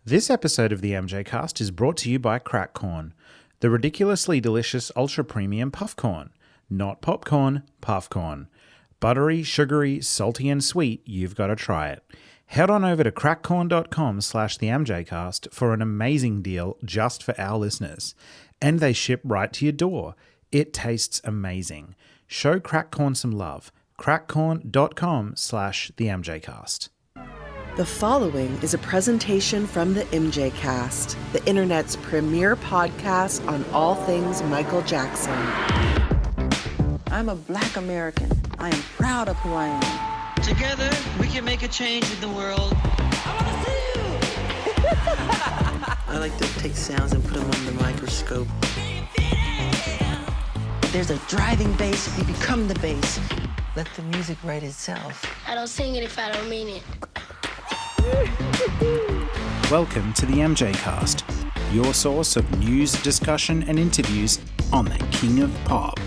This episode of the MJCast is brought to you by Crack Corn, the ridiculously delicious ultra-premium puff corn. Not popcorn, puff corn. Buttery, sugary, salty and sweet, you've got to try it. Head on over to crackcorn.com/themjcast for an amazing deal just for our listeners. And they ship right to your door. It tastes amazing. Show Crack Corn some love. crackcorn.com/themjcast. The following is a presentation from the MJCast, the internet's premier podcast on all things Michael Jackson. I'm a Black American. I am proud of who I am. Together, we can make a change in the world. I want to see you! I like to take sounds and put them under the microscope. There's a driving bass, we become the bass. Let the music write itself. I don't sing it if I don't mean it. Welcome to the MJCast, your source of news, discussion and interviews on the King of Pop.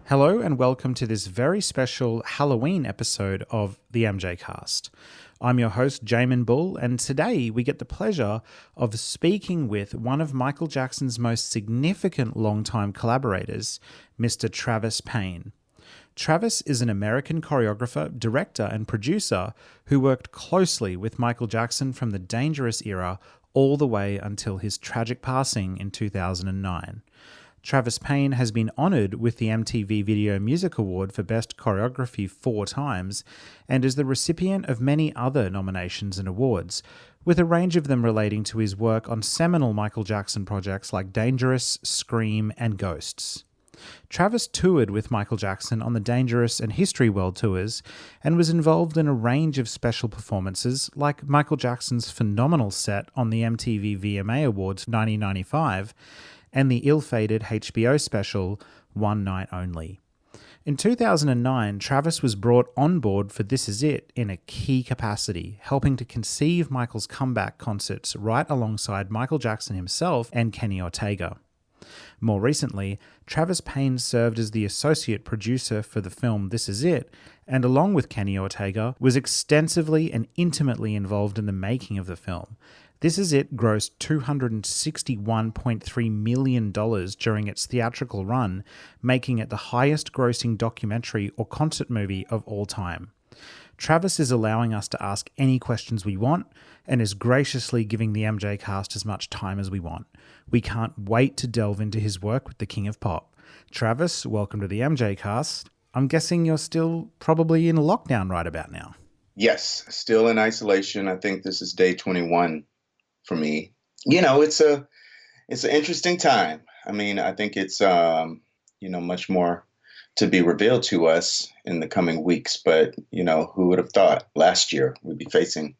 Hello and welcome to this very special Halloween episode of the MJCast. I'm your host, Jamon Bull, and today we get the pleasure of speaking with one of Michael Jackson's most significant longtime collaborators, Mr. Travis Payne. Travis is an American choreographer, director, and producer who worked closely with Michael Jackson from the Dangerous era all the way until his tragic passing in 2009. Travis Payne has been honored with the MTV Video Music Award for Best Choreography 4 times and is the recipient of many other nominations and awards, with a range of them relating to his work on seminal Michael Jackson projects like Dangerous, Scream, and Ghosts. Travis toured with Michael Jackson on the Dangerous and History World Tours and was involved in a range of special performances like Michael Jackson's phenomenal set on the MTV VMA Awards 1995 and the ill-fated HBO Special One Night Only. In 2009, Travis was brought on board for This Is It in a key capacity, helping to conceive Michael's comeback concerts right alongside Michael Jackson himself and Kenny Ortega. More recently, Travis Payne served as the associate producer for the film This Is It, and along with Kenny Ortega, was extensively and intimately involved in the making of the film. This Is It grossed $261.3 million during its theatrical run, making it the highest-grossing documentary or concert movie of all time. Travis is allowing us to ask any questions we want and is graciously giving the MJCast as much time as we want. We can't wait to delve into his work with the King of Pop. Travis, welcome to the MJCast. I'm guessing you're still probably in lockdown right about now. Yes, still in isolation. I think this is day 21 for me. You know, it's an interesting time. I mean, I think it's much more to be revealed to us in the coming weeks. But, who would have thought last year we'd be facing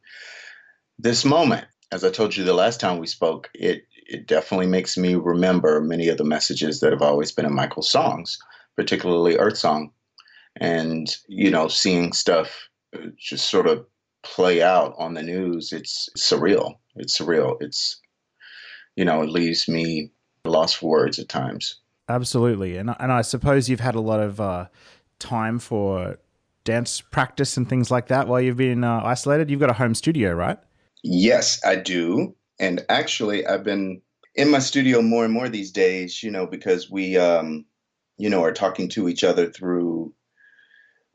this moment? As I told you the last time we spoke, it definitely makes me remember many of the messages that have always been in Michael's songs, particularly Earth Song. And, seeing stuff just sort of play out on the news, it's surreal. It's surreal. It leaves me lost for words at times. Absolutely. And I suppose you've had a lot of time for dance practice and things like that while you've been isolated. You've got a home studio, right? Yes, I do. And actually, I've been in my studio more and more these days, because we, are talking to each other through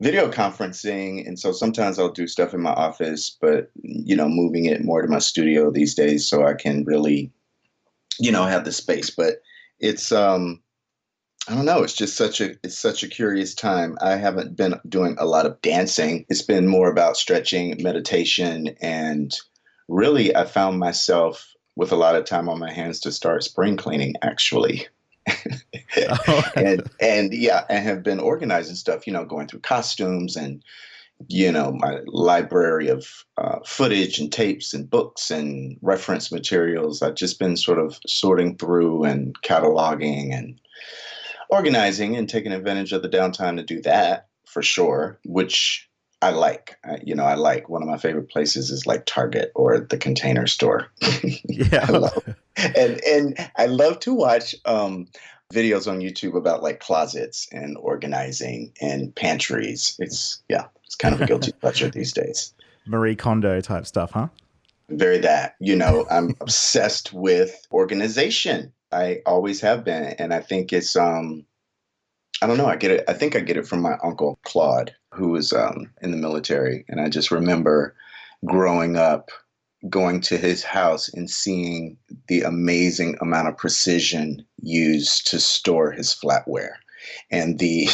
video conferencing. And so sometimes I'll do stuff in my office, but, moving it more to my studio these days so I can really, have the space. But it's, I don't know. It's just such a curious time. I haven't been doing a lot of dancing. It's been more about stretching, meditation, and really I found myself with a lot of time on my hands to start spring cleaning, actually. and I have been organizing stuff, going through costumes and, my library of footage and tapes and books and reference materials. I've just been sort of sorting through and cataloging and organizing and taking advantage of the downtime to do that for sure, which I like. I like one of my favorite places is like Target or the Container Store. Yeah. And I love to watch videos on YouTube about like closets and organizing and pantries. It's kind of a guilty pleasure these days. Marie Kondo type stuff, huh? Very that, I'm obsessed with organization. I always have been. And I think it's, I don't know. I get it. I think I get it from my uncle Claude, who was in the military. And I just remember growing up, going to his house and seeing the amazing amount of precision used to store his flatware, and the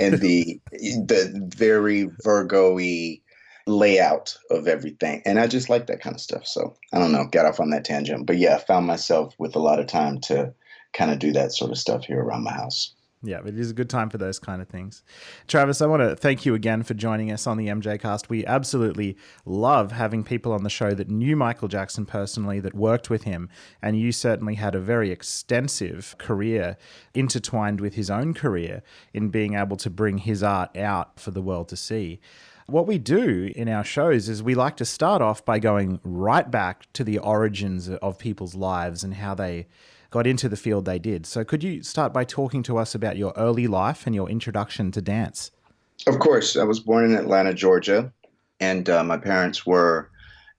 the very Virgo-y layout of everything. And I just like that kind of stuff. So I don't know, got off on that tangent. But yeah, I found myself with a lot of time to kind of do that sort of stuff here around my house. Yeah, it is a good time for those kind of things. Travis, I want to thank you again for joining us on the MJCast. We absolutely love having people on the show that knew Michael Jackson personally, that worked with him, and you certainly had a very extensive career intertwined with his own career in being able to bring his art out for the world to see. What we do in our shows is we like to start off by going right back to the origins of people's lives and how they got into the field they did. So could you start by talking to us about your early life and your introduction to dance? Of course. I was born in Atlanta, Georgia, and my parents were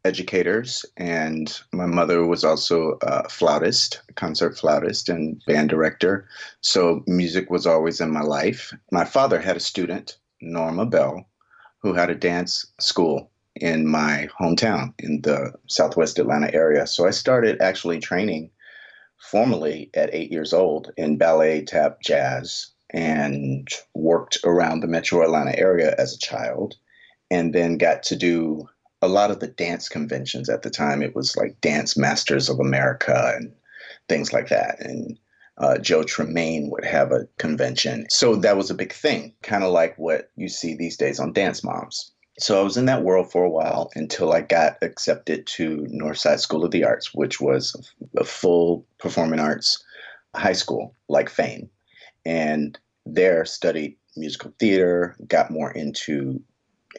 educators, and my mother was also a flautist, a concert flautist and band director. So music was always in my life. My father had a student, Norma Bell, who had a dance school in my hometown in the Southwest Atlanta area. So I started actually training formally at 8 years old in ballet, tap, jazz, and worked around the metro Atlanta area as a child, and then got to do a lot of the dance conventions. At the time, it was like Dance Masters of America and things like that. And Joe Tremaine would have a convention. So that was a big thing, kind of like what you see these days on Dance Moms. So I was in that world for a while until I got accepted to Northside School of the Arts, which was a full performing arts high school like Payne. And there studied musical theater, got more into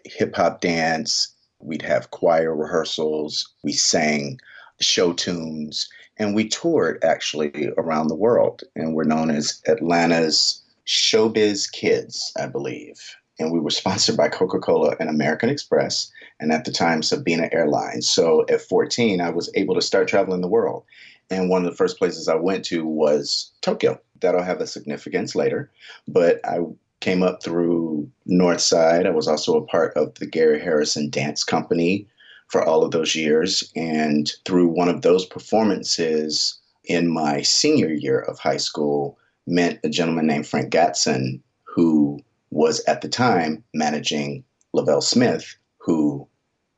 hip hop dance. We'd have choir rehearsals. We sang show tunes, and we toured actually around the world. And we're known as Atlanta's Showbiz Kids, I believe. And we were sponsored by Coca-Cola and American Express, and at the time, Sabina Airlines. So at 14, I was able to start traveling the world. And one of the first places I went to was Tokyo. That'll have a significance later. But I came up through Northside. I was also a part of the Gary Harrison Dance Company for all of those years. And through one of those performances in my senior year of high school, met a gentleman named Frank Gatson, who was at the time managing Lavelle Smith, who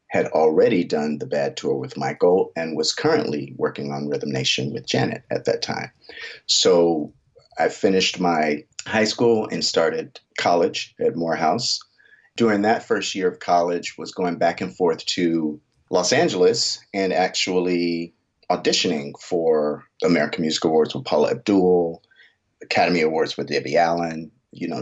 had already done the Bad Tour with Michael and was currently working on Rhythm Nation with Janet at that time. So I finished my high school and started college at Morehouse. During that first year of college, was going back and forth to Los Angeles and actually auditioning for American Music Awards with Paula Abdul, Academy Awards with Debbie Allen,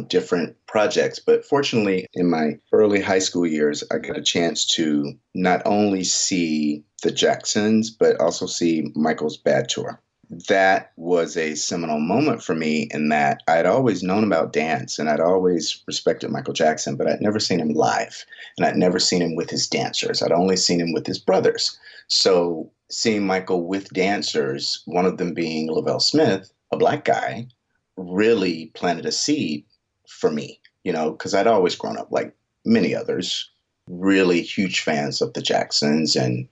different projects. But fortunately, in my early high school years, I got a chance to not only see the Jacksons, but also see Michael's Bad Tour. That was a seminal moment for me in that I'd always known about dance and I'd always respected Michael Jackson, but I'd never seen him live, and I'd never seen him with his dancers. I'd only seen him with his brothers. So seeing Michael with dancers, one of them being Lavelle Smith, a Black guy, really planted a seed for me, because I'd always grown up, like many others, really huge fans of the Jacksons. And,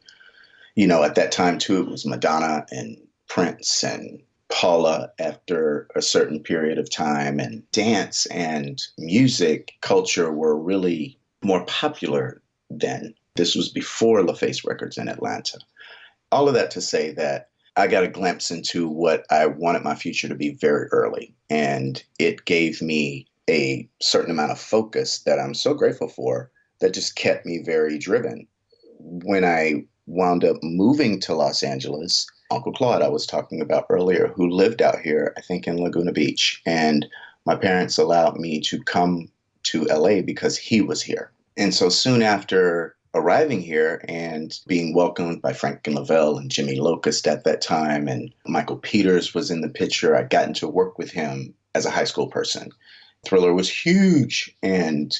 at that time, too, it was Madonna and Prince and Paula after a certain period of time. And dance and music culture were really more popular then. This was before LaFace Records in Atlanta. All of that to say that I got a glimpse into what I wanted my future to be very early. And it gave me a certain amount of focus that I'm so grateful for, that just kept me very driven. When I wound up moving to Los Angeles, Uncle Claude I was talking about earlier, who lived out here, I think in Laguna Beach, and my parents allowed me to come to LA because he was here. And so soon after arriving here and being welcomed by Frank and Lavelle and Jimmy Locust at that time, and Michael Peters was in the picture, I got to work with him as a high school person. Thriller was huge, and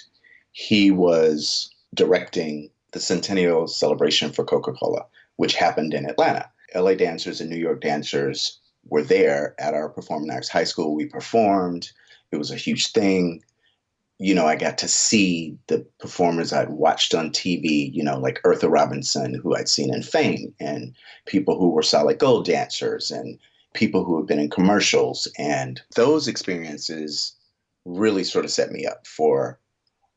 he was directing the centennial celebration for Coca-Cola, which happened in Atlanta. LA dancers and New York dancers were there at our performing arts high school. We performed. It was a huge thing. I got to see the performers I'd watched on TV, like Eartha Robinson, who I'd seen in Fame, and people who were solid gold dancers and people who had been in commercials. And those experiences really sort of set me up for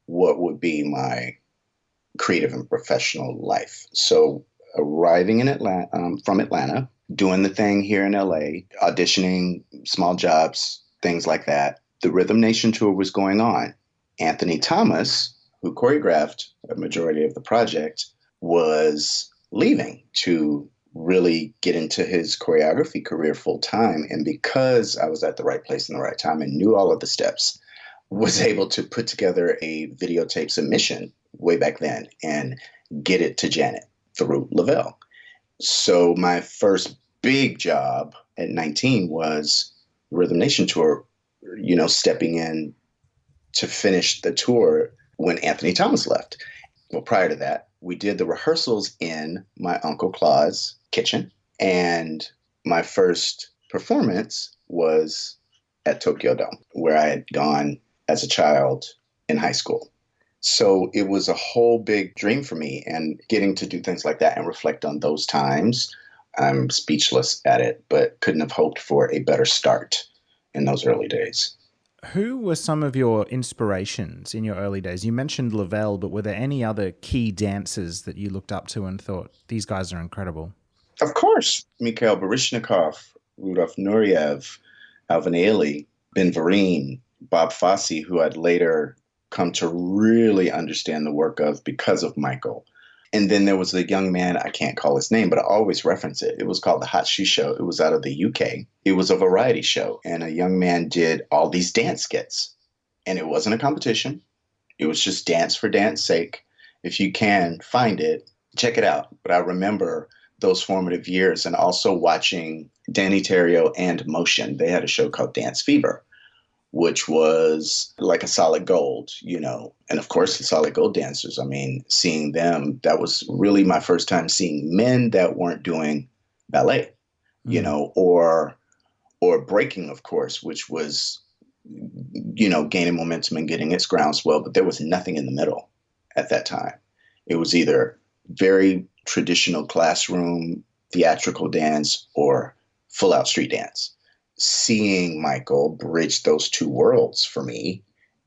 what would be my creative and professional life. So arriving in Atlanta, from Atlanta, doing the thing here in LA, auditioning, small jobs, things like that. The Rhythm Nation tour was going on. Anthony Thomas, who choreographed a majority of the project, was leaving to really get into his choreography career full time. And because I was at the right place in the right time and knew all of the steps, was able to put together a videotape submission way back then and get it to Janet through Lavelle. So my first big job at 19 was the Rhythm Nation tour, stepping in to finish the tour when Anthony Thomas left. Well, prior to that, we did the rehearsals in my Uncle Claude's kitchen. And my first performance was at Tokyo Dome, where I had gone as a child in high school. So it was a whole big dream for me, and getting to do things like that and reflect on those times. I'm speechless at it, but couldn't have hoped for a better start in those early days. Who were some of your inspirations in your early days? You mentioned Lavelle, but were there any other key dancers that you looked up to and thought, these guys are incredible? Of course. Mikhail Baryshnikov, Rudolf Nureyev, Alvin Ailey, Ben Vereen, Bob Fosse, who I'd later come to really understand the work of because of Michael. And then there was a young man, I can't call his name, but I always reference it. It was called The Hot Shoe Show. It was out of the UK. It was a variety show. And a young man did all these dance skits. And it wasn't a competition. It was just dance for dance sake. If you can find it, check it out. But I remember those formative years, and also watching Danny Terrio and Motion. They had a show called Dance Fever, which was like a Solid Gold, and of course the Solid Gold dancers. I mean, seeing them, that was really my first time seeing men that weren't doing ballet, or breaking, of course, which was, gaining momentum and getting its groundswell, but there was nothing in the middle at that time. It was either very traditional classroom theatrical dance or full out street dance. Seeing Michael bridge those two worlds for me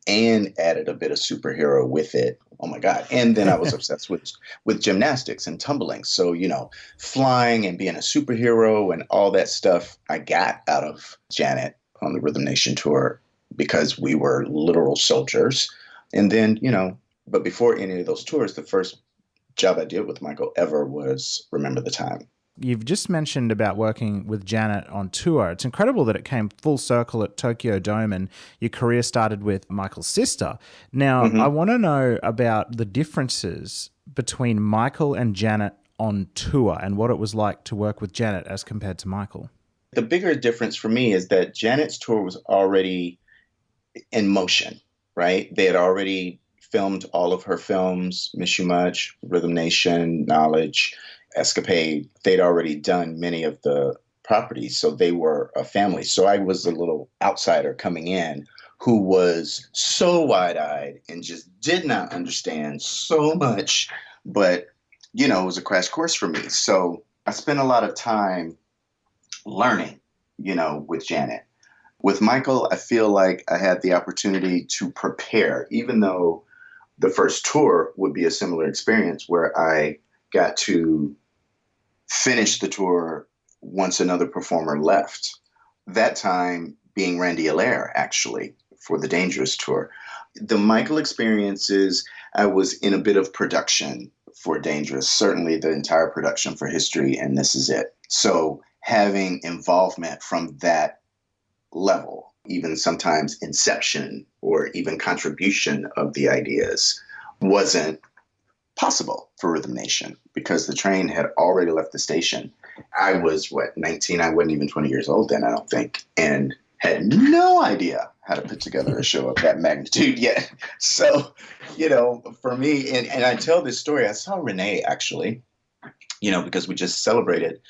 and added a bit of superhero with it. Oh my God. And then I was obsessed with gymnastics and tumbling. So, flying and being a superhero and all that stuff I got out of Janet on the Rhythm Nation tour because we were literal soldiers. And then, but before any of those tours, the first job I did with Michael ever was Remember the Time. You've just mentioned about working with Janet on tour. It's incredible that it came full circle at Tokyo Dome and your career started with Michael's sister. Now, I want to know about the differences between Michael and Janet on tour and what it was like to work with Janet as compared to Michael. The bigger difference for me is that Janet's tour was already in motion, right? They had already filmed all of her films, Miss You Much, Rhythm Nation, Knowledge, Escapade. They'd already done many of the properties, so they were a family. So I was a little outsider coming in who was so wide-eyed and just did not understand so much, but, it was a crash course for me. So I spent a lot of time learning, with Janet. With Michael, I feel like I had the opportunity to prepare, even though the first tour would be a similar experience where I got to finish the tour once another performer left. That time being Randy Allaire, actually, for the Dangerous tour. The Michael experiences, I was in a bit of production for Dangerous, certainly the entire production for History and This Is It. So having involvement from that level, even sometimes inception or even contribution of the ideas, wasn't possible for Rhythm Nation because the train had already left the station. I was, 19? I wasn't even 20 years old then, I don't think, and had no idea how to put together a show of that magnitude yet. So, for me, and I tell this story, I saw Renee actually, because we just celebrated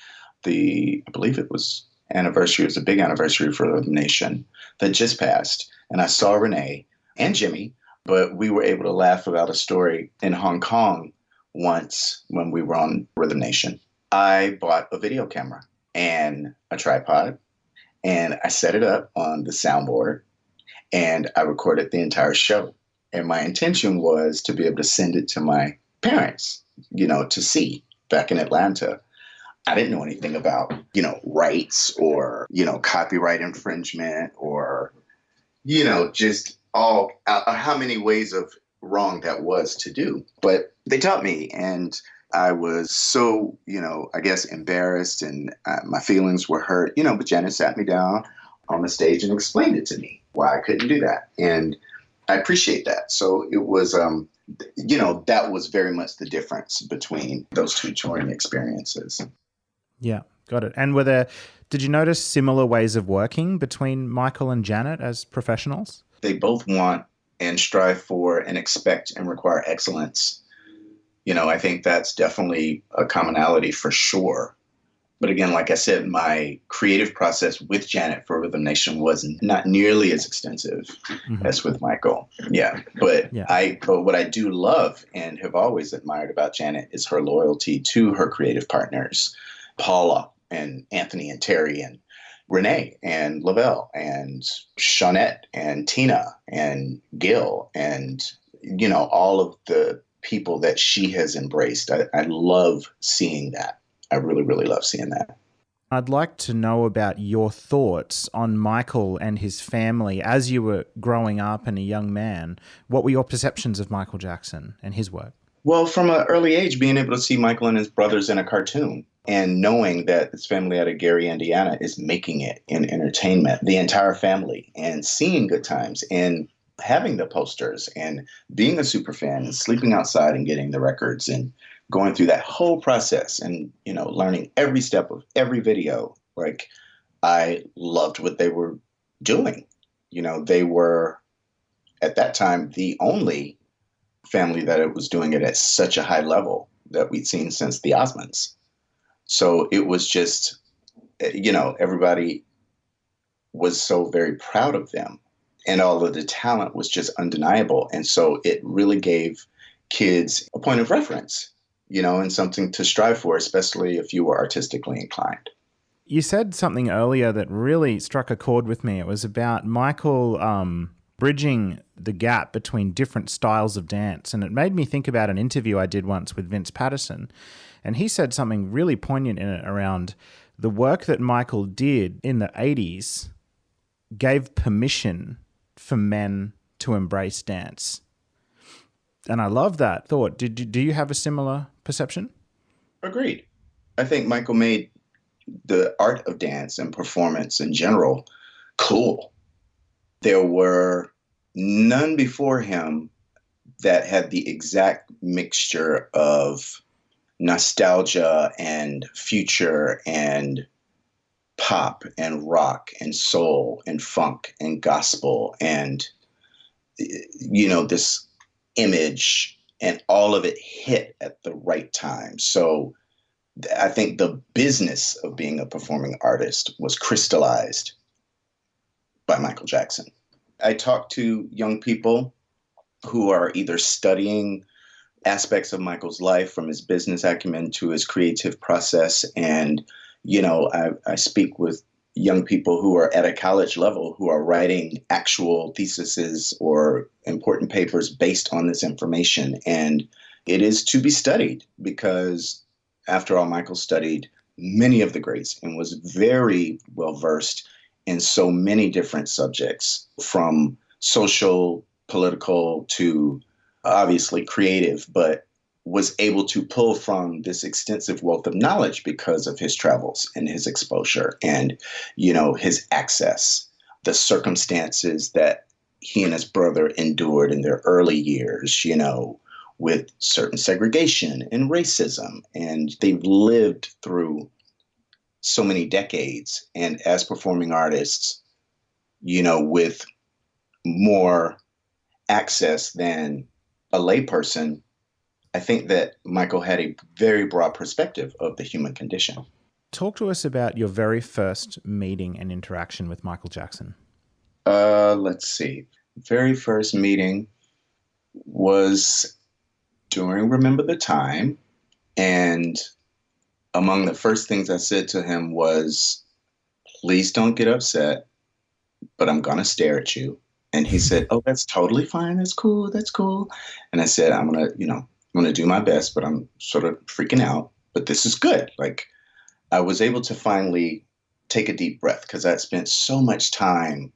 I believe it was anniversary, it was a big anniversary for the nation that just passed. And I saw Renee and Jimmy, but we were able to laugh about a story in Hong Kong once when we were on Rhythm Nation. I bought a video camera and a tripod, and I set it up on the soundboard, and I recorded the entire show. And my intention was to be able to send it to my parents, to see back in Atlanta. I didn't know anything about, rights or, copyright infringement or, just all how many ways of wrong that was to do. But they taught me, and I was so, I guess embarrassed, and my feelings were hurt, but Janet sat me down on the stage and explained it to me why I couldn't do that. And I appreciate that. So it was, that was very much the difference between those two touring experiences. Yeah, got it. And did you notice similar ways of working between Michael and Janet as professionals? They both want and strive for and expect and require excellence. I think that's definitely a commonality for sure. But again, like I said, my creative process with Janet for Rhythm Nation was not nearly as extensive as with Michael. Yeah. But what I do love and have always admired about Janet is her loyalty to her creative partners, Paula and Anthony and Terry and Renee and Lavelle and Shawnette and Tina and Gil and, all of the people that she has embraced. I love seeing that. I really, really love seeing that. I'd like to know about your thoughts on Michael and his family as you were growing up and a young man. What were your perceptions of Michael Jackson and his work? Well, from an early age, being able to see Michael and his brothers in a cartoon and knowing that this family out of Gary, Indiana is making it in entertainment, the entire family, and seeing Good Times and having the posters and being a super fan and sleeping outside and getting the records and going through that whole process and, learning every step of every video. Like, I loved what they were doing. They were at that time the only family that was doing it at such a high level that we'd seen since the Osmonds. So it was just, everybody was so very proud of them, and all of the talent was just undeniable. And so it really gave kids a point of reference, and something to strive for, especially if you were artistically inclined. You said something earlier that really struck a chord with me. It was about Michael bridging the gap between different styles of dance. And it made me think about an interview I did once with Vince Patterson. And he said something really poignant in it around the work that Michael did in the 80s gave permission for men to embrace dance. And I love that thought. Do you have a similar perception? Agreed. I think Michael made the art of dance and performance in general cool. There were none before him that had the exact mixture of nostalgia and future and pop and rock and soul and funk and gospel and, this image, and all of it hit at the right time. So I think the business of being a performing artist was crystallized by Michael Jackson. I talk to young people who are either studying aspects of Michael's life, from his business acumen to his creative process. And, I speak with young people who are at a college level who are writing actual theses or important papers based on this information. And it is to be studied because, after all, Michael studied many of the greats and was very well versed in so many different subjects, from social, political to obviously creative, but was able to pull from this extensive wealth of knowledge because of his travels and his exposure and, his access, the circumstances that he and his brother endured in their early years, with certain segregation and racism. And they've lived through so many decades. And as performing artists, with more access than a layperson, I think that Michael had a very broad perspective of the human condition. Talk to us about your very first meeting and interaction with Michael Jackson. Let's see. Very first meeting was during Remember the Time. And among the first things I said to him was, please don't get upset, but I'm going to stare at you. And he said, oh, that's totally fine. That's cool. That's cool. And I said, I'm going to do my best, but I'm sort of freaking out. But this is good. Like, I was able to finally take a deep breath because I spent so much time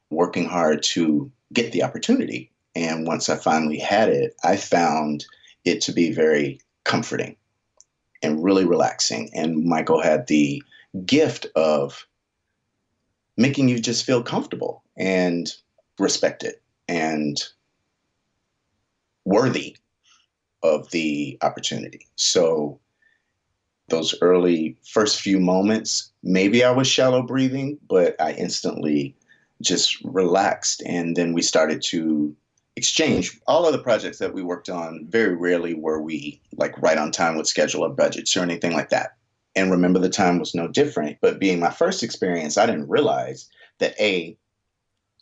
working hard to get the opportunity. And once I finally had it, I found it to be very comforting and really relaxing. And Michael had the gift of making you just feel comfortable and respected and worthy of the opportunity. So those early first few moments, maybe I was shallow breathing, but I instantly just relaxed. And then we started to exchange. All of the projects that we worked on, very rarely were we like right on time with schedule or budgets or anything like that. And Remember the Time was no different. But being my first experience, I didn't realize that it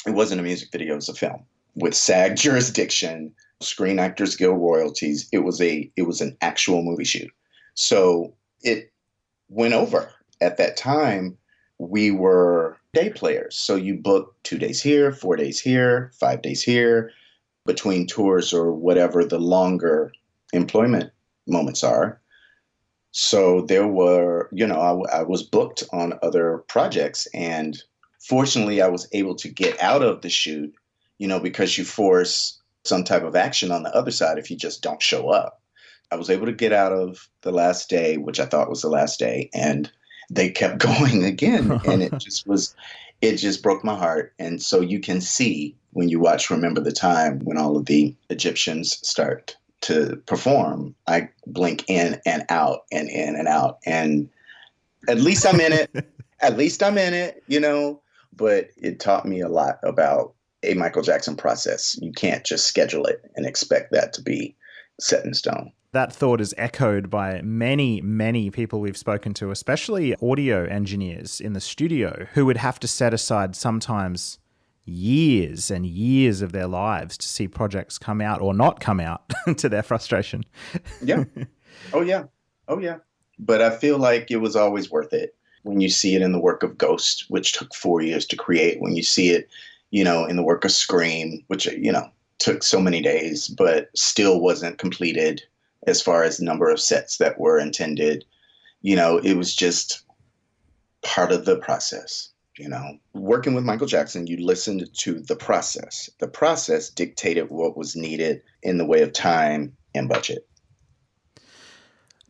wasn't a music video, it was a film with SAG jurisdiction, Screen Actors Guild royalties. It was an actual movie shoot. So it went over. At that time, we were day players. So you book 2 days here, 4 days here, 5 days here, between tours or whatever the longer employment moments are. So there were, I was booked on other projects, and fortunately I was able to get out of the shoot, because you force some type of action on the other side if you just don't show up. I was able to get out of the last day, which I thought was the last day, and they kept going again. And it just broke my heart. And so you can see when you watch Remember the Time, when all of the Egyptians start to perform, I blink in and out and in and out. And at least I'm in it. At least I'm in it, but it taught me a lot about a Michael Jackson process. You can't just schedule it and expect that to be set in stone. That thought is echoed by many, many people we've spoken to, especially audio engineers in the studio, who would have to set aside sometimes years and years of their lives to see projects come out or not come out to their frustration. Yeah. Oh, yeah. Oh, yeah. But I feel like it was always worth it when you see it in the work of Ghost, which took 4 years to create, when you see it, in the work of Scream, which, took so many days, but still wasn't completed as far as the number of sets that were intended. It was just part of the process. Working with Michael Jackson, you listened to the process. The process dictated what was needed in the way of time and budget.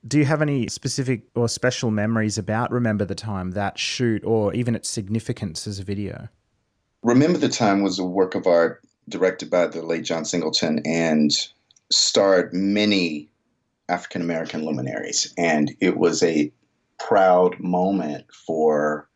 Do you have any specific or special memories about Remember the Time, that shoot, or even its significance as a video? Remember the Time was a work of art directed by the late John Singleton and starred many African-American luminaries. And it was a proud moment for,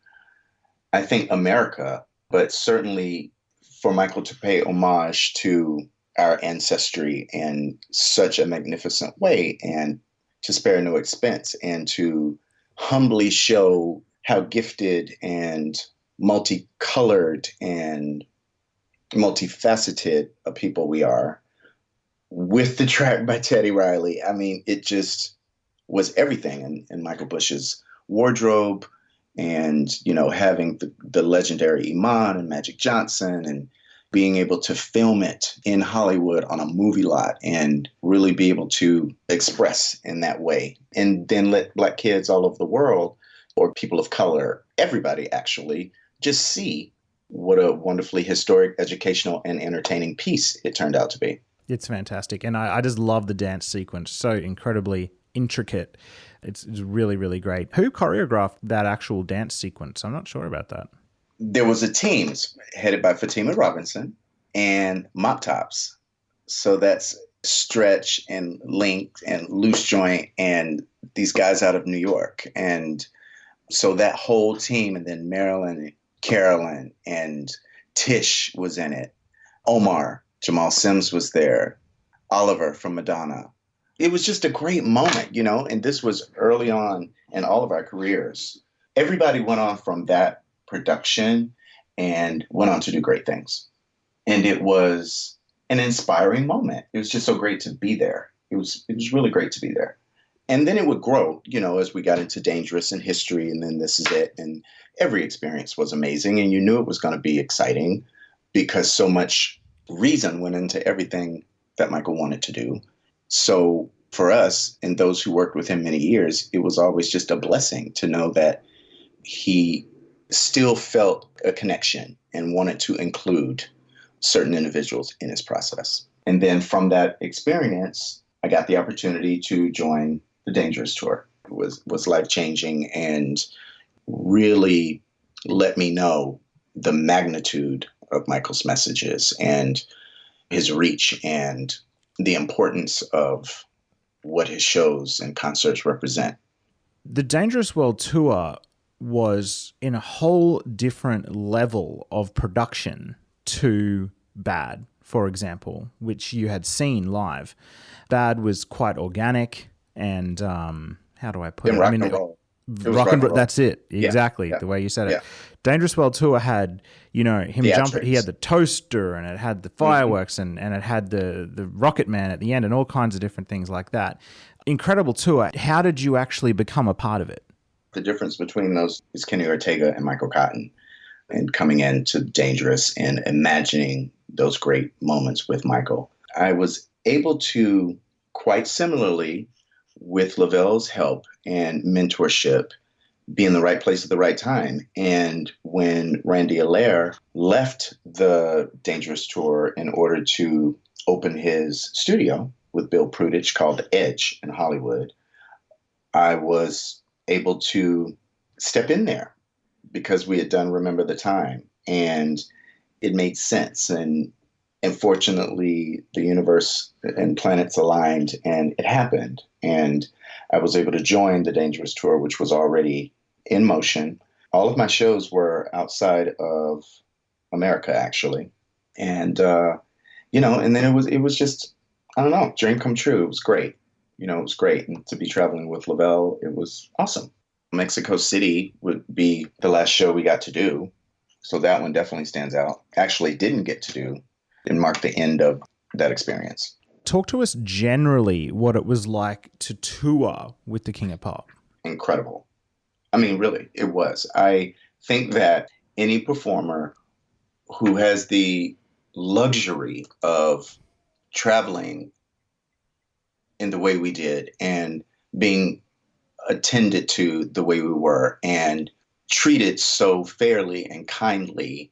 I think, America, but certainly for Michael to pay homage to our ancestry in such a magnificent way, and to spare no expense, and to humbly show how gifted and multicolored and multifaceted a people we are, with the track by Teddy Riley. I mean, it just was everything in Michael Bush's wardrobe, and, having the legendary Iman and Magic Johnson, and being able to film it in Hollywood on a movie lot and really be able to express in that way. And then let Black kids all over the world, or people of color, everybody actually, just see what a wonderfully historic, educational, and entertaining piece it turned out to be. It's fantastic. And I just love the dance sequence. So incredibly intricate. It's really, really great. Who choreographed that actual dance sequence? I'm not sure about that. There was a team headed by Fatima Robinson and Mop Tops. So that's Stretch and Link and Loose Joint and these guys out of New York. And so that whole team, and then Marilyn, Carolyn, and Tish was in it. Omar, Jamal Sims was there, Oliver from Madonna. It was just a great moment, and this was early on in all of our careers. Everybody went on from that production and went on to do great things. And it was an inspiring moment. It was just so great to be there. It was really great to be there. And then it would grow, as we got into Dangerous and History, and then This Is It. And every experience was amazing. And you knew it was going to be exciting because so much reason went into everything that Michael wanted to do. So for us and those who worked with him many years, it was always just a blessing to know that he still felt a connection and wanted to include certain individuals in his process. And then from that experience, I got the opportunity to join the Dangerous Tour. It was life-changing and really let me know the magnitude of Michael's messages and his reach and the importance of what his shows and concerts represent. The Dangerous World Tour was in a whole different level of production to Bad, for example, which you had seen live. Bad was quite organic and, how do I put it? Rock and roll. Rock and roll. That's it. Exactly. Yeah. The way you said it. Yeah. Dangerous World Tour had, him jumping. He had the toaster and it had the fireworks and it had the Rocket Man at the end and all kinds of different things like that. Incredible tour. How did you actually become a part of it? The difference between those is Kenny Ortega and Michael Cotton, and coming into Dangerous and imagining those great moments with Michael. I was able to, quite similarly, with Lavelle's help and mentorship, be in the right place at the right time. And when Randy Allaire left the Dangerous Tour in order to open his studio with Bill Prudich called The Edge in Hollywood, I was able to step in there because we had done Remember the Time and it made sense. And fortunately, the universe and planets aligned and it happened. And I was able to join the Dangerous Tour, which was already in motion. All of my shows were outside of America, actually. And, and then it was just, I don't know, dream come true. It was great. It was great. And to be traveling with Lavelle, it was awesome. Mexico City would be the last show we got to do. So that one definitely stands out. Actually didn't get to do and marked the end of that experience. Talk to us generally what it was like to tour with the King of Pop. Incredible. I mean, really, it was. I think that any performer who has the luxury of traveling in the way we did and being attended to the way we were and treated so fairly and kindly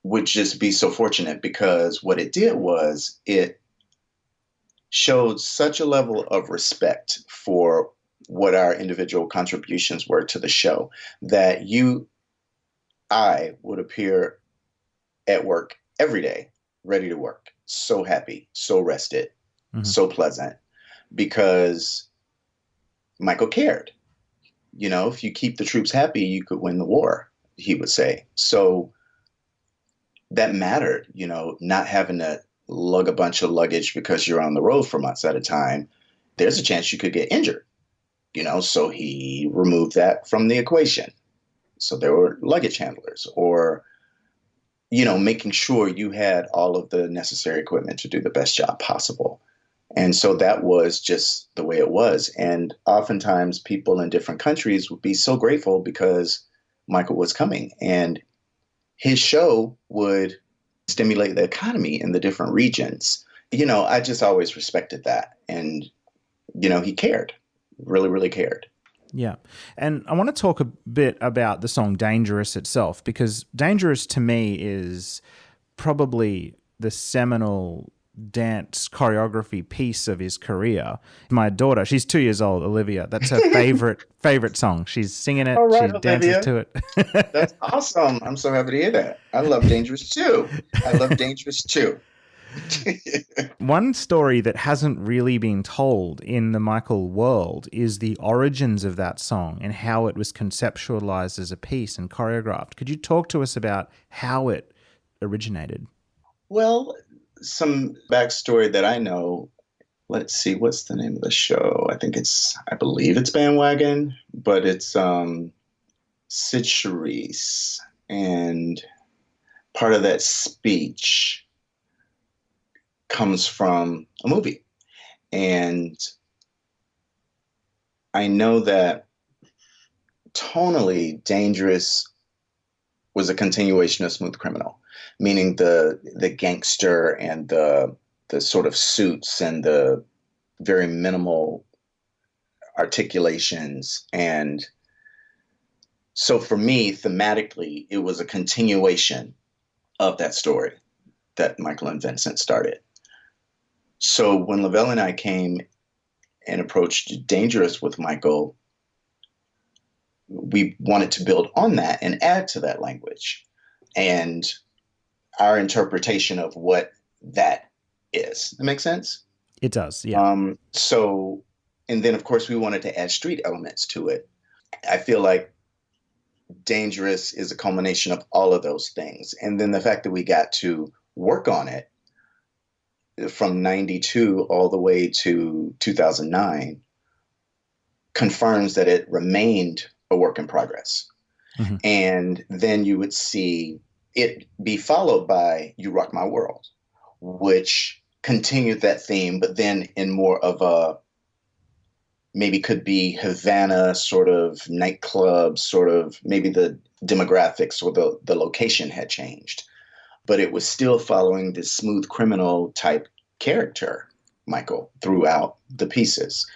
would just be so fortunate, because what it did was it showed such a level of respect for what our individual contributions were to the show that I would appear at work every day, ready to work, so happy, so rested, so pleasant, because Michael cared. If you keep the troops happy, you could win the war, he would say. So that mattered, not having to lug a bunch of luggage because you're on the road for months at a time. There's a chance you could get injured, so he removed that from the equation. So there were luggage handlers or, making sure you had all of the necessary equipment to do the best job possible. And so that was just the way it was. And oftentimes people in different countries would be so grateful because Michael was coming, and his show would stimulate the economy in the different regions. I just always respected that. And, he cared, really, really cared. Yeah. And I want to talk a bit about the song Dangerous itself, because Dangerous to me is probably the seminal dance choreography piece of his career. My daughter, she's 2 years old, Olivia, that's her favorite song. She's singing it. All right, she dances to it. That's awesome. I'm so happy to hear that. I love Dangerous too. One story that hasn't really been told in the Michael world is the origins of that song and how it was conceptualized as a piece and choreographed. Could you talk to us about how it originated? Well, some backstory that I know. Let's see, what's the name of the show? I believe it's Bandwagon, but it's Sid Charisse. And part of that speech comes from a movie. And I know that tonally, Dangerous was a continuation of Smooth Criminal, meaning the gangster and the sort of suits and the very minimal articulations. And so for me, thematically, it was a continuation of that story that Michael and Vincent started. So when Lavelle and I came and approached Dangerous with Michael, we wanted to build on that and add to that language and our interpretation of what that is. That makes sense? It does, yeah. So, and then of course we wanted to add street elements to it. I feel like Dangerous is a culmination of all of those things. And then the fact that we got to work on it from 92 all the way to 2009 confirms that it remained a work in progress. Mm-hmm. And then you would see it be followed by You Rock My World, which continued that theme, but then in more of a, maybe could be Havana sort of nightclub, sort of, maybe the demographics or the location had changed, but it was still following this Smooth Criminal type character, Michael, throughout the pieces.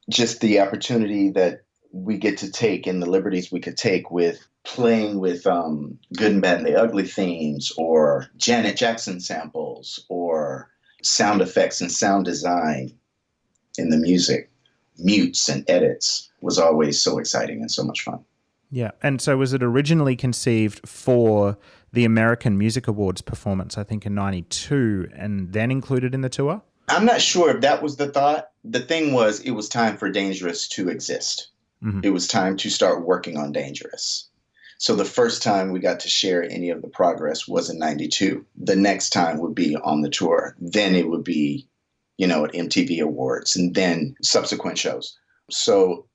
Just the opportunity that we get to take and the liberties we could take with playing with Good and Bad and the Ugly themes or Janet Jackson samples or sound effects and sound design in the music, mutes and edits was always so exciting and so much fun. Yeah. And so was it originally conceived for the American Music Awards performance, I think in 92, and then included in the tour? I'm not sure if that was the thought. The thing was, it was time for Dangerous to exist. Mm-hmm. It was time to start working on Dangerous. So the first time we got to share any of the progress was in 92. The next time would be on the tour. Then it would be, at MTV Awards and then subsequent shows. So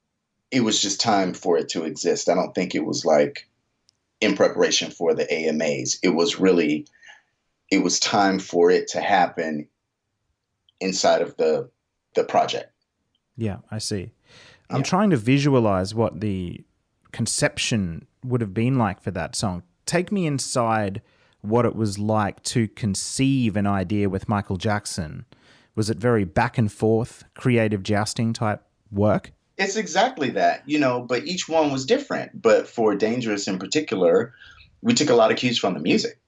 it was just time for it to exist. I don't think it was like in preparation for the AMAs. It was time for it to happen inside of the project. Yeah, I see. I'm trying to visualize what the conception would have been like for that song. Take me inside what it was like to conceive an idea with Michael Jackson. Was it very back and forth, creative jousting type work? It's exactly that, but each one was different. But for Dangerous in particular, we took a lot of cues from the music.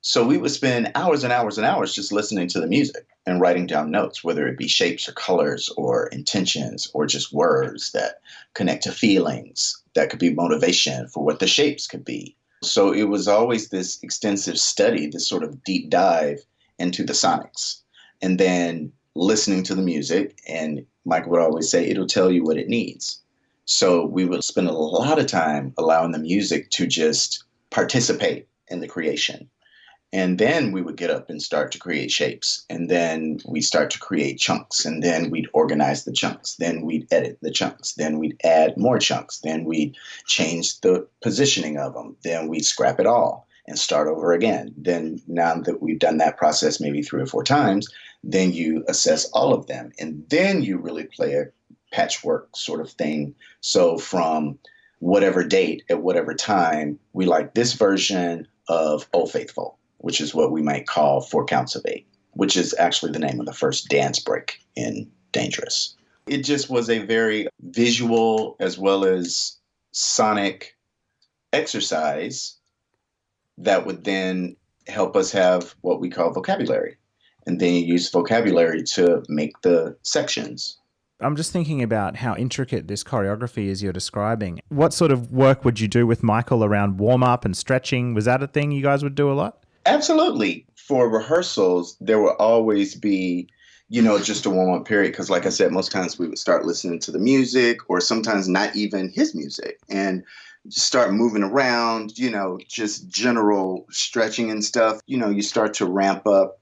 So we would spend hours and hours and hours just listening to the music and writing down notes, whether it be shapes or colors or intentions or just words that connect to feelings that could be motivation for what the shapes could be. So it was always this extensive study, this sort of deep dive into the sonics, and then listening to the music. And Michael would always say, it'll tell you what it needs. So we would spend a lot of time allowing the music to just participate in the creation. And then we would get up and start to create shapes. And then we start to create chunks. And then we'd organize the chunks. Then we'd edit the chunks. Then we'd add more chunks. Then we'd change the positioning of them. Then we'd scrap it all and start over again. Then now that we've done that process maybe 3 or 4 times, then you assess all of them. And then you really play a patchwork sort of thing. So from whatever date at whatever time, we like this version of Old Faithful, which is what we might call 4 Counts of 8, which is actually the name of the first dance break in Dangerous. It just was a very visual as well as sonic exercise that would then help us have what we call vocabulary. And then you use vocabulary to make the sections. I'm just thinking about how intricate this choreography is you're describing. What sort of work would you do with Michael around warm-up and stretching? Was that a thing you guys would do a lot? Absolutely. For rehearsals, there will always be just a warm up period. Because like I said, most times we would start listening to the music or sometimes not even his music and just start moving around, just general stretching and stuff. You start to ramp up,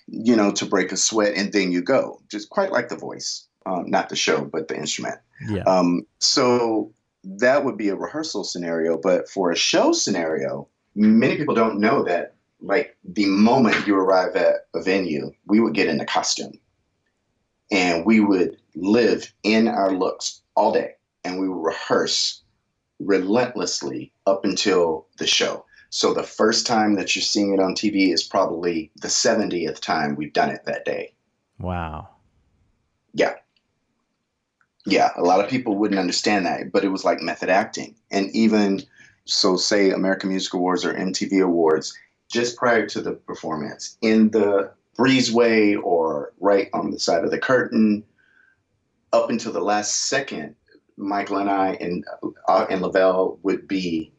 to break a sweat, and then you go, just quite like the voice, not the show, but the instrument. Yeah. So that would be a rehearsal scenario. But for a show scenario, many people don't know that, like, the moment you arrive at a venue, we would get in the costume and we would live in our looks all day, and we would rehearse relentlessly up until the show. So the first time that you're seeing it on TV is probably the 70th time we've done it that day. Wow. Yeah. Yeah, a lot of people wouldn't understand that, but it was like method acting. And even so, say American Music Awards or MTV Awards, just prior to the performance, in the breezeway or right on the side of the curtain, up until the last second, Michael and I and Lavelle would be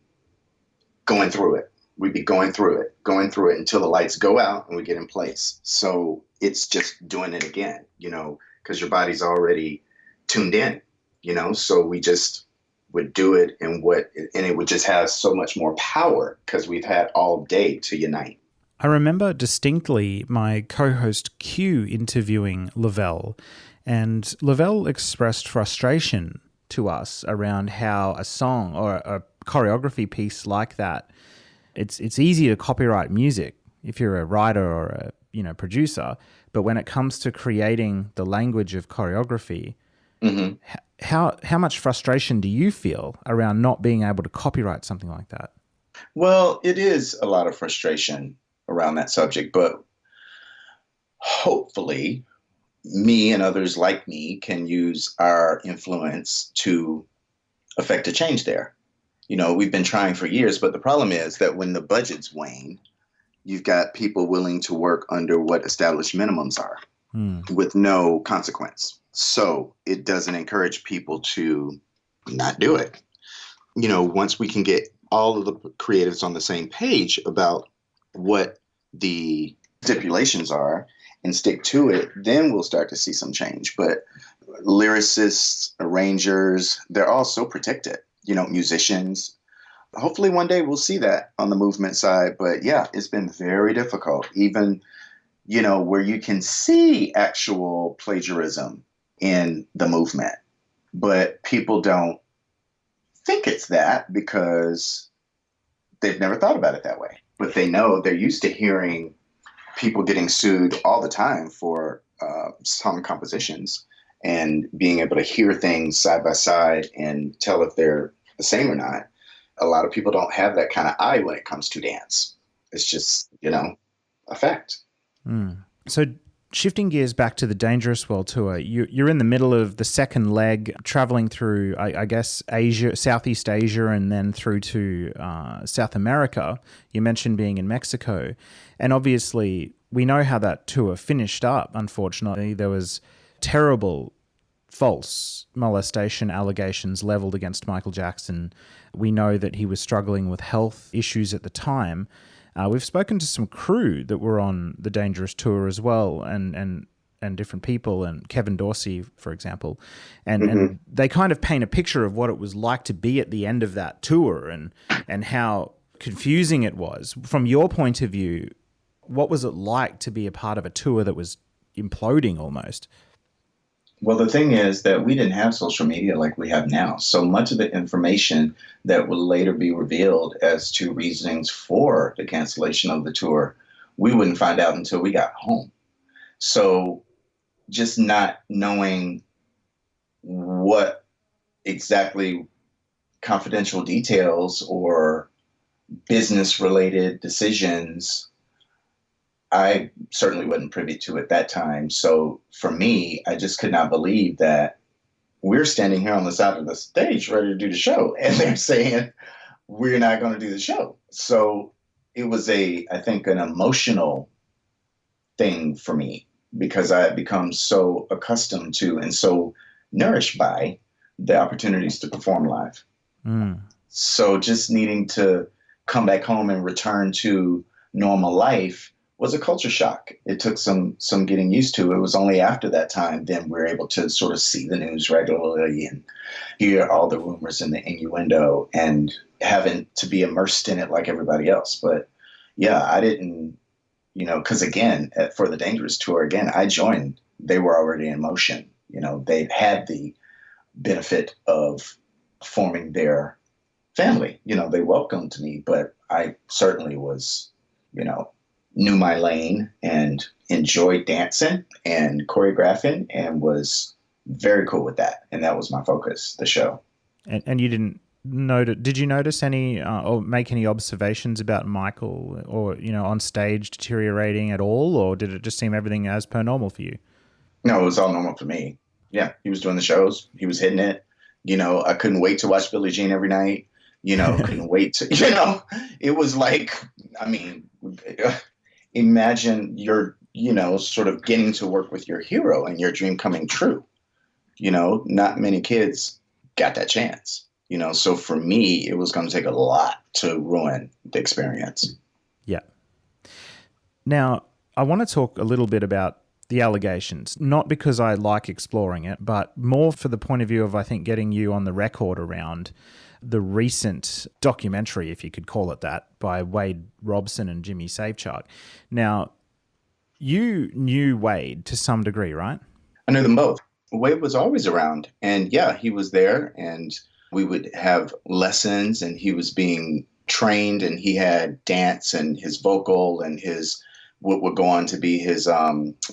going through it. We'd be going through it until the lights go out and we get in place. So it's just doing it again, because your body's already tuned in, so we just would do it, and it would just have so much more power because we've had all day to unite. I remember distinctly my co-host Q interviewing Lavelle, and Lavelle expressed frustration to us around how a song or a choreography piece like that, it's easy to copyright music if you're a writer or a producer, but when it comes to creating the language of choreography, mm-hmm. How much frustration do you feel around not being able to copyright something like that? Well, it is a lot of frustration around that subject, but hopefully me and others like me can use our influence to affect a change there. We've been trying for years, but the problem is that when the budgets wane, you've got people willing to work under what established minimums are with no consequence. So it doesn't encourage people to not do it. Once we can get all of the creatives on the same page about what the stipulations are and stick to it, then we'll start to see some change. But lyricists, arrangers, they're all so protected, musicians. Hopefully one day we'll see that on the movement side. But yeah, it's been very difficult, even, where you can see actual plagiarism in the movement. But people don't think it's that because they've never thought about it that way. But they know, they're used to hearing people getting sued all the time for song compositions and being able to hear things side by side and tell if they're the same or not. A lot of people don't have that kind of eye when it comes to dance. It's just, a fact. So shifting gears back to the Dangerous World Tour, you're in the middle of the second leg, traveling through, I guess, Asia, Southeast Asia, and then through to South America. You mentioned being in Mexico. And obviously, we know how that tour finished up, unfortunately. There was terrible false molestation allegations leveled against Michael Jackson. We know that he was struggling with health issues at the time. We've spoken to some crew that were on the Dangerous Tour as well, and different people, and Kevin Dorsey, for example, and they kind of paint a picture of what it was like to be at the end of that tour and how confusing it was. From your point of view, what was it like to be a part of a tour that was imploding almost? Well, the thing is that we didn't have social media like we have now. So much of the information that will later be revealed as to reasonings for the cancellation of the tour, we wouldn't find out until we got home. So just not knowing what exactly confidential details or business-related decisions, I certainly wasn't privy to at that time. So for me, I just could not believe that we're standing here on the side of the stage ready to do the show, and they're saying we're not going to do the show. So it was I think an emotional thing for me because I had become so accustomed to and so nourished by the opportunities to perform live. So just needing to come back home and return to normal life was a culture shock. It took some getting used to. It was only after that time then we were able to sort of see the news regularly and hear all the rumors and the innuendo and having to be immersed in it like everybody else. But yeah, I didn't, because again, for the Dangerous tour, again, I joined. They were already in motion. They had the benefit of forming their family. They welcomed me, but I certainly was, knew my lane and enjoyed dancing and choreographing and was very cool with that. And that was my focus, the show. And you didn't did you notice any or make any observations about Michael or, on stage deteriorating at all? Or did it just seem everything as per normal for you? No, it was all normal for me. Yeah, he was doing the shows. He was hitting it. I couldn't wait to watch Billie Jean every night. Couldn't wait to, it was like, imagine you're, sort of getting to work with your hero and your dream coming true. Not many kids got that chance, so for me, it was going to take a lot to ruin the experience. Yeah. Now, I want to talk a little bit about the allegations, not because I like exploring it, but more for the point of view of, I think, getting you on the record around the recent documentary, if you could call it that, by Wade Robson and Jimmy Safechuck. Now, you knew Wade to some degree, right? I knew them both. Wade was always around, and yeah, he was there, and we would have lessons, and he was being trained, and he had dance and his vocal and his what would go on to be his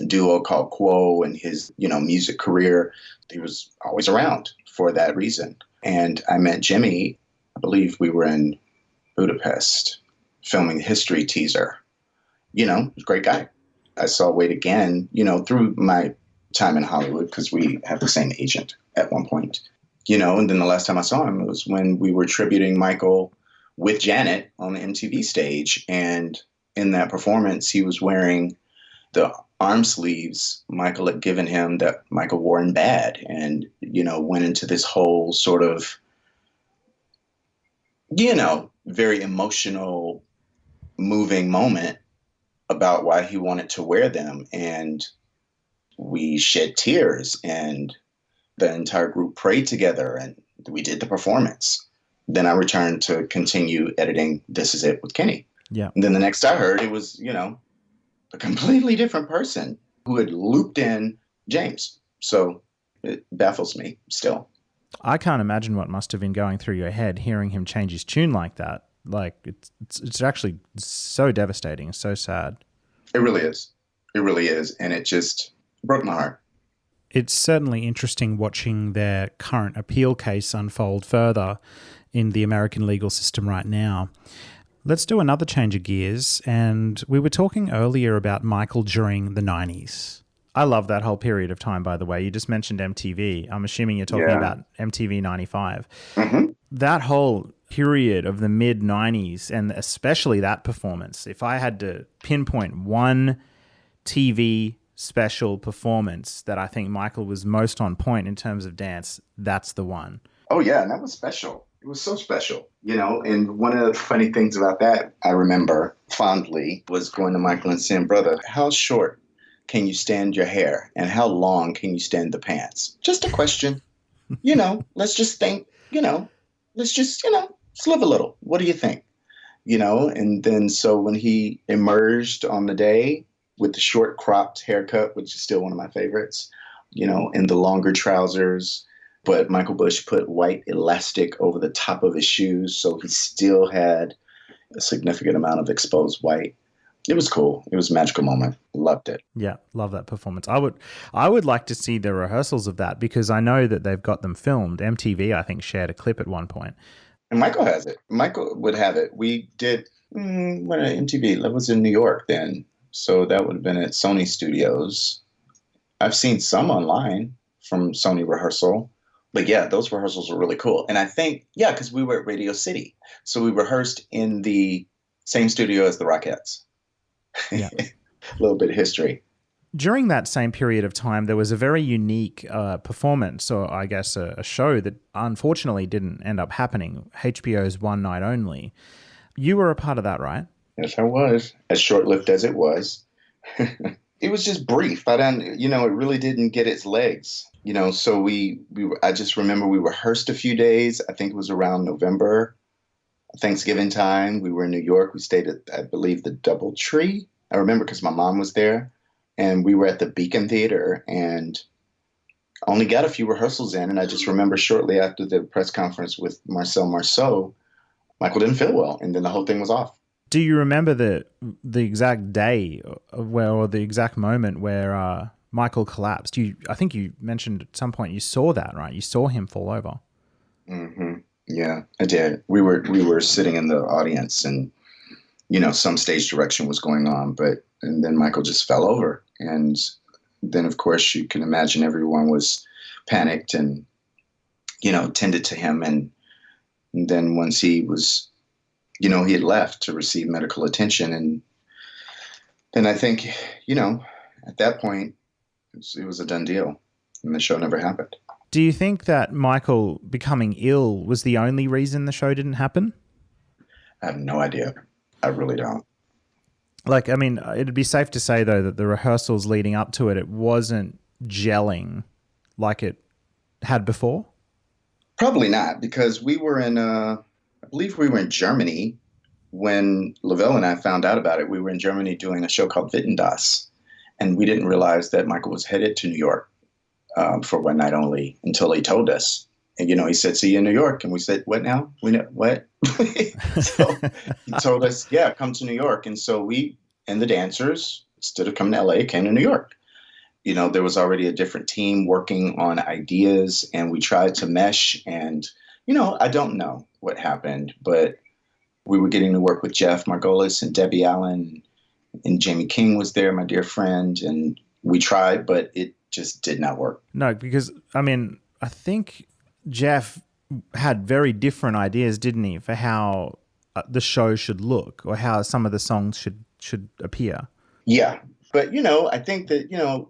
duo called Quo and his, music career. He was always around for that reason. And I met Jimmy, I believe we were in Budapest filming the history teaser. He was a great guy. I saw Wade again, through my time in Hollywood because we have the same agent at one point. And then the last time I saw him was when we were tributing Michael with Janet on the MTV stage. And in that performance, he was wearing the arm sleeves Michael had given him that Michael wore in Bad, and, went into this whole sort of, very emotional, moving moment about why he wanted to wear them. And we shed tears, and the entire group prayed together, and we did the performance. Then I returned to continue editing This Is It with Kenny. Yeah. And then the next I heard, it was, a completely different person who had looped in James. So it baffles me still. I can't imagine what must have been going through your head hearing him change his tune like that. Like, it's actually so devastating, so sad. It really is. It really is. And it just broke my heart. It's certainly interesting watching their current appeal case unfold further in the American legal system right now. Let's do another change of gears. And we were talking earlier about Michael during the 90s. I love that whole period of time, by the way. You just mentioned MTV. I'm assuming you're talking about MTV 95. Mm-hmm. That whole period of the mid-90s, and especially that performance, if I had to pinpoint one TV special performance that I think Michael was most on point in terms of dance, that's the one. Oh, yeah, and that was special. It was so special, and one of the funny things about that I remember fondly was going to Michael and saying, brother, how short can you stand your hair and how long can you stand the pants? Just a question. Let's just think, let's just, let's live a little. What do you think? And then so when he emerged on the day with the short cropped haircut, which is still one of my favorites, and the longer trousers, but Michael Bush put white elastic over the top of his shoes, so he still had a significant amount of exposed white. It was cool. It was a magical moment. Loved it. Yeah, love that performance. I would like to see the rehearsals of that because I know that they've got them filmed. MTV, I think, shared a clip at one point. And Michael has it. Michael would have it. We did, when MTV, that was in New York then. So that would have been at Sony Studios. I've seen some online from Sony Rehearsal. But yeah, those rehearsals were really cool. And I think, because we were at Radio City. So we rehearsed in the same studio as the Rockettes. Yeah. A little bit of history. During that same period of time, there was a very unique performance, or I guess a show that unfortunately didn't end up happening, HBO's One Night Only. You were a part of that, right? Yes, I was. As short-lived as it was. It was just brief. I didn't, it really didn't get its legs. So I just remember we rehearsed a few days. I think it was around November, Thanksgiving time. We were in New York. We stayed at, I believe, the DoubleTree. I remember because my mom was there, and we were at the Beacon Theater and only got a few rehearsals in. And I just remember shortly after the press conference with Marcel Marceau, Michael didn't feel well, and then the whole thing was off. Do you remember the exact day or the exact moment where Michael collapsed? I think you mentioned at some point you saw that, right? You saw him fall over. Mm-hmm. Yeah, I did. We were sitting in the audience, and some stage direction was going on, and then Michael just fell over, and then of course you can imagine everyone was panicked and tended to him, and then once he was, he had left to receive medical attention, and then I think at that point it was a done deal, and the show never happened. Do you think that Michael becoming ill was the only reason the show didn't happen? I have no idea. I really don't. It'd be safe to say, though, that the rehearsals leading up to it, it wasn't gelling like it had before? Probably not, because we were I believe we were in Germany when Lavelle and I found out about it. We were in Germany doing a show called Wetten, Das, and we didn't realize that Michael was headed to New York for one night only until he told us. And, he said, "See you in New York." And we said, "What now? We know what?" So he told us, "Yeah, come to New York." And so we and the dancers, instead of coming to LA, came to New York. There was already a different team working on ideas, and we tried to mesh. And, I don't know what happened, but we were getting to work with Jeff Margolis and Debbie Allen, and Jamie King was there, my dear friend. And we tried, but it just did not work. No, because, I think Jeff had very different ideas, didn't he, for how the show should look or how some of the songs should appear. Yeah. But, I think that,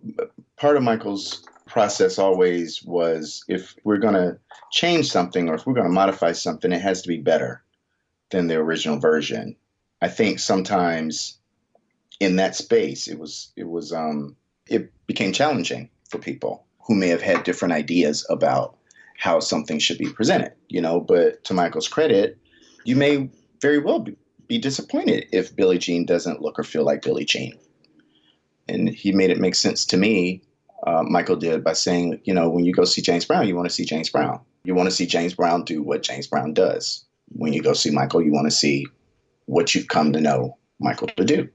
part of Michael's process always was, if we're going to change something or if we're going to modify something, it has to be better than the original version. I think sometimes in that space, it became challenging for people who may have had different ideas about how something should be presented, but to Michael's credit, you may very well be disappointed if Billie Jean doesn't look or feel like Billie Jean. And he made it make sense to me, Michael did, by saying, when you go see James Brown, you want to see James Brown. You want to see James Brown do what James Brown does. When you go see Michael, you want to see what you've come to know Michael to do.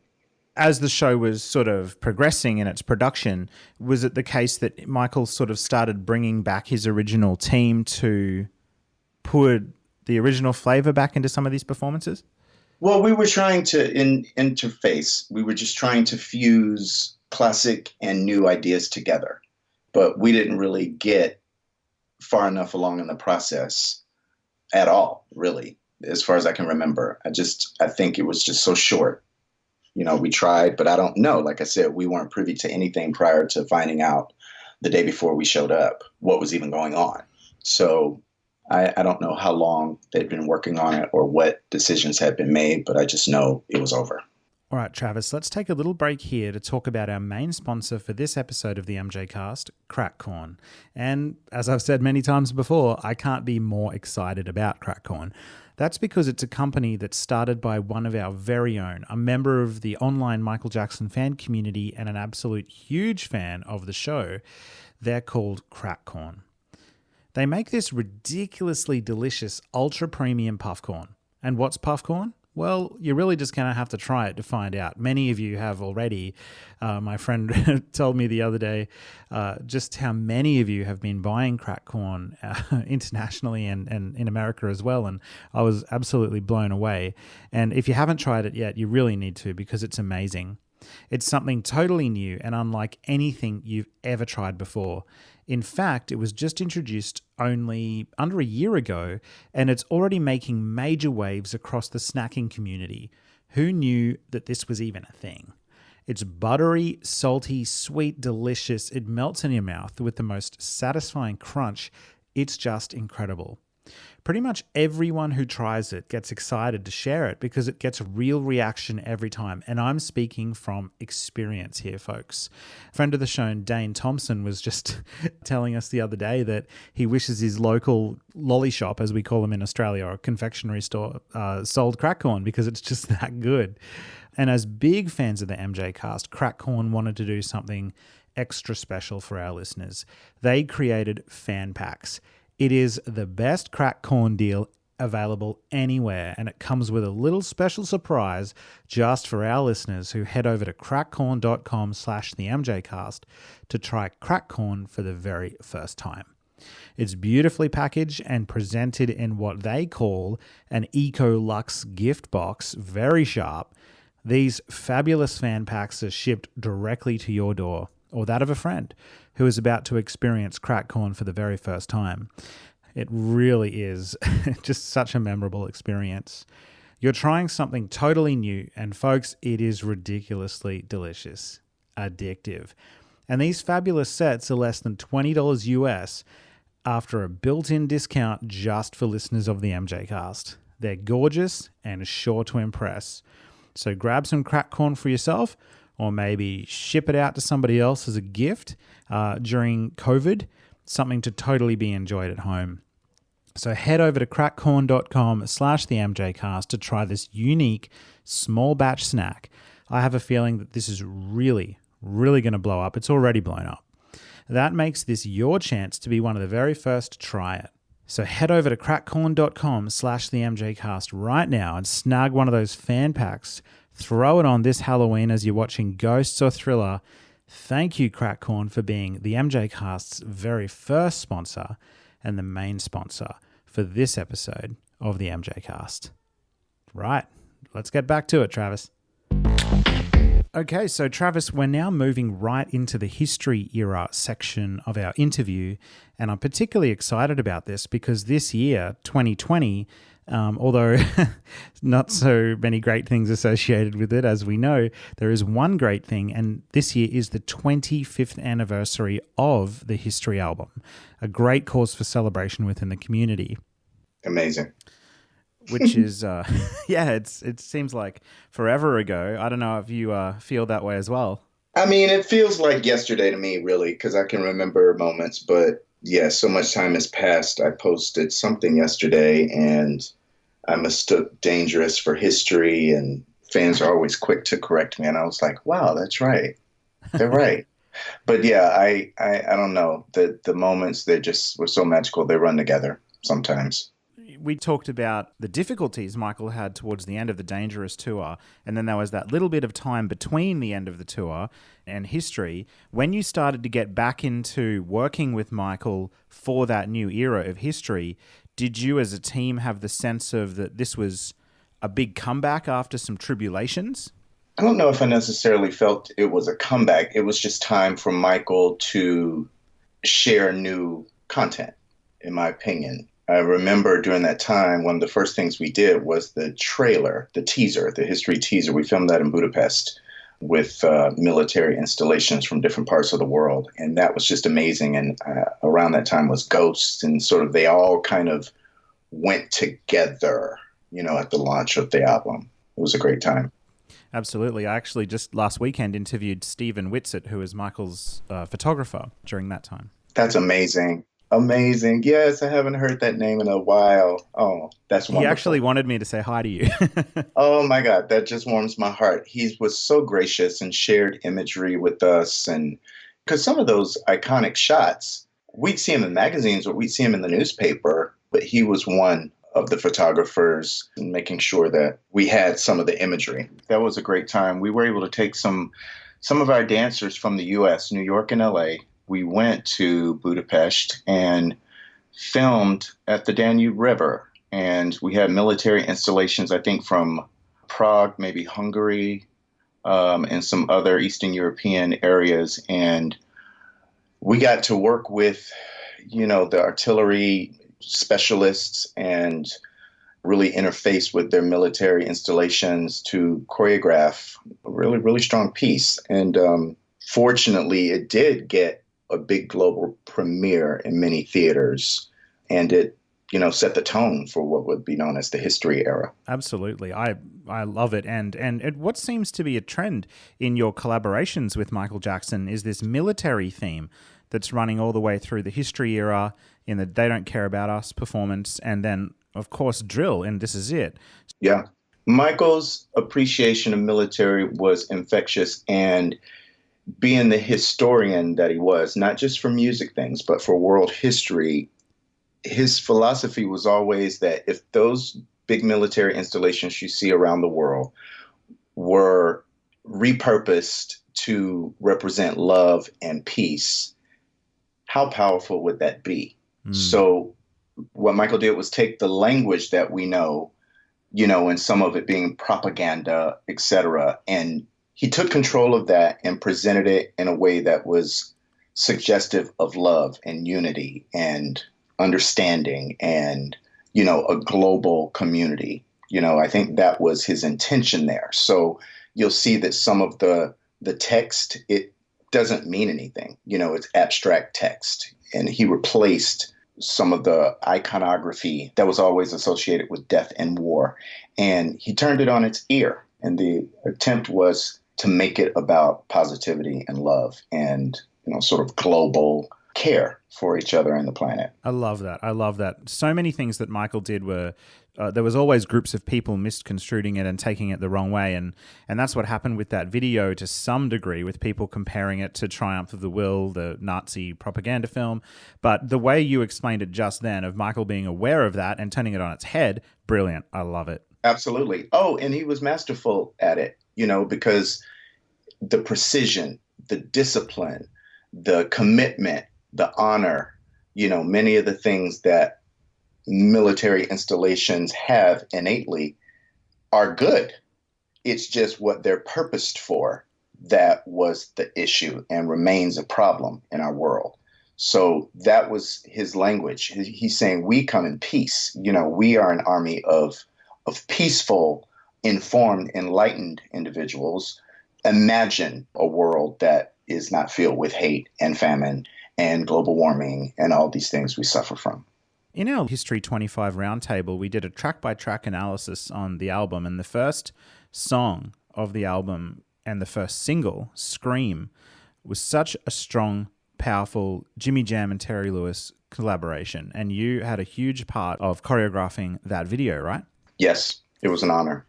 As the show was sort of progressing in its production, was it the case that Michael sort of started bringing back his original team to put the original flavor back into some of these performances? Well, we were trying to interface. We were just trying to fuse classic and new ideas together. But we didn't really get far enough along in the process at all, really, as far as I can remember. I think it was just so short. We tried, but I don't know. Like I said, we weren't privy to anything prior to finding out the day before we showed up what was even going on. So I don't know how long they'd been working on it or what decisions had been made, but I just know it was over. All right, Travis, let's take a little break here to talk about our main sponsor for this episode of the MJCast, Crack Corn. And as I've said many times before, I can't be more excited about Crack Corn. That's because it's a company that's started by one of our very own, a member of the online Michael Jackson fan community and an absolute huge fan of the show. They're called Crack Corn. They make this ridiculously delicious ultra premium puff corn. And what's puff corn? Well, you're really just going to have to try it to find out. Many of you have already. My friend told me the other day just how many of you have been buying crack corn internationally and in America as well. And I was absolutely blown away. And if you haven't tried it yet, you really need to, because it's amazing. It's something totally new and unlike anything you've ever tried before. In fact, it was just introduced only under a year ago, and it's already making major waves across the snacking community. Who knew that this was even a thing? It's buttery, salty, sweet, delicious. It melts in your mouth with the most satisfying crunch. It's just incredible. pretty much everyone who tries it gets excited to share it because it gets a real reaction every time. And I'm speaking from experience here, folks. A friend of the show, Dane Thompson, was just telling us the other day that he wishes his local lolly shop, as we call them in Australia, or a confectionery store, sold crack corn because it's just that good. And as big fans of the MJCast, Crack Corn wanted to do something extra special for our listeners. They created fan packs. It is the best crack corn deal available anywhere, and it comes with a little special surprise just for our listeners who head over to crackcorn.com/themjcast to try crack corn for the very first time. It's beautifully packaged and presented in what they call an Eco-Luxe gift box, very sharp. These fabulous fan packs are shipped directly to your door, or that of a friend who is about to experience crack corn for the very first time. It really is just such a memorable experience. You're trying something totally new, and folks, it is ridiculously delicious, addictive. And these fabulous sets are less than $20 US after a built-in discount just for listeners of the MJCast. They're gorgeous and sure to impress. So grab some crack corn for yourself, or maybe ship it out to somebody else as a gift during COVID, something to totally be enjoyed at home. So head over to crackcorn.com/themjcast to try this unique small batch snack. I have a feeling that this is really going to blow up. It's already blown up. That makes this your chance to be one of the very first to try it. So head over to crackcorn.com/themjcast right now and snag one of those fan packs. Throw it on this Halloween as you're watching Ghosts or Thriller. Thank you, Crack Corn, for being the MJCast's very first sponsor and the main sponsor for this episode of the MJCast. Right, let's get back to it, Travis. Okay, so Travis, we're now moving right into the history era section of our interview, and I'm particularly excited about this because this year, 2020, although not so many great things associated with it, as we know, there is one great thing, and this year is the 25th anniversary of the History album, a great cause for celebration within the community. Amazing. Which is, it seems like forever ago. I don't know if you feel that way as well. I mean, it feels like yesterday to me, really, because I can remember moments, but yeah, so much time has passed. I posted something yesterday and I mistook dangerous for history, and fans are always quick to correct me. And I was like, wow, that's right. They're right. But yeah, I don't know. The moments, they just were so magical. They run together sometimes. We talked about the difficulties Michael had towards the end of the Dangerous tour, and then there was that little bit of time between the end of the tour and History. When you started to get back into working with Michael for that new era of History, did you as a team have the sense of that this was a big comeback after some tribulations? I don't know if I necessarily felt it was a comeback. It was just time for Michael to share new content, in my opinion. I remember during that time, one of the first things we did was the trailer, the teaser, the History teaser. We filmed that in Budapest with military installations from different parts of the world. And that was just amazing. And around that time was Ghosts, and sort of they all kind of went together, at the launch of the album. It was a great time. Absolutely. I actually just last weekend interviewed Stephen Whitsett, who is Michael's photographer during that time. That's amazing. Amazing. Yes, I haven't heard that name in a while. Oh, that's wonderful. He actually wanted me to say hi to you. Oh, my God. That just warms my heart. He was so gracious and shared imagery with us. And because some of those iconic shots, we'd see him in magazines or we'd see him in the newspaper, but he was one of the photographers and making sure that we had some of the imagery. That was a great time. We were able to take some of our dancers from the U.S., New York and L.A., we went to Budapest and filmed at the Danube River. And we had military installations, I think, from Prague, maybe Hungary, and some other Eastern European areas. And we got to work with, the artillery specialists and really interface with their military installations to choreograph a really, really strong piece. And fortunately, it did get a big global premiere in many theaters, and it set the tone for what would be known as the history era. Absolutely. I love it. And what seems to be a trend in your collaborations with Michael Jackson is this military theme that's running all the way through the history era in the They Don't Care About Us performance, and then, of course, drill, and This Is It. Yeah. Michael's appreciation of military was infectious, and being the historian that he was, not just for music things, but for world history, his philosophy was always that if those big military installations you see around the world were repurposed to represent love and peace, how powerful would that be? So what Michael did was take the language that we know, and some of it being propaganda, etc., and he took control of that and presented it in a way that was suggestive of love and unity and understanding and, a global community. I think that was his intention there. So you'll see that some of the text, it doesn't mean anything. It's abstract text. And he replaced some of the iconography that was always associated with death and war. And he turned it on its ear. And the attempt was to make it about positivity and love and, sort of global care for each other and the planet. I love that. So many things that Michael did were, there was always groups of people misconstruing it and taking it the wrong way. And that's what happened with that video to some degree, with people comparing it to Triumph of the Will, the Nazi propaganda film. But the way you explained it just then, of Michael being aware of that and turning it on its head, brilliant. I love it. Absolutely. Oh, and he was masterful at it, because the precision, the discipline, the commitment, the honor, many of the things that military installations have innately are good. It's just what they're purposed for that was the issue and remains a problem in our world. So that was his language. He's saying we come in peace. We are an army of peaceful, informed, enlightened individuals. Imagine a world that is not filled with hate and famine and global warming and all these things we suffer from. In our History 25 roundtable, we did a track-by-track analysis on the album, and the first song of the album and the first single, Scream, was such a strong, powerful Jimmy Jam and Terry Lewis collaboration, and you had a huge part of choreographing that video, right? Yes, it was an honor.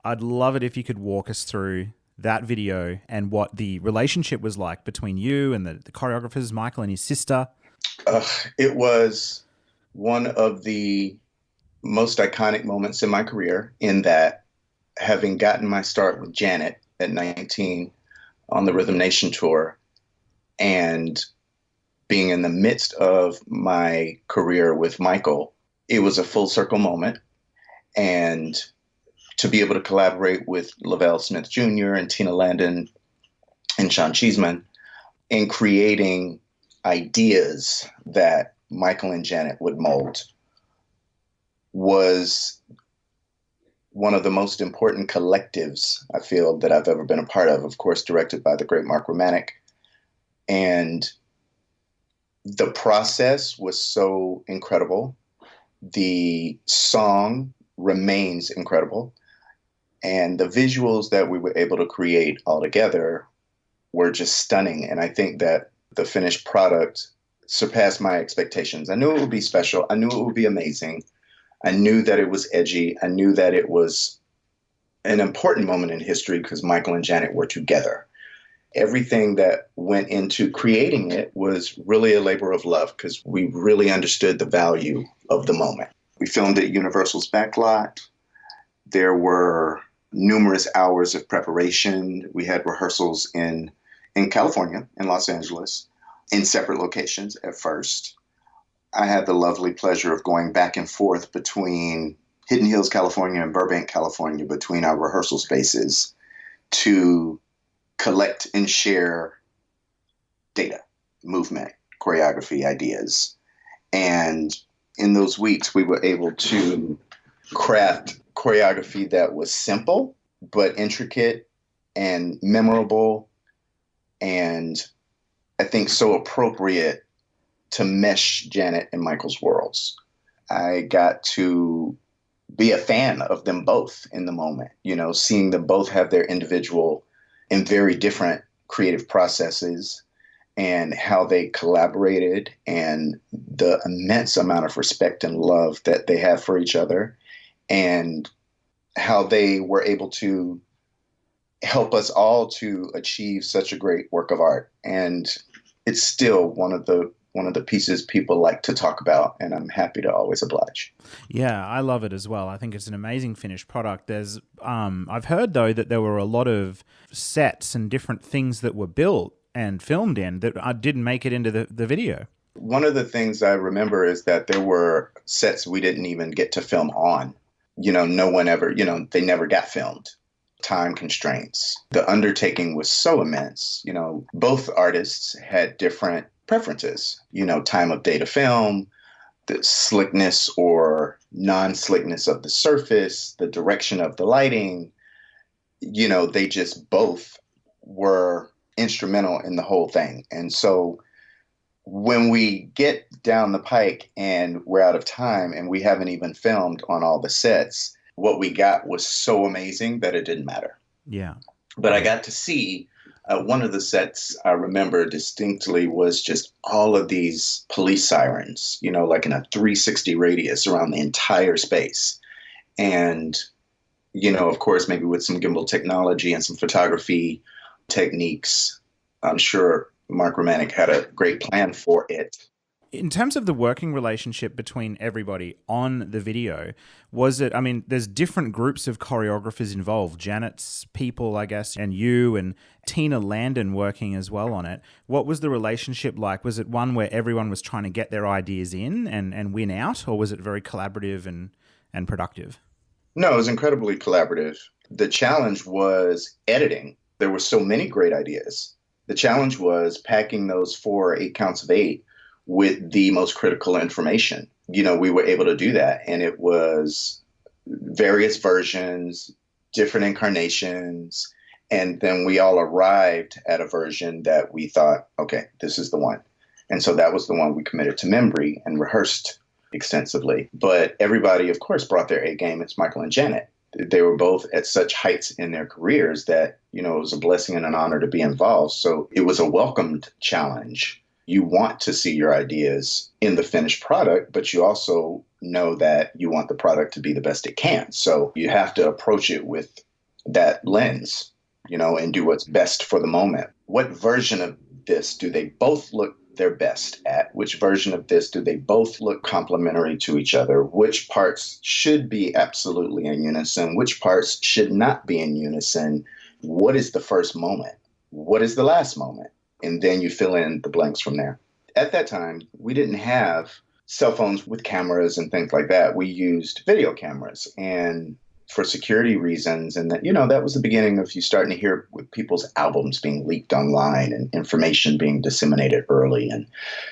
I'd love it if you could walk us through that video and what the relationship was like between you and the choreographers, Michael and his sister. It was one of the most iconic moments in my career, in that, having gotten my start with Janet at 19 on the Rhythm Nation tour and being in the midst of my career with Michael, it was a full circle moment. And to be able to collaborate with Lavelle Smith Jr. and Tina Landon and Sean Cheeseman in creating ideas that Michael and Janet would mold was one of the most important collectives I feel that I've ever been a part of course, directed by the great Mark Romanek. And the process was so incredible. The song remains incredible. And the visuals that we were able to create all together were just stunning. And I think that the finished product surpassed my expectations. I knew it would be special. I knew it would be amazing. I knew that it was edgy. I knew that it was an important moment in history because Michael and Janet were together. Everything that went into creating it was really a labor of love because we really understood the value of the moment. We filmed at Universal's backlot. There were numerous hours of preparation. We had rehearsals in California, in Los Angeles, in separate locations at first. I had the lovely pleasure of going back and forth between Hidden Hills, California and Burbank, California, between our rehearsal spaces to collect and share data, movement, choreography, ideas. And in those weeks, we were able to craft choreography that was simple, but intricate and memorable, and I think so appropriate to mesh Janet and Michael's worlds. I got to be a fan of them both in the moment, seeing them both have their individual and very different creative processes and how they collaborated and the immense amount of respect and love that they have for each other and how they were able to help us all to achieve such a great work of art. And it's still one of the pieces people like to talk about, and I'm happy to always oblige. Yeah, I love it as well. I think it's an amazing finished product. There's, I've heard though that there were a lot of sets and different things that were built and filmed in that didn't make it into the video. One of the things I remember is that there were sets we didn't even get to film on. No one ever, they never got filmed. Time constraints. The undertaking was so immense. Both artists had different preferences, time of day to film, the slickness or non-slickness of the surface, the direction of the lighting. They just both were instrumental in the whole thing. And so when we get down the pike and we're out of time and we haven't even filmed on all the sets, what we got was so amazing that it didn't matter. Yeah. But I got to see one of the sets I remember distinctly was just all of these police sirens, like in a 360 radius around the entire space. And, of course, maybe with some gimbal technology and some photography techniques, I'm sure Mark Romanek had a great plan for it. In terms of the working relationship between everybody on the video, was it, there's different groups of choreographers involved, Janet's people, I guess, and you and Tina Landon working as well on it. What was the relationship like? Was it one where everyone was trying to get their ideas in and win out, or was it very collaborative and productive? No, it was incredibly collaborative. The challenge was editing. There were so many great ideas. The challenge was packing those 4 or 8 counts of 8 with the most critical information. We were able to do that. And it was various versions, different incarnations. And then we all arrived at a version that we thought, okay, this is the one. And so that was the one we committed to memory and rehearsed extensively. But everybody, of course, brought their A game. It's Michael and Janet. They were both at such heights in their careers that, it was a blessing and an honor to be involved. So it was a welcomed challenge. You want to see your ideas in the finished product, but you also know that you want the product to be the best it can. So you have to approach it with that lens, and do what's best for the moment. What version of this do they both look their best at? Which version of this do they both look complementary to each other? Which parts should be absolutely in unison? Which parts should not be in unison? What is the first moment? What is the last moment? And then you fill in the blanks from there. At that time, we didn't have cell phones with cameras and things like that. We used video cameras, and for security reasons. And that was the beginning of you starting to hear with people's albums being leaked online and information being disseminated early. And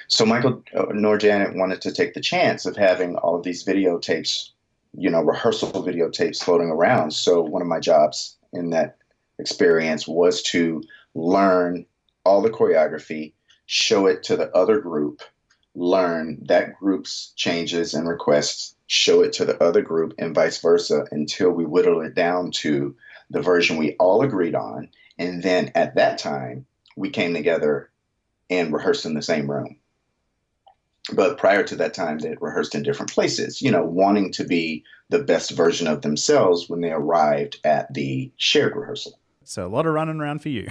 so Michael nor Janet wanted to take the chance of having all of these videotapes, rehearsal videotapes floating around. So one of my jobs in that experience was to learn all the choreography, show it to the other group, learn that group's changes and requests, show it to the other group, and vice versa, until we whittled it down to the version we all agreed on. And then at that time, we came together and rehearsed in the same room. But prior to that time, they had rehearsed in different places, wanting to be the best version of themselves when they arrived at the shared rehearsal. So a lot of running around for you.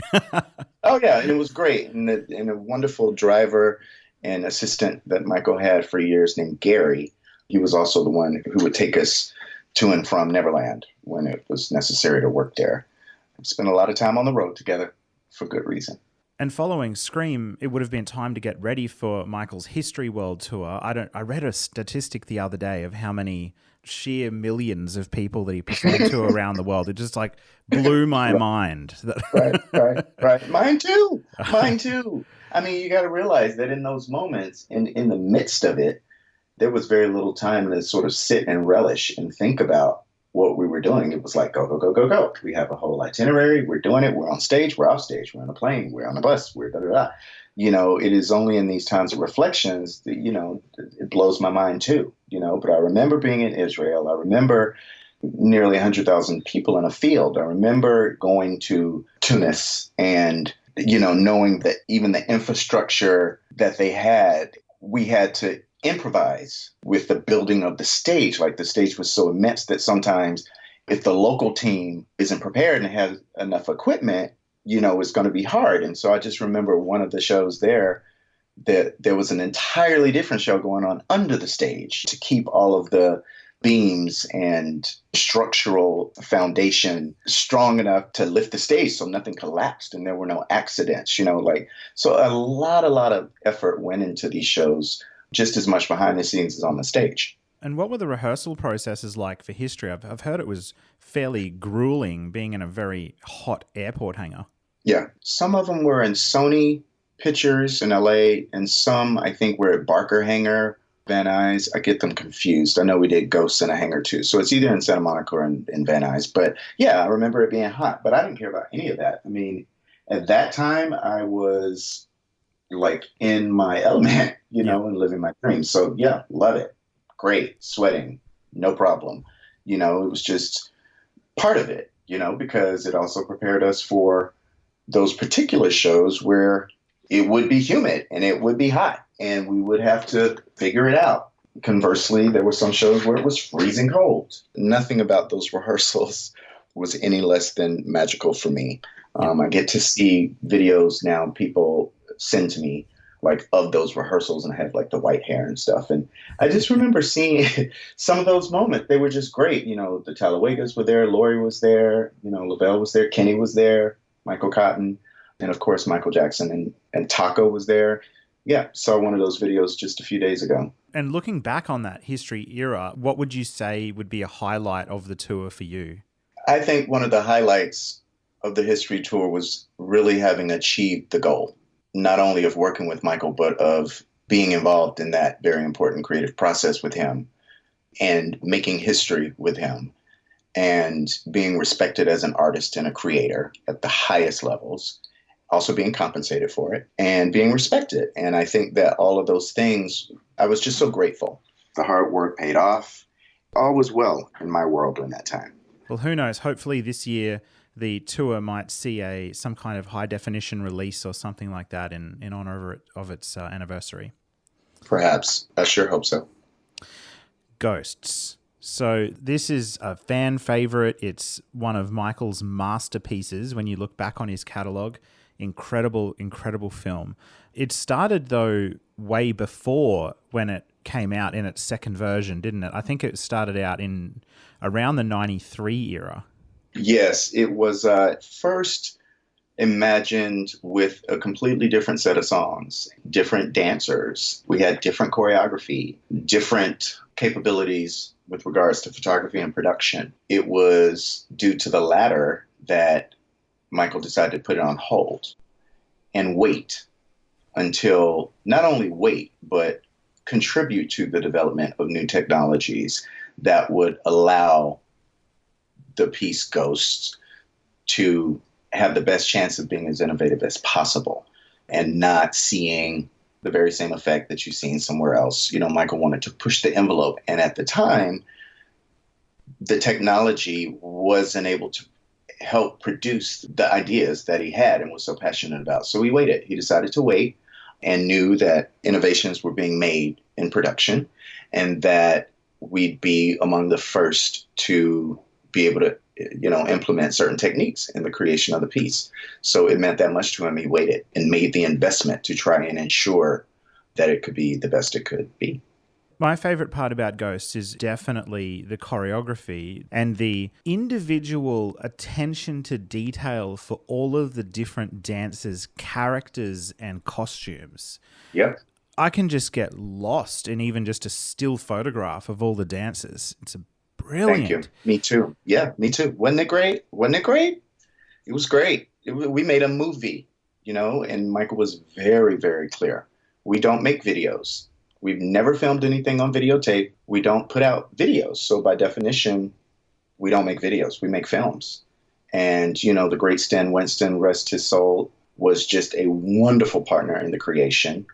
Oh, yeah. And it was great. And a wonderful driver and assistant that Michael had for years named Gary. He was also the one who would take us to and from Neverland when it was necessary to work there. We spent a lot of time on the road together for good reason. And following Scream, it would have been time to get ready for Michael's History World Tour. I read a statistic the other day of how many sheer millions of people that he performed to around the world. It just blew my mind. Right. Mine too. You got to realize that in those moments, in the midst of it, there was very little time to sort of sit and relish and think about what we were doing. It was like, go, go, go, go, go. We have a whole itinerary. We're doing it. We're on stage. We're off stage. We're on a plane. We're on a bus. We're da-da-da. It is only in these times of reflections that, it blows my mind too. but I remember being in Israel. I remember nearly 100,000 people in a field. I remember going to Tunis and, knowing that even the infrastructure that they had, we had to improvise with the building of the stage. Like the stage was so immense that sometimes if the local team isn't prepared and has enough equipment, it's going to be hard. And so I just remember one of the shows there that there was an entirely different show going on under the stage to keep all of the beams and structural foundation strong enough to lift the stage so nothing collapsed and there were no accidents, so a lot of effort went into these shows, just as much behind the scenes as on the stage. And what were the rehearsal processes like for History? I've heard it was fairly grueling being in a very hot airport hangar. Yeah. Some of them were in Sony Pictures in LA, and some I think were at Barker Hangar, Van Nuys. I get them confused. I know we did Ghosts in a Hangar too. So it's either in Santa Monica or in Van Nuys. But yeah, I remember it being hot, but I didn't care about any of that. I mean, at that time I was like in my element, and living my dreams. So yeah, love it. Great. Sweating. No problem. It was just part of it, because it also prepared us for those particular shows where it would be humid and it would be hot and we would have to figure it out. Conversely, there were some shows where it was freezing cold. Nothing about those rehearsals was any less than magical for me. I get to see videos now people send to me like of those rehearsals, and I have like the white hair and stuff. And I just remember seeing some of those moments. They were just great. The Talawegas were there. Lori was there. Lavelle was there. Kenny was there. Michael Cotton. And of course, Michael Jackson and Taco was there. Yeah, saw one of those videos just a few days ago. And looking back on that History era, what would you say would be a highlight of the tour for you? I think one of the highlights of the History tour was really having achieved the goal, not only of working with Michael, but of being involved in that very important creative process with him and making history with him and being respected as an artist and a creator at the highest levels. Also being compensated for it and being respected. And I think that all of those things, I was just so grateful. The hard work paid off. All was well in my world during that time. Well, who knows? Hopefully this year the tour might see some kind of high definition release or something like that in honor of its anniversary. Perhaps. I sure hope so. Ghosts. So this is a fan favorite. It's one of Michael's masterpieces when you look back on his catalog. Incredible, incredible film. It started, though, way before when it came out in its second version, didn't it? I think it started out in around the 93 era. Yes, it was first imagined with a completely different set of songs, different dancers. We had different choreography, different capabilities with regards to photography and production. It was due to the latter that Michael decided to put it on hold and wait until not only wait, but contribute to the development of new technologies that would allow the piece Ghosts to have the best chance of being as innovative as possible and not seeing the very same effect that you've seen somewhere else. Michael wanted to push the envelope. And at the time, the technology wasn't able to help produce the ideas that he had and was so passionate about. So he waited. He decided to wait and knew that innovations were being made in production and that we'd be among the first to be able to, implement certain techniques in the creation of the piece. So it meant that much to him. He waited and made the investment to try and ensure that it could be the best it could be. My favorite part about Ghosts is definitely the choreography and the individual attention to detail for all of the different dancers, characters, and costumes. Yep. I can just get lost in even just a still photograph of all the dancers. It's brilliant. Thank you. Me too. Yeah, me too. Wasn't it great? Wasn't it great? It was great. We made a movie, and Michael was very, very clear. We don't make videos. We've never filmed anything on videotape. We don't put out videos. So by definition, we don't make videos. We make films. And, the great Stan Winston, rest his soul, was just a wonderful partner in the creation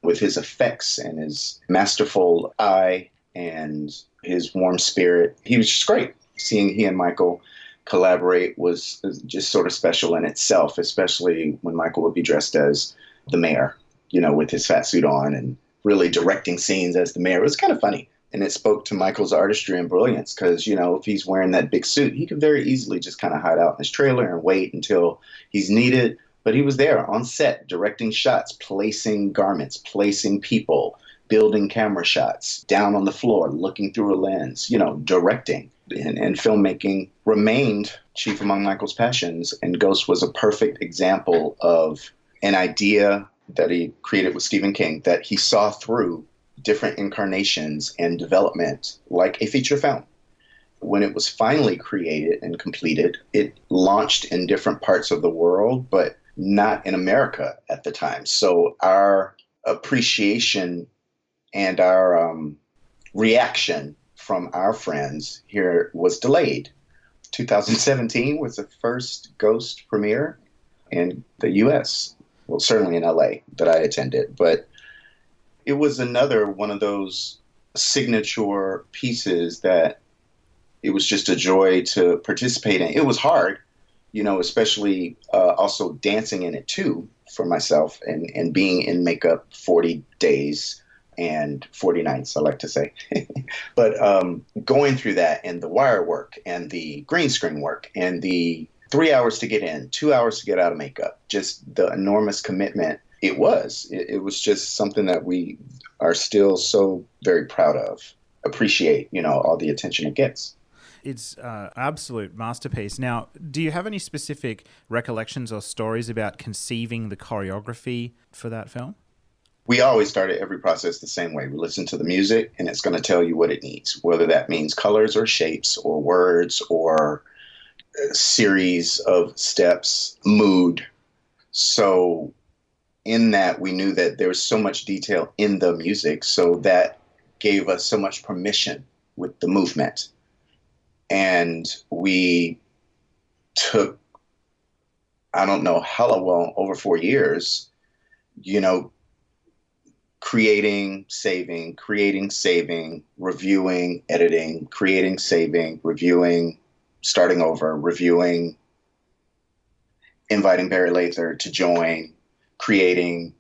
with his effects and his masterful eye and his warm spirit. He was just great. Seeing he and Michael collaborate was just sort of special in itself, especially when Michael would be dressed as the mayor, with his fat suit on and really directing scenes as the mayor. It was kind of funny. And it spoke to Michael's artistry and brilliance because, if he's wearing that big suit, he could very easily just kind of hide out in his trailer and wait until he's needed. But he was there on set, directing shots, placing garments, placing people, building camera shots, down on the floor, looking through a lens, directing. And filmmaking remained chief among Michael's passions. And Ghost was a perfect example of an idea that he created with Stephen King that he saw through different incarnations and development like a feature film. When it was finally created and completed, it launched in different parts of the world, but not in America at the time. So our appreciation and our reaction from our friends here was delayed. 2017 was the first Ghost premiere in the US. Well, certainly in LA that I attended, but it was another one of those signature pieces that it was just a joy to participate in. It was hard, especially also dancing in it too for myself and being in makeup 40 days and 40 nights, I like to say. But going through that and the wire work and the green screen work and the 3 hours to get in, 2 hours to get out of makeup, just the enormous commitment it was. It was just something that we are still so very proud of, appreciate, all the attention it gets. It's an absolute masterpiece. Now, do you have any specific recollections or stories about conceiving the choreography for that film? We always started every process the same way. We listen to the music and it's going to tell you what it needs, whether that means colors or shapes or words or a series of steps, mood. So in that, we knew that there was so much detail in the music, so that gave us so much permission with the movement. And we took, I don't know how long, over 4 years, creating, saving, reviewing, editing, creating, saving, reviewing, starting over, reviewing, inviting Barry Lather to join, creating,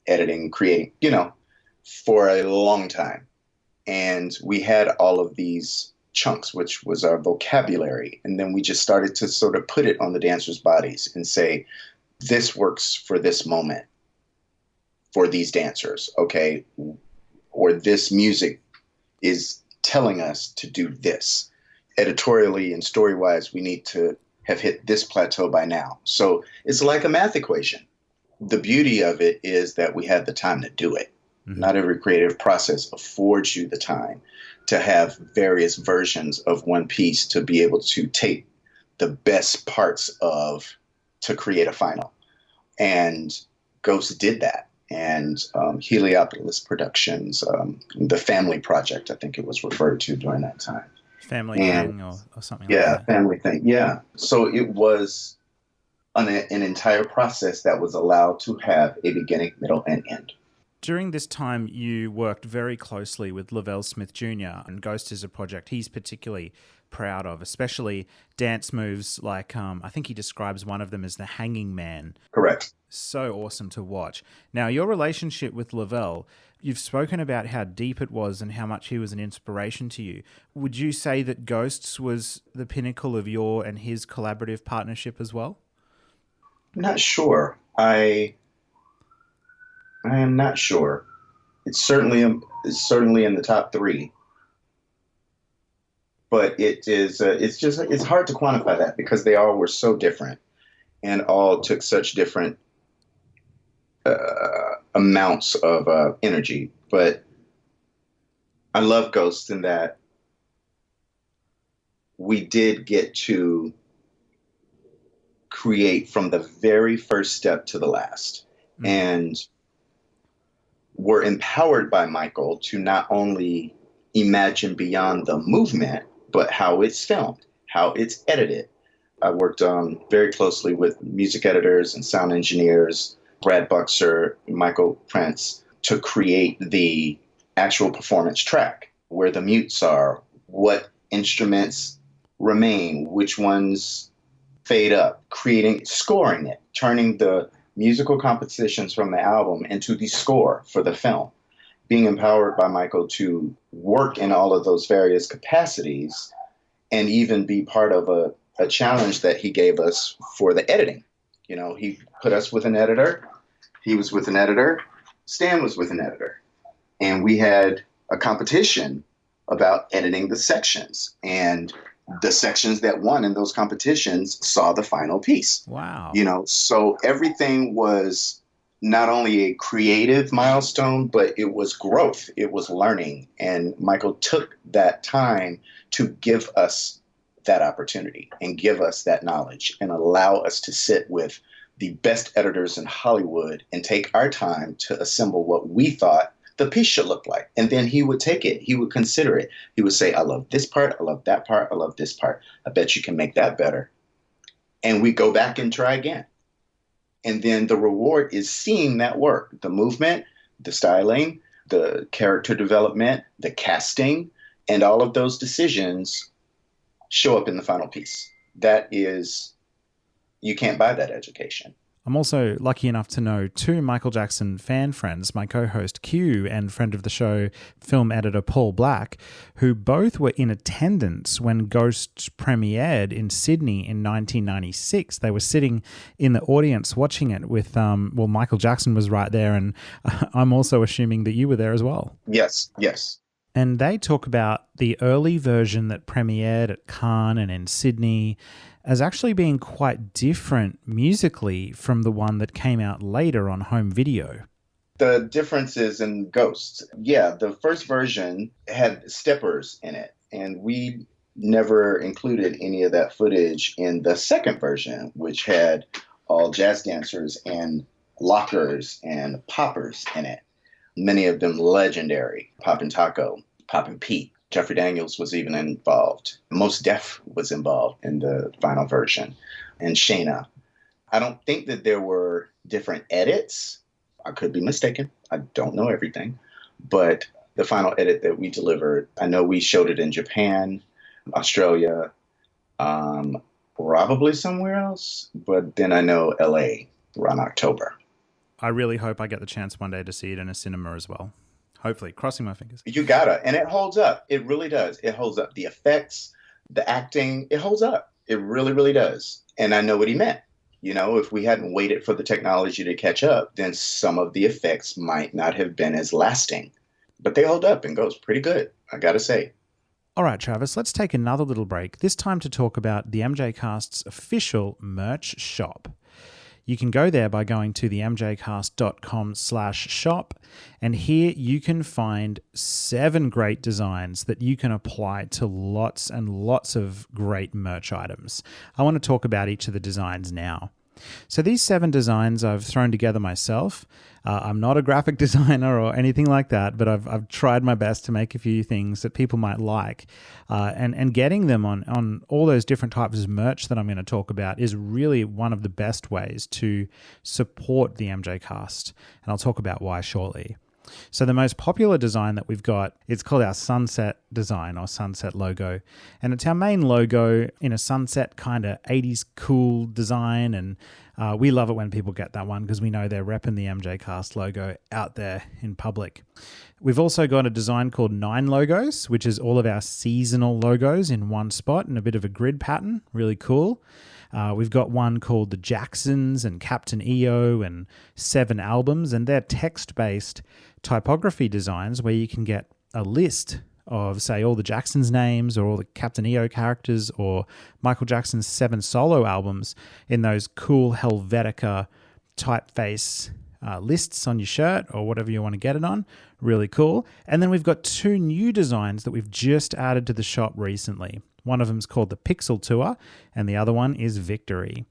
editing, creating, for a long time. And we had all of these chunks, which was our vocabulary. And then we just started to sort of put it on the dancers' bodies and say, this works for this moment, for these dancers, okay? Or this music is telling us to do this. Editorially and story-wise, we need to have hit this plateau by now. So it's like a math equation. The beauty of it is that we had the time to do it. Mm-hmm. Not every creative process affords you the time to have various versions of one piece to be able to take the best parts of to create a final. And Ghost did that. And Heliopolis Productions, the Family Project, I think it was referred to during that time. Family thing or something like that. Yeah, family thing, yeah. So it was an entire process that was allowed to have a beginning, middle, and end. During this time, you worked very closely with Lavelle Smith Jr., and Ghost is a project he's particularly proud of, especially dance moves like, I think he describes one of them as the hanging man. Correct. So awesome to watch. Now, your relationship with Lavelle, you've spoken about how deep it was and how much he was an inspiration to you. Would you say that Ghosts was the pinnacle of your and his collaborative partnership as well? I'm not sure. I am not sure. It's certainly in the top three. But it's hard to quantify that because they all were so different and all took such different amounts of energy. But I love Ghost in that we did get to create from the very first step to the last. Mm-hmm. And were empowered by Michael to not only imagine beyond the movement, but how it's filmed, how it's edited. I worked very closely with music editors and sound engineers, Brad Buxer, Michael Prince, to create the actual performance track, where the mutes are, what instruments remain, which ones fade up, scoring it, turning the musical compositions from the album into the score for the film. Being empowered by Michael to work in all of those various capacities and even be part of a challenge that he gave us for the editing. You know, he put us with an editor. He was with an editor. Stan was with an editor. And we had a competition about editing the sections. And the sections that won in those competitions saw the final piece. Wow. You know, so everything was not only a creative milestone, but it was growth. It was learning. And Michael took that time to give us that opportunity and give us that knowledge and allow us to sit with the best editors in Hollywood and take our time to assemble what we thought the piece should look like. And then he would take it. He would consider it. He would say, I love this part. I love that part. I love this part. I bet you can make that better. And we go back and try again. And then the reward is seeing that work, the movement, the styling, the character development, the casting, and all of those decisions show up in the final piece. That is, you can't buy that education. I'm also lucky enough to know two Michael Jackson fan friends, my co-host Q and friend of the show, film editor Paul Black, who both were in attendance when Ghost premiered in Sydney in 1996. They were sitting in the audience watching it with, Michael Jackson was right there, and I'm also assuming that you were there as well. Yes, yes. And they talk about the early version that premiered at Cannes and in Sydney as actually being quite different musically from the one that came out later on home video. The differences in Ghosts. Yeah, the first version had steppers in it, and we never included any of that footage in the second version, which had all jazz dancers and lockers and poppers in it. Many of them legendary. Poppin' Taco, Poppin' Pete. Jeffrey Daniels was even involved. Mos Def was involved in the final version. And Shayna. I don't think that there were different edits. I could be mistaken. I don't know everything. But the final edit that we delivered, I know we showed it in Japan, Australia, probably somewhere else. But then I know LA around October. I really hope I get the chance one day to see it in a cinema as well. Hopefully, crossing my fingers. You gotta. And it holds up. It really does. It holds up. The effects, the acting, it holds up. It really, really does. And I know what he meant. You know, if we hadn't waited for the technology to catch up, then some of the effects might not have been as lasting. But they hold up and goes pretty good, I gotta say. All right, Travis, let's take another little break, this time to talk about the MJCast's official merch shop. You can go there by going to the mjcast.com/shop, and here you can find 7 great designs that you can apply to lots and lots of great merch items. I want to talk about each of the designs now. So these 7 designs I've thrown together myself. I'm not a graphic designer or anything like that, but I've tried my best to make a few things that people might like. And getting them on all those different types of merch that I'm going to talk about is really one of the best ways to support the MJCast. And I'll talk about why shortly. So the most popular design that we've got, it's called our sunset design or sunset logo. And it's our main logo in a sunset kind of 80s cool design. And we love it when people get that one because we know they're repping the MJCast logo out there in public. We've also got a design called 9 Logos, which is all of our seasonal logos in one spot in a bit of a grid pattern. Really cool. We've got one called the Jacksons and Captain EO and 7 albums, and they're text-based typography designs where you can get a list of, say, all the Jacksons' names or all the Captain EO characters or Michael Jackson's 7 solo albums in those cool Helvetica typeface lists on your shirt or whatever you want to get it on. Really cool. And then we've got 2 new designs that we've just added to the shop recently. One of them is called the Pixel Tour, and the other one is Victory.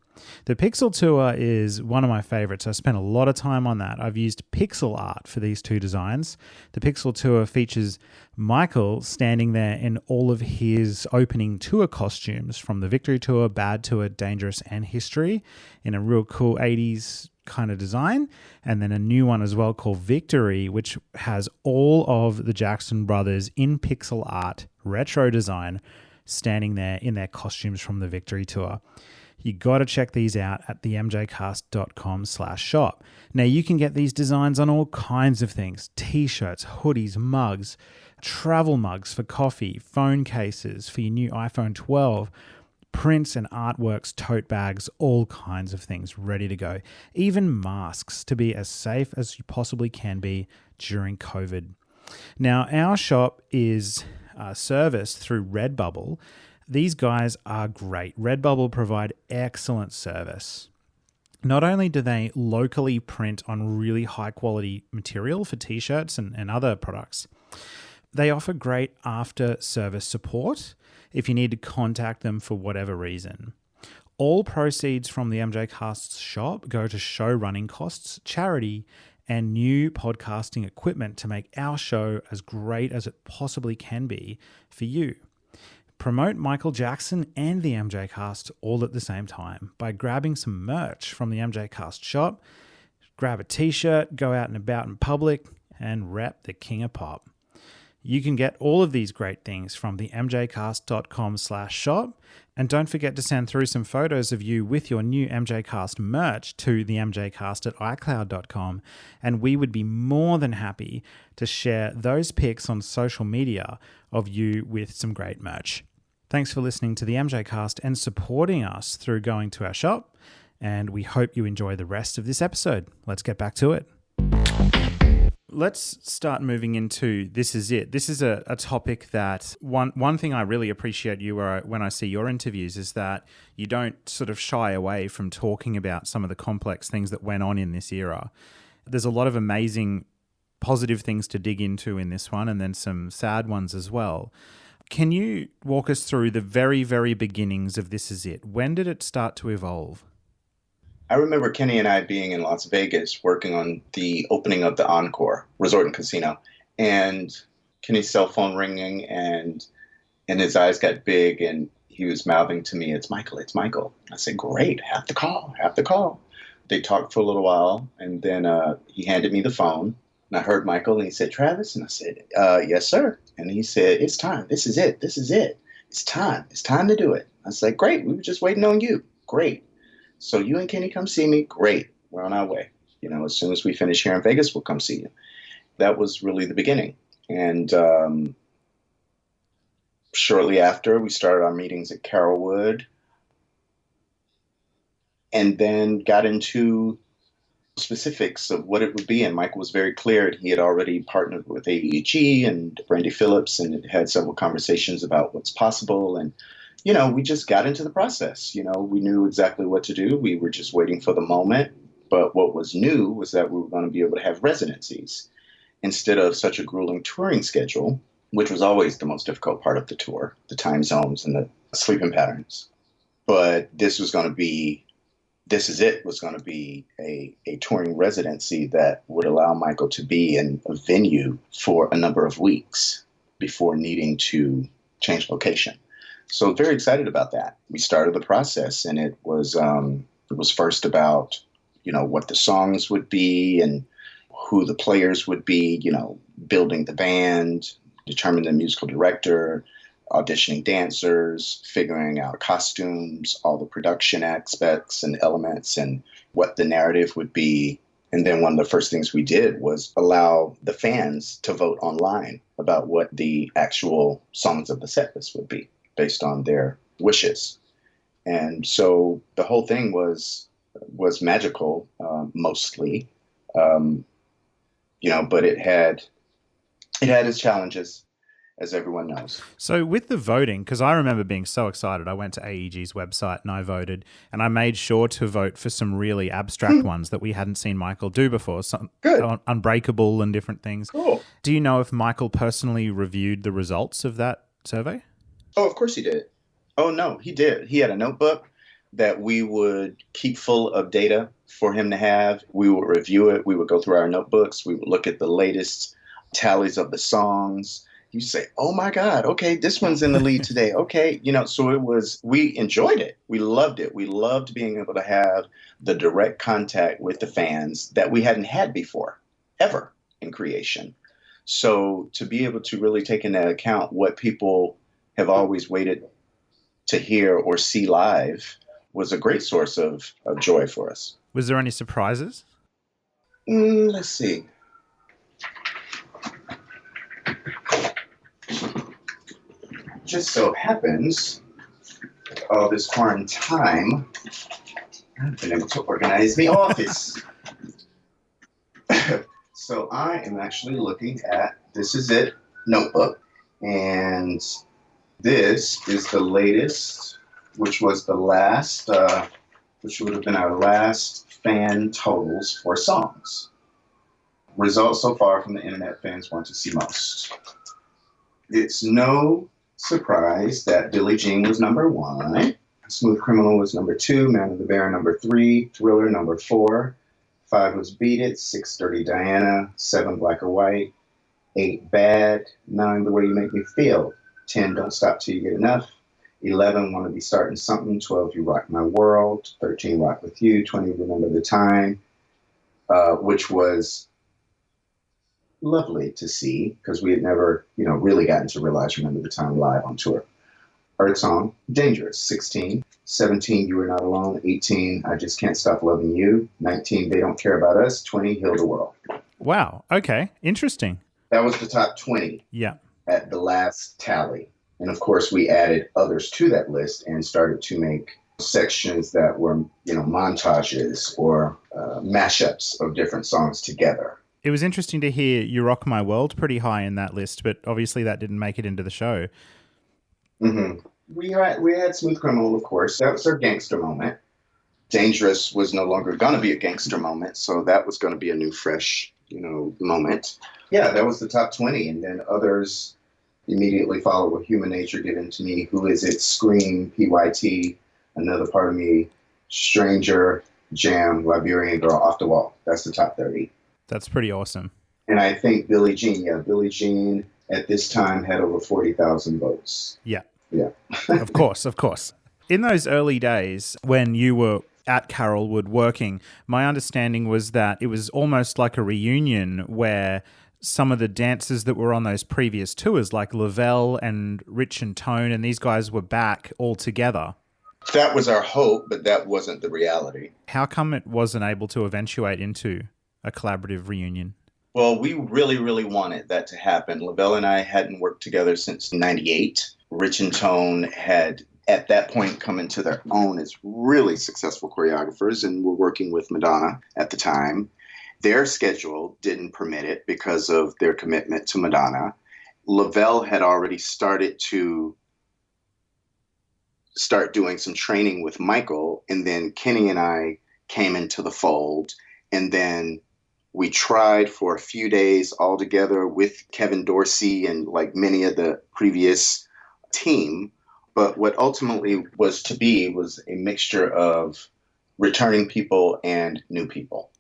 The Pixel Tour is one of my favorites. I spent a lot of time on that. I've used pixel art for these 2 designs. The Pixel Tour features Michael standing there in all of his opening tour costumes from the Victory Tour, Bad Tour, Dangerous, and History in a real cool 80s kind of design, and then a new one as well called Victory, which has all of the Jackson brothers in pixel art retro design standing there in their costumes from the Victory tour. You got to check these out at themjcast.com/shop. Now you can get these designs on all kinds of things: t-shirts, hoodies, mugs, travel mugs for coffee, phone cases for your new iPhone 12, prints and artworks, tote bags, all kinds of things ready to go. Even masks to be as safe as you possibly can be during COVID. Now, our shop is serviced through Redbubble. These guys are great. Redbubble provide excellent service. Not only do they locally print on really high quality material for t-shirts and other products, they offer great after service support if you need to contact them for whatever reason. All proceeds from the MJCast's shop go to show running costs, charity, and new podcasting equipment to make our show as great as it possibly can be for you. Promote Michael Jackson and the MJCast all at the same time by grabbing some merch from the MJCast shop. Grab a t-shirt, go out and about in public, and rep the King of Pop. You can get all of these great things from the mjcast.com/shop. And don't forget to send through some photos of you with your new MJCast merch to the mjcast@icloud.com. And we would be more than happy to share those pics on social media of you with some great merch. Thanks for listening to the MJCast and supporting us through going to our shop. And we hope you enjoy the rest of this episode. Let's get back to it. Let's start moving into This Is It. This is a topic that one thing I really appreciate when I see your interviews is that you don't sort of shy away from talking about some of the complex things that went on in this era. There's a lot of amazing positive things to dig into in this one, and then some sad ones as well. Can you walk us through the very, very beginnings of This Is It? When did it start to evolve? I remember Kenny and I being in Las Vegas working on the opening of the Encore Resort and Casino, and Kenny's cell phone ringing, and his eyes got big, and he was mouthing to me, "It's Michael, it's Michael." I said, "Great, have the call." They talked for a little while, and then he handed me the phone, and I heard Michael, and he said, "Travis?" And I said, "Yes, sir." And he said, "It's time. This is it. This is it. It's time. It's time to do it." I said, "Great. We were just waiting on you." "Great. So you and Kenny come see me?" "Great. We're on our way. As soon as we finish here in Vegas, we'll come see you." That was really the beginning. And shortly after, we started our meetings at Carrollwood, and then got into specifics of what it would be. And Michael was very clear. He had already partnered with AEG and Brandy Phillips and had several conversations about what's possible. And we just got into the process. We knew exactly what to do. We were just waiting for the moment. But what was new was that we were going to be able to have residencies instead of such a grueling touring schedule, which was always the most difficult part of the tour, the time zones and the sleeping patterns. But This Is It was going to be a touring residency that would allow Michael to be in a venue for a number of weeks before needing to change location. So very excited about that. We started the process, and it was first about, what the songs would be and who the players would be, building the band, determining the musical director, auditioning dancers, figuring out costumes, all the production aspects and elements, and what the narrative would be. And then one of the first things we did was allow the fans to vote online about what the actual songs of the setlist would be, based on their wishes. And so the whole thing was magical, mostly, but it had its challenges, as everyone knows. So with the voting, because I remember being so excited, I went to AEG's website and I voted, and I made sure to vote for some really abstract ones that we hadn't seen Michael do before, some Unbreakable and different things. Cool. Do you know if Michael personally reviewed the results of that survey? Oh, of course he did. Oh, no, he did. He had a notebook that we would keep full of data for him to have. We would review it. We would go through our notebooks. We would look at the latest tallies of the songs You say, oh my God, okay, this one's in the lead today. Okay. So we enjoyed it. We loved it. We loved being able to have the direct contact with the fans that we hadn't had before, ever in creation. So to be able to really take into account what people have always waited to hear or see live was a great source of joy for us. Was there any surprises? Let's see. Just so happens, all this foreign time, I've been able to organize the office. So I am actually looking at This Is It notebook, and this is the latest, which was the last, which would have been our last fan totals for songs. Results so far from the internet fans want to see most. It's no surprise that Billie Jean was number 1, Smooth Criminal was number 2, Man of the Bear number 3, Thriller number 4, 5 was Beat It, 6 Dirty Diana, 7 Black or White, 8 Bad, 9 The Way You Make Me Feel, 10 Don't Stop Till You Get Enough, 11 Wanna Be Starting Something, 12 You Rock My World, 13 Rock With You, 20 Remember the Time, which was lovely to see because we had never, really gotten to realize Remember the Time live on tour. Earth Song, Dangerous, 16. 17, You Were Not Alone. 18, I Just Can't Stop Loving You. 19, They Don't Care About Us. 20, Heal the World. Wow. Okay. Interesting. That was the top 20 at the last tally. And of course, we added others to that list and started to make sections that were, montages or mashups of different songs together. It was interesting to hear You Rock My World pretty high in that list, but obviously that didn't make it into the show. Mm-hmm. We had Smooth Criminal, of course. That was our gangster moment. Dangerous was no longer going to be a gangster moment, so that was going to be a new, fresh, moment. Yeah, that was the top 20, and then others immediately followed with Human Nature, Given to Me, Who Is It, Scream, PYT, Another Part of Me, Stranger, Jam, Liberian Girl, Off the Wall. That's the top 30. That's pretty awesome. And I think Billie Jean at this time had over 40,000 votes. Yeah. Yeah. Of course. In those early days when you were at Carrollwood working, my understanding was that it was almost like a reunion where some of the dancers that were on those previous tours, like Lavelle and Rich and Tone, and these guys were back all together. That was our hope, but that wasn't the reality. How come it wasn't able to eventuate into a collaborative reunion? Well, we really, really wanted that to happen. Lavelle and I hadn't worked together since 98. Rich and Tone had, at that point, come into their own as really successful choreographers and were working with Madonna at the time. Their schedule didn't permit it because of their commitment to Madonna. Lavelle had already started doing some training with Michael, and then Kenny and I came into the fold, and then we tried for a few days all together with Kevin Dorsey and like many of the previous team. But what ultimately was to be was a mixture of returning people and new people.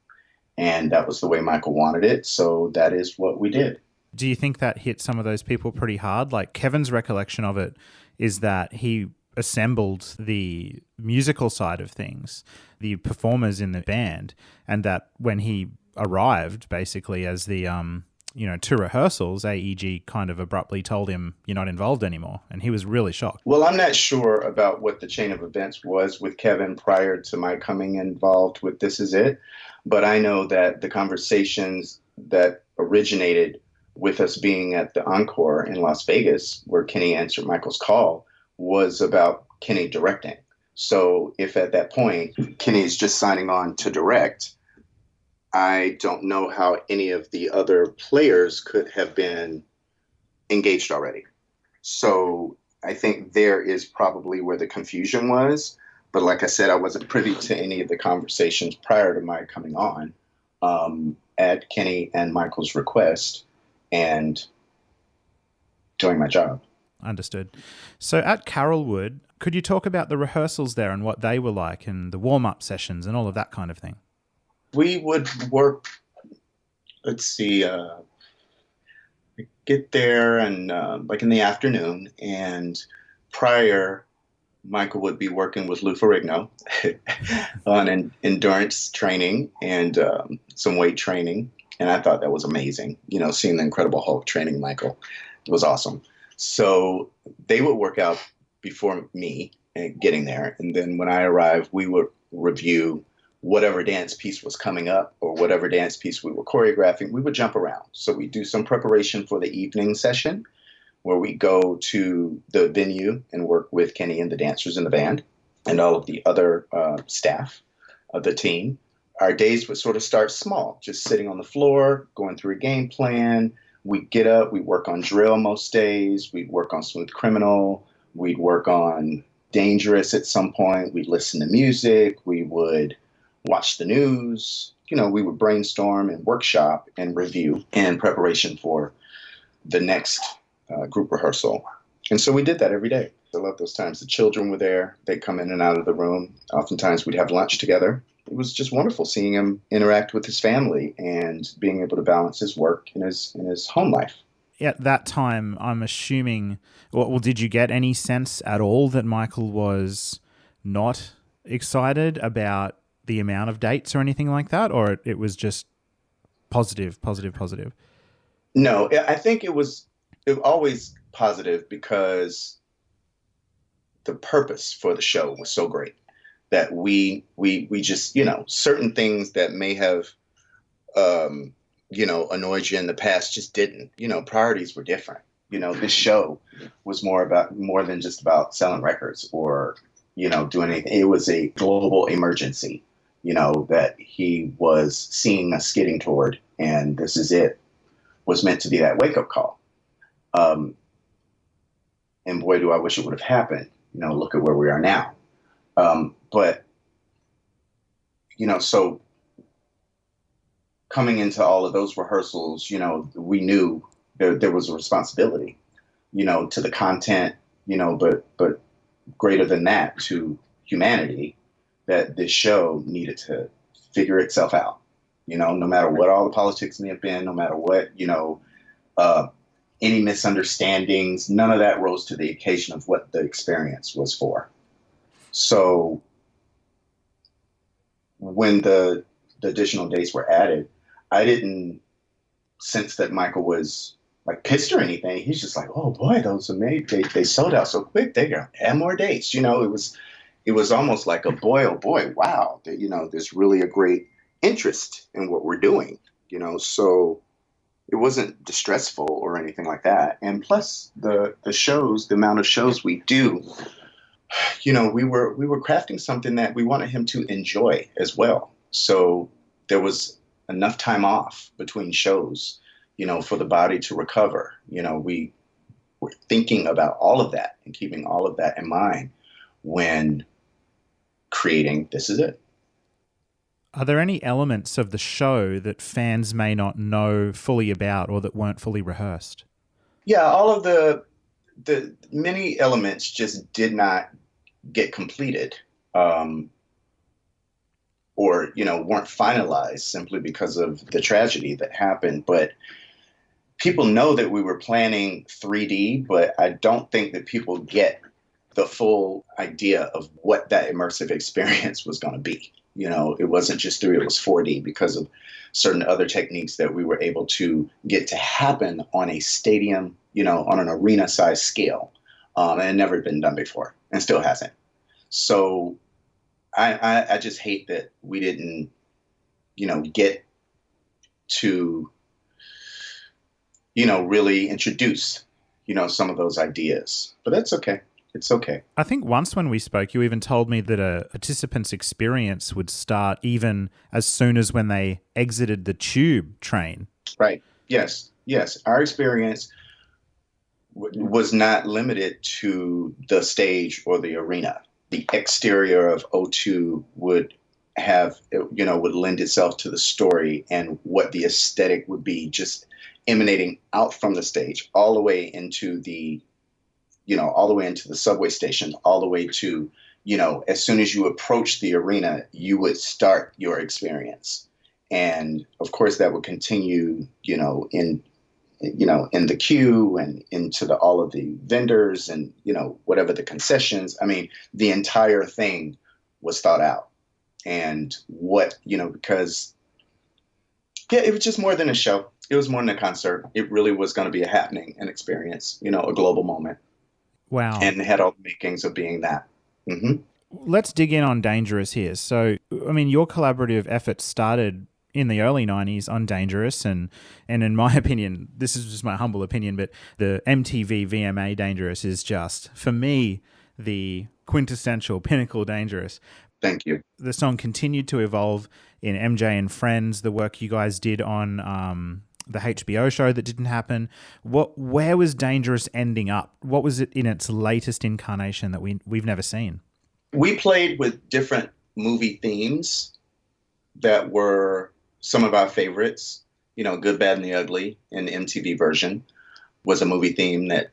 And that was the way Michael wanted it. So that is what we did. Do you think that hit some of those people pretty hard? Like Kevin's recollection of it is that he assembled the musical side of things, the performers in the band, and that when he arrived basically as the to rehearsals, AEG kind of abruptly told him you're not involved anymore, and he was really shocked. Well, I'm not sure about what the chain of events was with Kevin prior to my coming involved with This Is It, but I know that the conversations that originated with us being at the Encore in Las Vegas, where Kenny answered Michael's call, was about Kenny directing. So if at that point Kenny's just signing on to direct, I don't know how any of the other players could have been engaged already. So I think there is probably where the confusion was. But like I said, I wasn't privy to any of the conversations prior to my coming on at Kenny and Michael's request and doing my job. Understood. So at Carrollwood, could you talk about the rehearsals there and what they were like and the warm-up sessions and all of that kind of thing? We would work, let's see, get there and like in the afternoon, and prior, Michael would be working with Lou Ferrigno on endurance training and some weight training. And I thought that was amazing. Seeing the Incredible Hulk training Michael was awesome. So they would work out before me and getting there. And then when I arrived, we would review whatever dance piece was coming up or whatever dance piece we were choreographing. We would jump around. So we do some preparation for the evening session, where we go to the venue and work with Kenny and the dancers in the band and all of the other staff of the team. Our days would sort of start small, just sitting on the floor, going through a game plan. We'd get up, we'd work on drill most days, we'd work on Smooth Criminal, we'd work on Dangerous at some point, we'd listen to music, we would watch the news, we would brainstorm and workshop and review in preparation for the next group rehearsal. And so we did that every day. I love those times. The children were there. They'd come in and out of the room. Oftentimes we'd have lunch together. It was just wonderful seeing him interact with his family and being able to balance his work and his home life. At that time, I'm assuming, well, did you get any sense at all that Michael was not excited about the amount of dates or anything like that? Or it was just positive? No, I think it was always positive because the purpose for the show was so great that we just, certain things that may have, annoyed you in the past just didn't. Priorities were different. This show was more than just about selling records or, doing anything. It was a global emergency, that he was seeing us getting toward, and This Is It was meant to be that wake-up call. And boy, do I wish it would have happened. Look at where we are now. But, so coming into all of those rehearsals, we knew there was a responsibility, to the content, but greater than that, to humanity, that this show needed to figure itself out, no matter what all the politics may have been, no matter what, any misunderstandings, none of that rose to the occasion of what the experience was for. So when the additional dates were added, I didn't sense that Michael was like pissed or anything. He's just like, oh boy, those are made. They sold out so quick. They got add more dates. It was almost like a boy, oh boy, wow. There's really a great interest in what we're doing. So it wasn't distressful or anything like that. And plus the shows, the amount of shows we do, we were crafting something that we wanted him to enjoy as well. So there was enough time off between shows, for the body to recover. We were thinking about all of that and keeping all of that in mind when creating This Is It. Are there any elements of the show that fans may not know fully about or that weren't fully rehearsed? Yeah, all of the many elements just did not get completed, or weren't finalized simply because of the tragedy that happened. But people know that we were planning 3D, but I don't think that people get the full idea of what that immersive experience was going to be. It wasn't just 3D, it was 4D because of certain other techniques that we were able to get to happen on a stadium, on an arena size scale. And it never been done before and still hasn't. So I just hate that we didn't, get to, really introduce, some of those ideas. But that's okay. It's okay. I think once when we spoke, you even told me that a participant's experience would start even as soon as when they exited the tube train. Right. Yes. Our experience was not limited to the stage or the arena. The exterior of O2 would have, would lend itself to the story and what the aesthetic would be, just emanating out from the stage all the way into the subway station, all the way to, as soon as you approach the arena, you would start your experience. And of course that would continue, in in the queue and into all of the vendors and, whatever the concessions. I mean, the entire thing was thought out. And because, it was just more than a show. It was more than a concert. It really was going to be a happening, an experience, a global moment. Wow. And it had all the makings of being that. Mm-hmm. Let's dig in on Dangerous here. So, I mean, your collaborative effort started in the early 90s on Dangerous, and in my opinion, this is just my humble opinion, but the MTV VMA Dangerous is just, for me, the quintessential pinnacle Dangerous. Thank you. The song continued to evolve in MJ and Friends, the work you guys did on the HBO show that didn't happen. Where was Dangerous ending up? What was it in its latest incarnation that we've never seen? We played with different movie themes that were some of our favorites. Good, Bad, and the Ugly in the MTV version was a movie theme that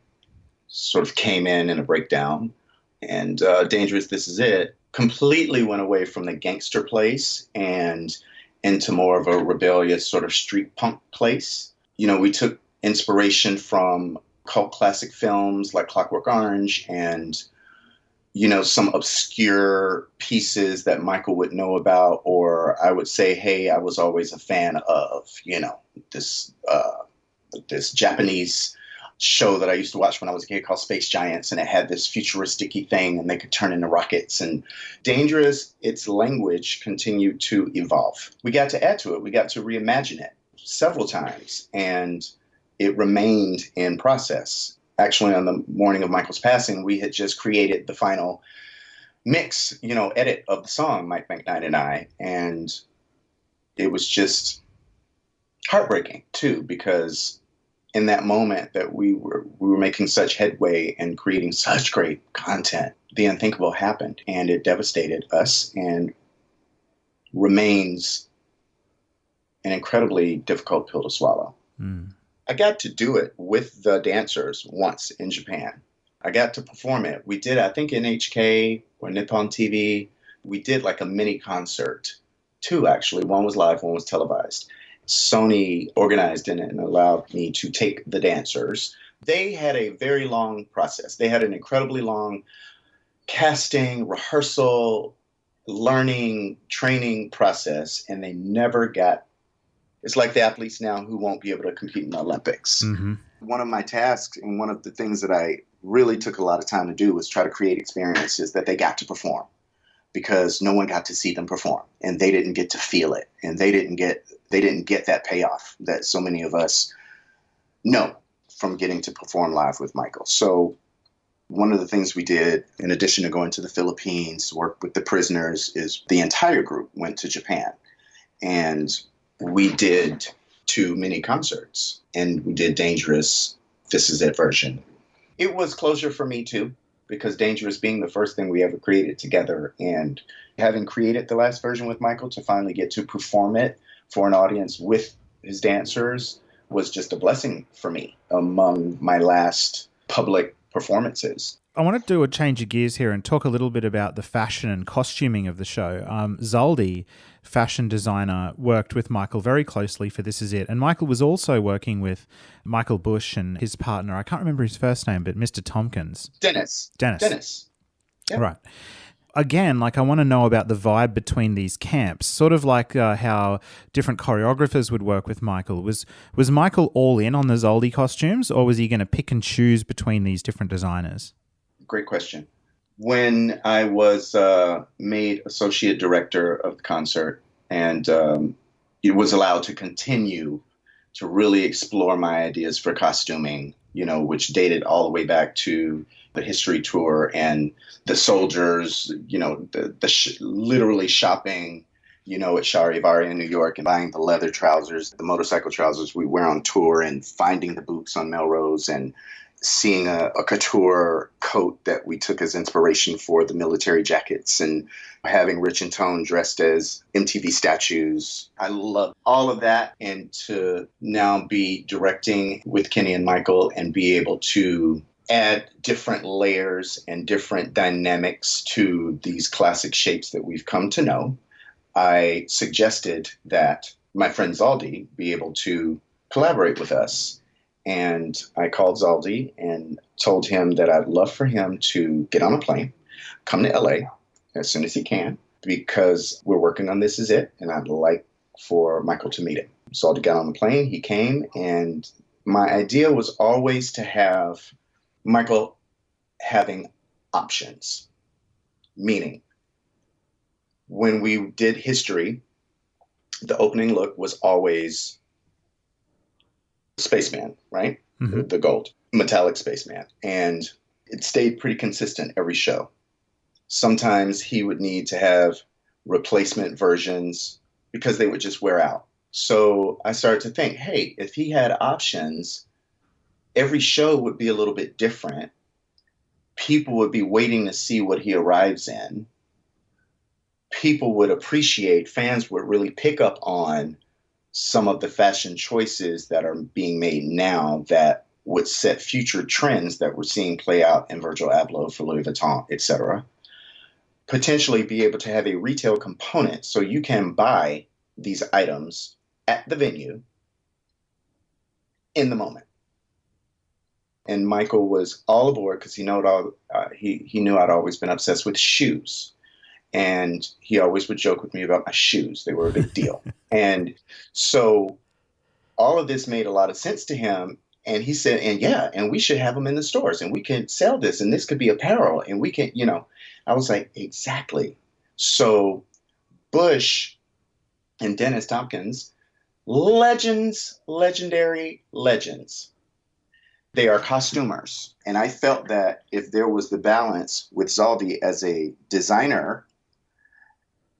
sort of came in a breakdown. And Dangerous, This Is It completely went away from the gangster place and into more of a rebellious sort of street punk place. We took inspiration from cult classic films like Clockwork Orange and some obscure pieces that Michael would know about, or I would say, hey, I was always a fan of, this Japanese show that I used to watch when I was a kid called Space Giants, and it had this futuristic-y thing, and they could turn into rockets. And Dangerous, its language continued to evolve. We got to add to it. We got to reimagine it several times, and it remained in process. Actually, on the morning of Michael's passing, we had just created the final mix, edit of the song, Mike McKnight and I. And it was just heartbreaking, too, because in that moment that we were making such headway and creating such great content, the unthinkable happened, and it devastated us and remains an incredibly difficult pill to swallow. Mm. I got to do it with the dancers once in Japan. I got to perform it. We did, I think, NHK or Nippon TV. We did like a mini concert, 2 actually. One was live, one was televised. Sony organized it and allowed me to take the dancers. They had a very long process. They had an incredibly long casting, rehearsal, learning, training process, and they never got. It's like the athletes now who won't be able to compete in the Olympics. Mm-hmm. One of my tasks and one of the things that I really took a lot of time to do was try to create experiences that they got to perform, because no one got to see them perform and they didn't get to feel it, and they didn't get that payoff that so many of us know from getting to perform live with Michael. So one of the things we did, in addition to going to the Philippines to work with the prisoners, is the entire group went to Japan, and we did 2 mini concerts, and we did Dangerous, This Is It version. It was closure for me too, because Dangerous being the first thing we ever created together, and having created the last version with Michael, to finally get to perform it for an audience with his dancers was just a blessing for me among my last public performances. I want to do a change of gears here and talk a little bit about the fashion and costuming of the show. Zaldi, fashion designer, worked with Michael very closely for This Is It. And Michael was also working with Michael Bush and his partner, I can't remember his first name, but Mr. Tompkins. Dennis. Yep. Right. Again, I want to know about the vibe between these camps, sort of like how different choreographers would work with Michael. Was Michael all in on the Zaldi costumes, or was he going to pick and choose between these different designers? Great question. When I was made associate director of the concert, and it was allowed to continue to really explore my ideas for costuming, which dated all the way back to the history tour and the soldiers, literally shopping, at Charivari in New York and buying the leather trousers, the motorcycle trousers we wear on tour, and finding the boots on Melrose, and seeing a couture coat that we took as inspiration for the military jackets, and having Rich and Tone dressed as MTV statues. I love all of that. And to now be directing with Kenny and Michael and be able to add different layers and different dynamics to these classic shapes that we've come to know, I suggested that my friend Zaldi be able to collaborate with us And I called Zaldi and told him that I'd love for him to get on a plane, come to LA as soon as he can, because we're working on This Is It, and I'd like for Michael to meet him. Zaldi got on the plane, he came, and my idea was always to have Michael having options. Meaning, when we did History, the opening look was always Spaceman, right? Mm-hmm. The gold, metallic Spaceman. And it stayed pretty consistent every show. Sometimes he would need to have replacement versions because they would just wear out. So I started to think, hey, if he had options, every show would be a little bit different. People would be waiting to see what he arrives in. People would appreciate, fans would really pick up on some of the fashion choices that are being made now that would set future trends that we're seeing play out in Virgil Abloh for Louis Vuitton, etc. Potentially be able to have a retail component so you can buy these items at the venue in the moment. And Michael was all aboard because he knew I'd always been obsessed with shoes. And he always would joke with me about my shoes. They were a big deal. And so all of this made a lot of sense to him. And he said, and we should have them in the stores and we can sell this and this could be apparel and we can, I was like, exactly. So Bush and Dennis Tompkins, legendary legends. They are costumers. And I felt that if there was the balance with Zaldi as a designer,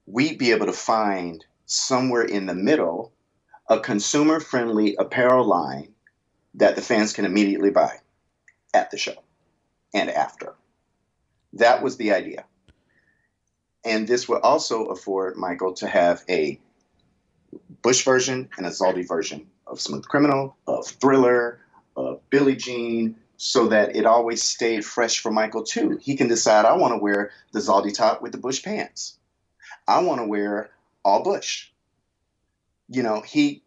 we'd be able to find somewhere in the middle a consumer-friendly apparel line that the fans can immediately buy at the show and after. That was the idea. And this would also afford Michael to have a Bush version and a Zaldi version of Smooth Criminal, of Thriller, of Billie Jean, so that it always stayed fresh for Michael too. He can decide, I want to wear the Zaldi top with the Bush pants. I want to wear all Bush. He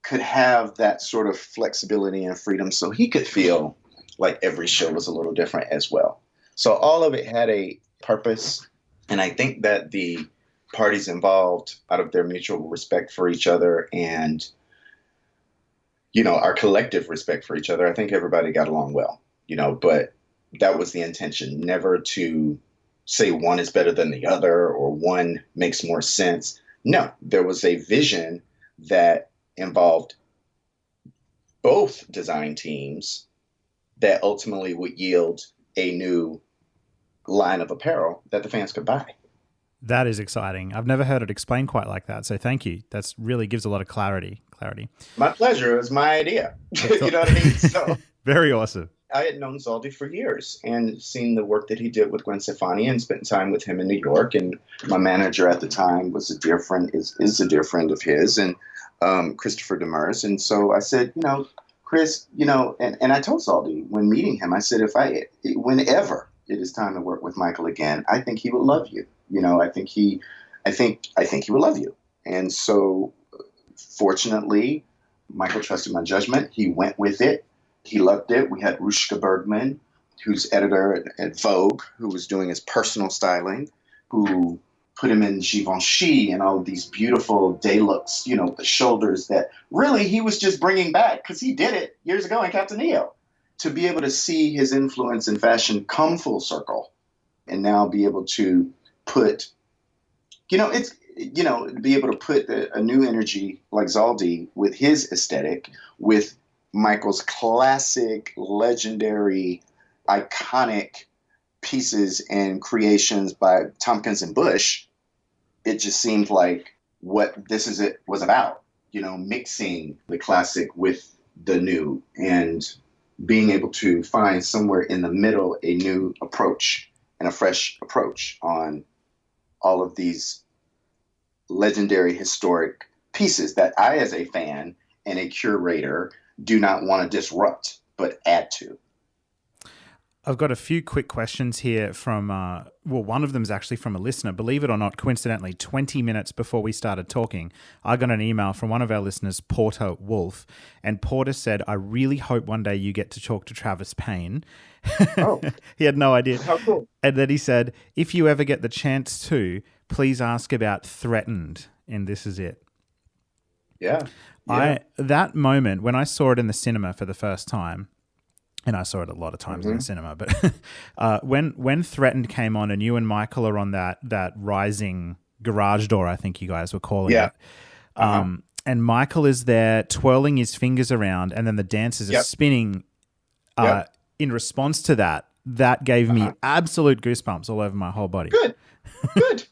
could have that sort of flexibility and freedom so he could feel like every show was a little different as well. So all of it had a purpose. And I think that the parties involved, out of their mutual respect for each other and our collective respect for each other, I think everybody got along well, but that was the intention, never to say one is better than the other or one makes more sense. No, there was a vision that involved both design teams that ultimately would yield a new line of apparel that the fans could buy. That is exciting. I've never heard it explained quite like that. So thank you. That's really gives a lot of clarity. My pleasure. It was my idea. You know what I mean? So very awesome. I had known Zaldi for years and seen the work that he did with Gwen Stefani and spent time with him in New York. And my manager at the time was a dear friend, is a dear friend of his, and Christopher Demers. And so I said, Chris, and I told Zaldi when meeting him, I said, whenever it is time to work with Michael again, I think he would love you. I think he would love you. And so fortunately, Michael trusted my judgment. He went with it. He loved it. We had Rushka Bergman, who's editor at Vogue, who was doing his personal styling, who put him in Givenchy and all of these beautiful day looks, the shoulders that really he was just bringing back because he did it years ago in Captain EO. To be able to see his influence in fashion come full circle and now be able to put, be able to put a new energy like Zaldi with his aesthetic, with Michael's classic, legendary, iconic pieces and creations by Tompkins and Bush, it just seemed like what This Is It was about, mixing the classic with the new and being able to find somewhere in the middle a new approach and a fresh approach on all of these legendary historic pieces that I, as a fan and a curator, do not want to disrupt, but add to. I've got a few quick questions here from, one of them's actually from a listener. Believe it or not, coincidentally, 20 minutes before we started talking, I got an email from one of our listeners, Porter Wolf, and Porter said, I really hope one day you get to talk to Travis Payne. Oh, He had no idea. how cool. And then he said, if you ever get the chance to, please ask about Threatened in This Is It. Yeah. Yeah. That moment, when I saw it in the cinema for the first time, and I saw it a lot of times in the cinema, but when Threatened came on and you and Michael are on that rising garage door, I think you guys were calling it. And Michael is there twirling his fingers around, and then the dancers are spinning in response to that. That gave me absolute goosebumps all over my whole body. Good. Good.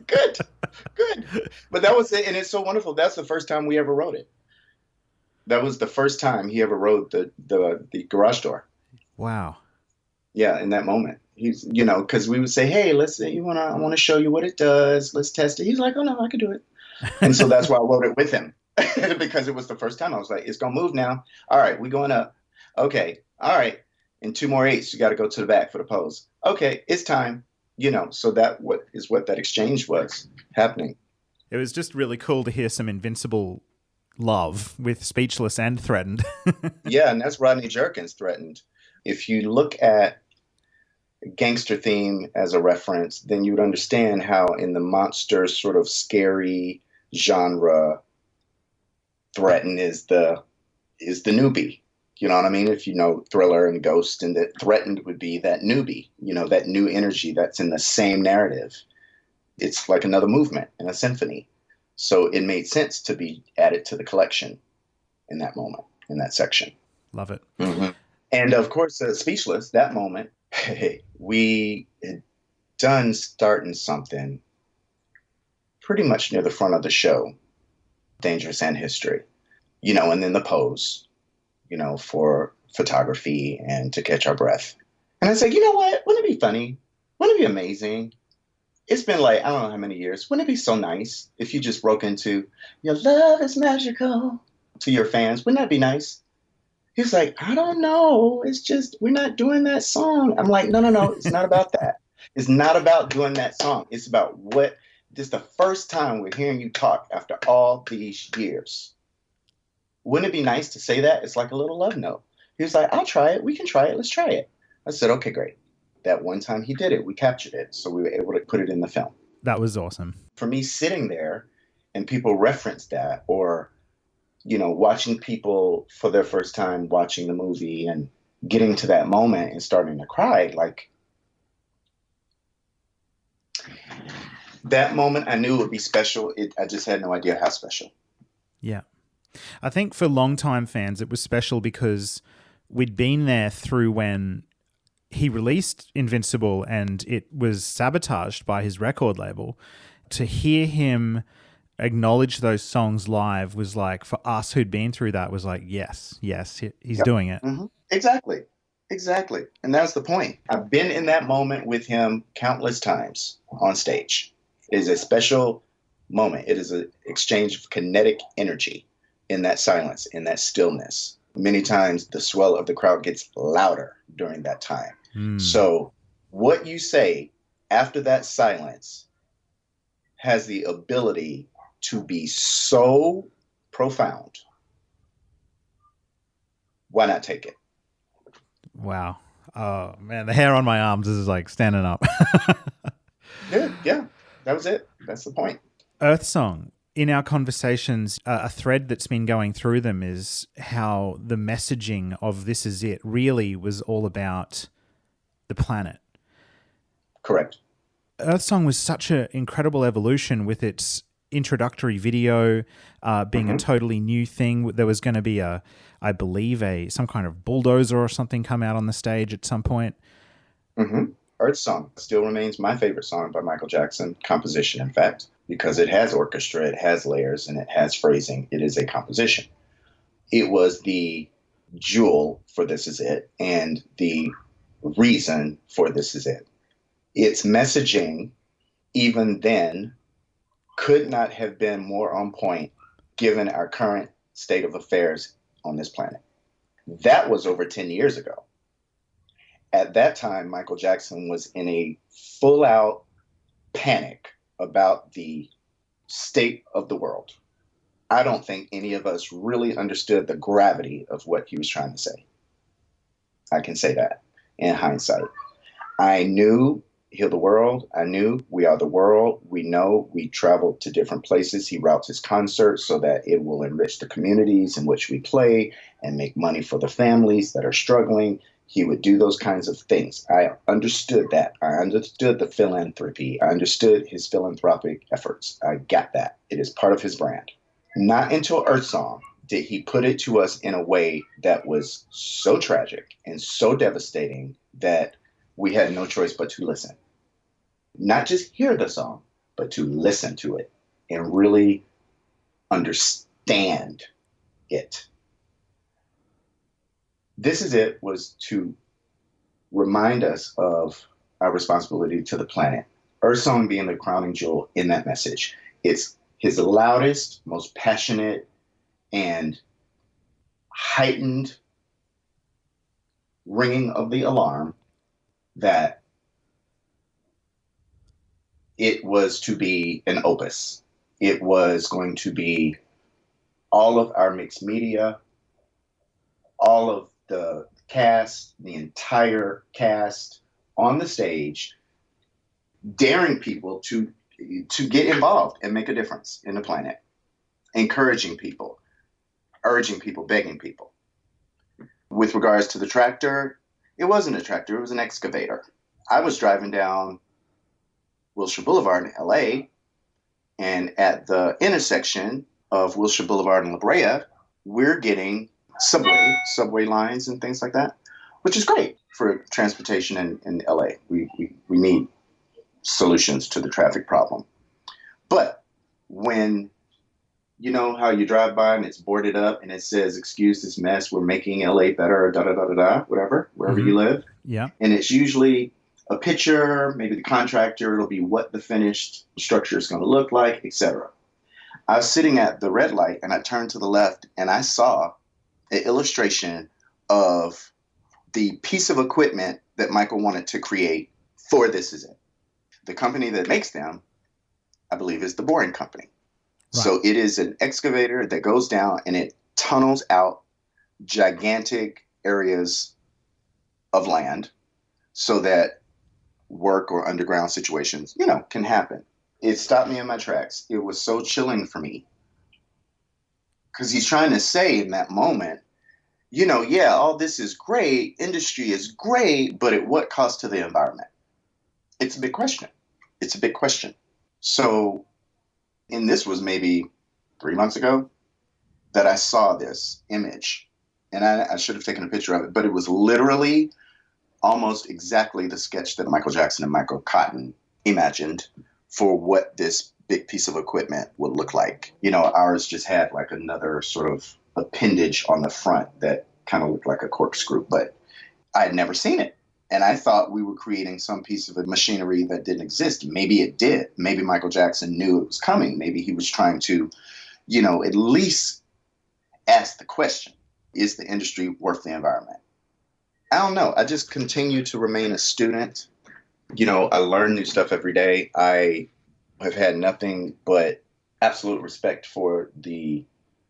Good. But that was it. And it's so wonderful. That's the first time we ever wrote it. That was the first time he ever wrote the garage door. Wow. Yeah, in that moment. He's, because we would say, hey, I want to show you what it does. Let's test it. He's like, oh, no, I can do it. And so that's why I wrote it with him. Because it was the first time. I was like, it's going to move now. All right, we're going up. Okay. All right. And 2 more 8s. You got to go to the back for the pose. Okay, it's time. So that what that exchange was happening. It was just really cool to hear some Invincible love with Speechless and Threatened. Yeah, and that's Rodney Jerkins, Threatened. If you look at gangster theme as a reference, then you would understand how in the monster sort of scary genre, Threatened is the newbie. You know what I mean? If you know Thriller and Ghost, and that Threatened would be that newbie, that new energy that's in the same narrative. It's like another movement in a symphony. So it made sense to be added to the collection in that moment, in that section. Love it. Mm-hmm. And of course, Speechless, that moment, we had done starting something pretty much near the front of the show, Dangerous and History, and then the pose, for photography and to catch our breath. And I said, you know what? Wouldn't it be funny? Wouldn't it be amazing? It's been like, I don't know how many years. Wouldn't it be so nice if you just broke into your love is magical to your fans? Wouldn't that be nice? He's like, I don't know. It's just, we're not doing that song. I'm like, no. It's not about that. It's not about doing that song. It's about this is the first time we're hearing you talk after all these years. Wouldn't it be nice to say that? It's like a little love note. He was like, I'll try it. We can try it. Let's try it. I said, okay, great. That one time he did it, we captured it. So we were able to put it in the film. That was awesome. For me, sitting there and people reference that, or, watching people for their first time watching the movie and getting to that moment and starting to cry, like that moment, I knew it would be special. I just had no idea how special. Yeah. I think for longtime fans, it was special because we'd been there through when he released Invincible and it was sabotaged by his record label. To hear him acknowledge those songs live was like, for us who'd been through that, was like, yes, he's doing it. Mm-hmm. Exactly. And that's the point. I've been in that moment with him countless times on stage. It is a special moment. It is an exchange of kinetic energy in that silence, in that stillness. Many times the swell of the crowd gets louder during that time. So what you say after that silence has the ability to be so profound. Why not take it? Wow. Oh, man, the hair on my arms is like standing up. Good. Yeah, that was it. That's the point. Earth Song. In our conversations, a thread that's been going through them is how the messaging of This Is It really was all about the planet. Correct. Earth Song was such an incredible evolution with its introductory video being a totally new thing. There was going to be I believe some kind of bulldozer or something come out on the stage at some point. Mm-hmm. Earth Song still remains my favorite song by Michael Jackson, composition, in fact, because it has orchestra, it has layers, and it has phrasing. It is a composition. It was the jewel for This Is It and the reason for This Is It. Its messaging, even then, could not have been more on point given our current state of affairs on this planet. That was over 10 years ago. At that time, Michael Jackson was in a full-out panic about the state of the world. I don't think any of us really understood the gravity of what he was trying to say. I can say that in hindsight. I knew Heal the World. I knew We Are the World. We know we traveled to different places. He routes his concerts so that it will enrich the communities in which we play and make money for the families that are struggling. He would do those kinds of things. I understood that. I understood the philanthropy. I understood his philanthropic efforts. I got that. It is part of his brand. Not until Earth Song did he put it to us in a way that was so tragic and so devastating that we had no choice but to listen. Not just hear the song, but to listen to it and really understand it. This Is It was to remind us of our responsibility to the planet. Earth Song being the crowning jewel in that message. It's his loudest, most passionate, and heightened ringing of the alarm that it was to be an opus. It was going to be all of our mixed media, all of the cast, the entire cast on the stage, daring people to get involved and make a difference in the planet, encouraging people, urging people, begging people. With regards to the tractor, it wasn't a tractor, it was an excavator. I was driving down Wilshire Boulevard in LA, and at the intersection of Wilshire Boulevard and La Brea, we're getting subway lines and things like that, which is great for transportation in LA. We need solutions to the traffic problem. But when you know how you drive by and it's boarded up and it says, "Excuse this mess, we're making LA better," da da da da da, whatever, wherever you live. Yeah. And it's usually a picture, maybe the contractor, it'll be what the finished structure is going to look like, etc. I was sitting at the red light and I turned to the left and I saw an illustration of the piece of equipment that Michael wanted to create for This Is It. The company that makes them, I believe, is the Boring Company. Right. So it is an excavator that goes down and it tunnels out gigantic areas of land so that work or underground situations, can happen. It stopped me in my tracks. It was so chilling for me. Because he's trying to say in that moment, all this is great, industry is great, but at what cost to the environment? It's a big question. So, and this was maybe 3 months ago that I saw this image. And I should have taken a picture of it, but it was literally almost exactly the sketch that Michael Jackson and Michael Cotton imagined for what this big piece of equipment would look like. Ours just had like another sort of appendage on the front that kind of looked like a corkscrew, but I had never seen it. And I thought we were creating some piece of machinery that didn't exist. Maybe it did. Maybe Michael Jackson knew it was coming. Maybe he was trying to, at least ask the question, is the industry worth the environment? I don't know. I just continue to remain a student. I learn new stuff every day. I have had nothing but absolute respect for the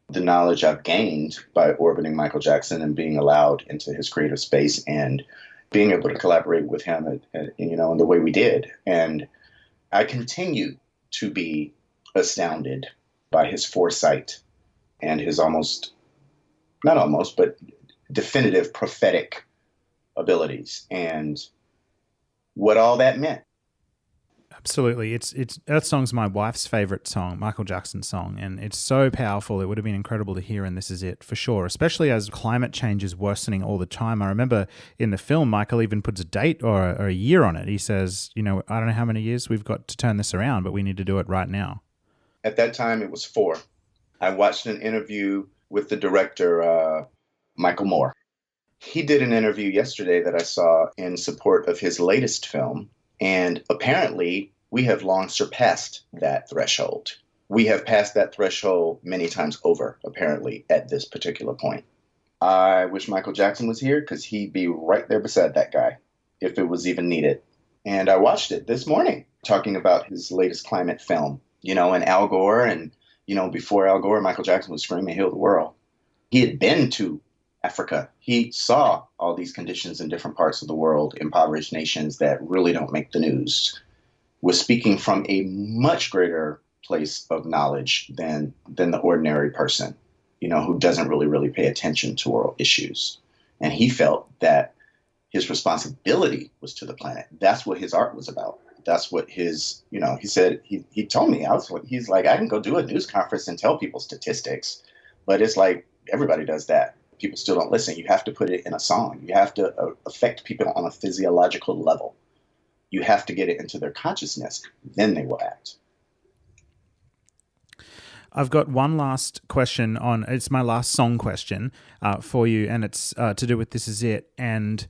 knowledge I've gained by orbiting Michael Jackson and being allowed into his creative space and being able to collaborate with him, in the way we did. And I continue to be astounded by his foresight and his but definitive prophetic abilities and what all that meant. Absolutely. It's Earth Song's my wife's favorite song, Michael Jackson's song, and it's so powerful. It would have been incredible to hear, and This Is It for sure, especially as climate change is worsening all the time. I remember in the film, Michael even puts a date or a year on it. He says, I don't know how many years we've got to turn this around, but we need to do it right now. At that time, it was 4. I watched an interview with the director, Michael Moore. He did an interview yesterday that I saw in support of his latest film. And apparently, we have long surpassed that threshold. We have passed that threshold many times over, apparently, at this particular point. I wish Michael Jackson was here because he'd be right there beside that guy. if it was even needed. And I watched it this morning, talking about his latest climate film, and Al Gore. And, before Al Gore, Michael Jackson was screaming, "Heal the world." He had been to Africa. He saw all these conditions in different parts of the world, impoverished nations that really don't make the news. Was speaking from a much greater place of knowledge than the ordinary person, who doesn't really pay attention to world issues. And he felt that his responsibility was to the planet. That's what his art was about. That's what his, he said, he told me, he's like, I can go do a news conference and tell people statistics, but it's like, everybody does that. People still don't listen. You have to put it in a song. You have to affect people on a physiological level. You have to get it into their consciousness. Then they will act. I've got one last question it's my last song question for you, and it's to do with This Is It, and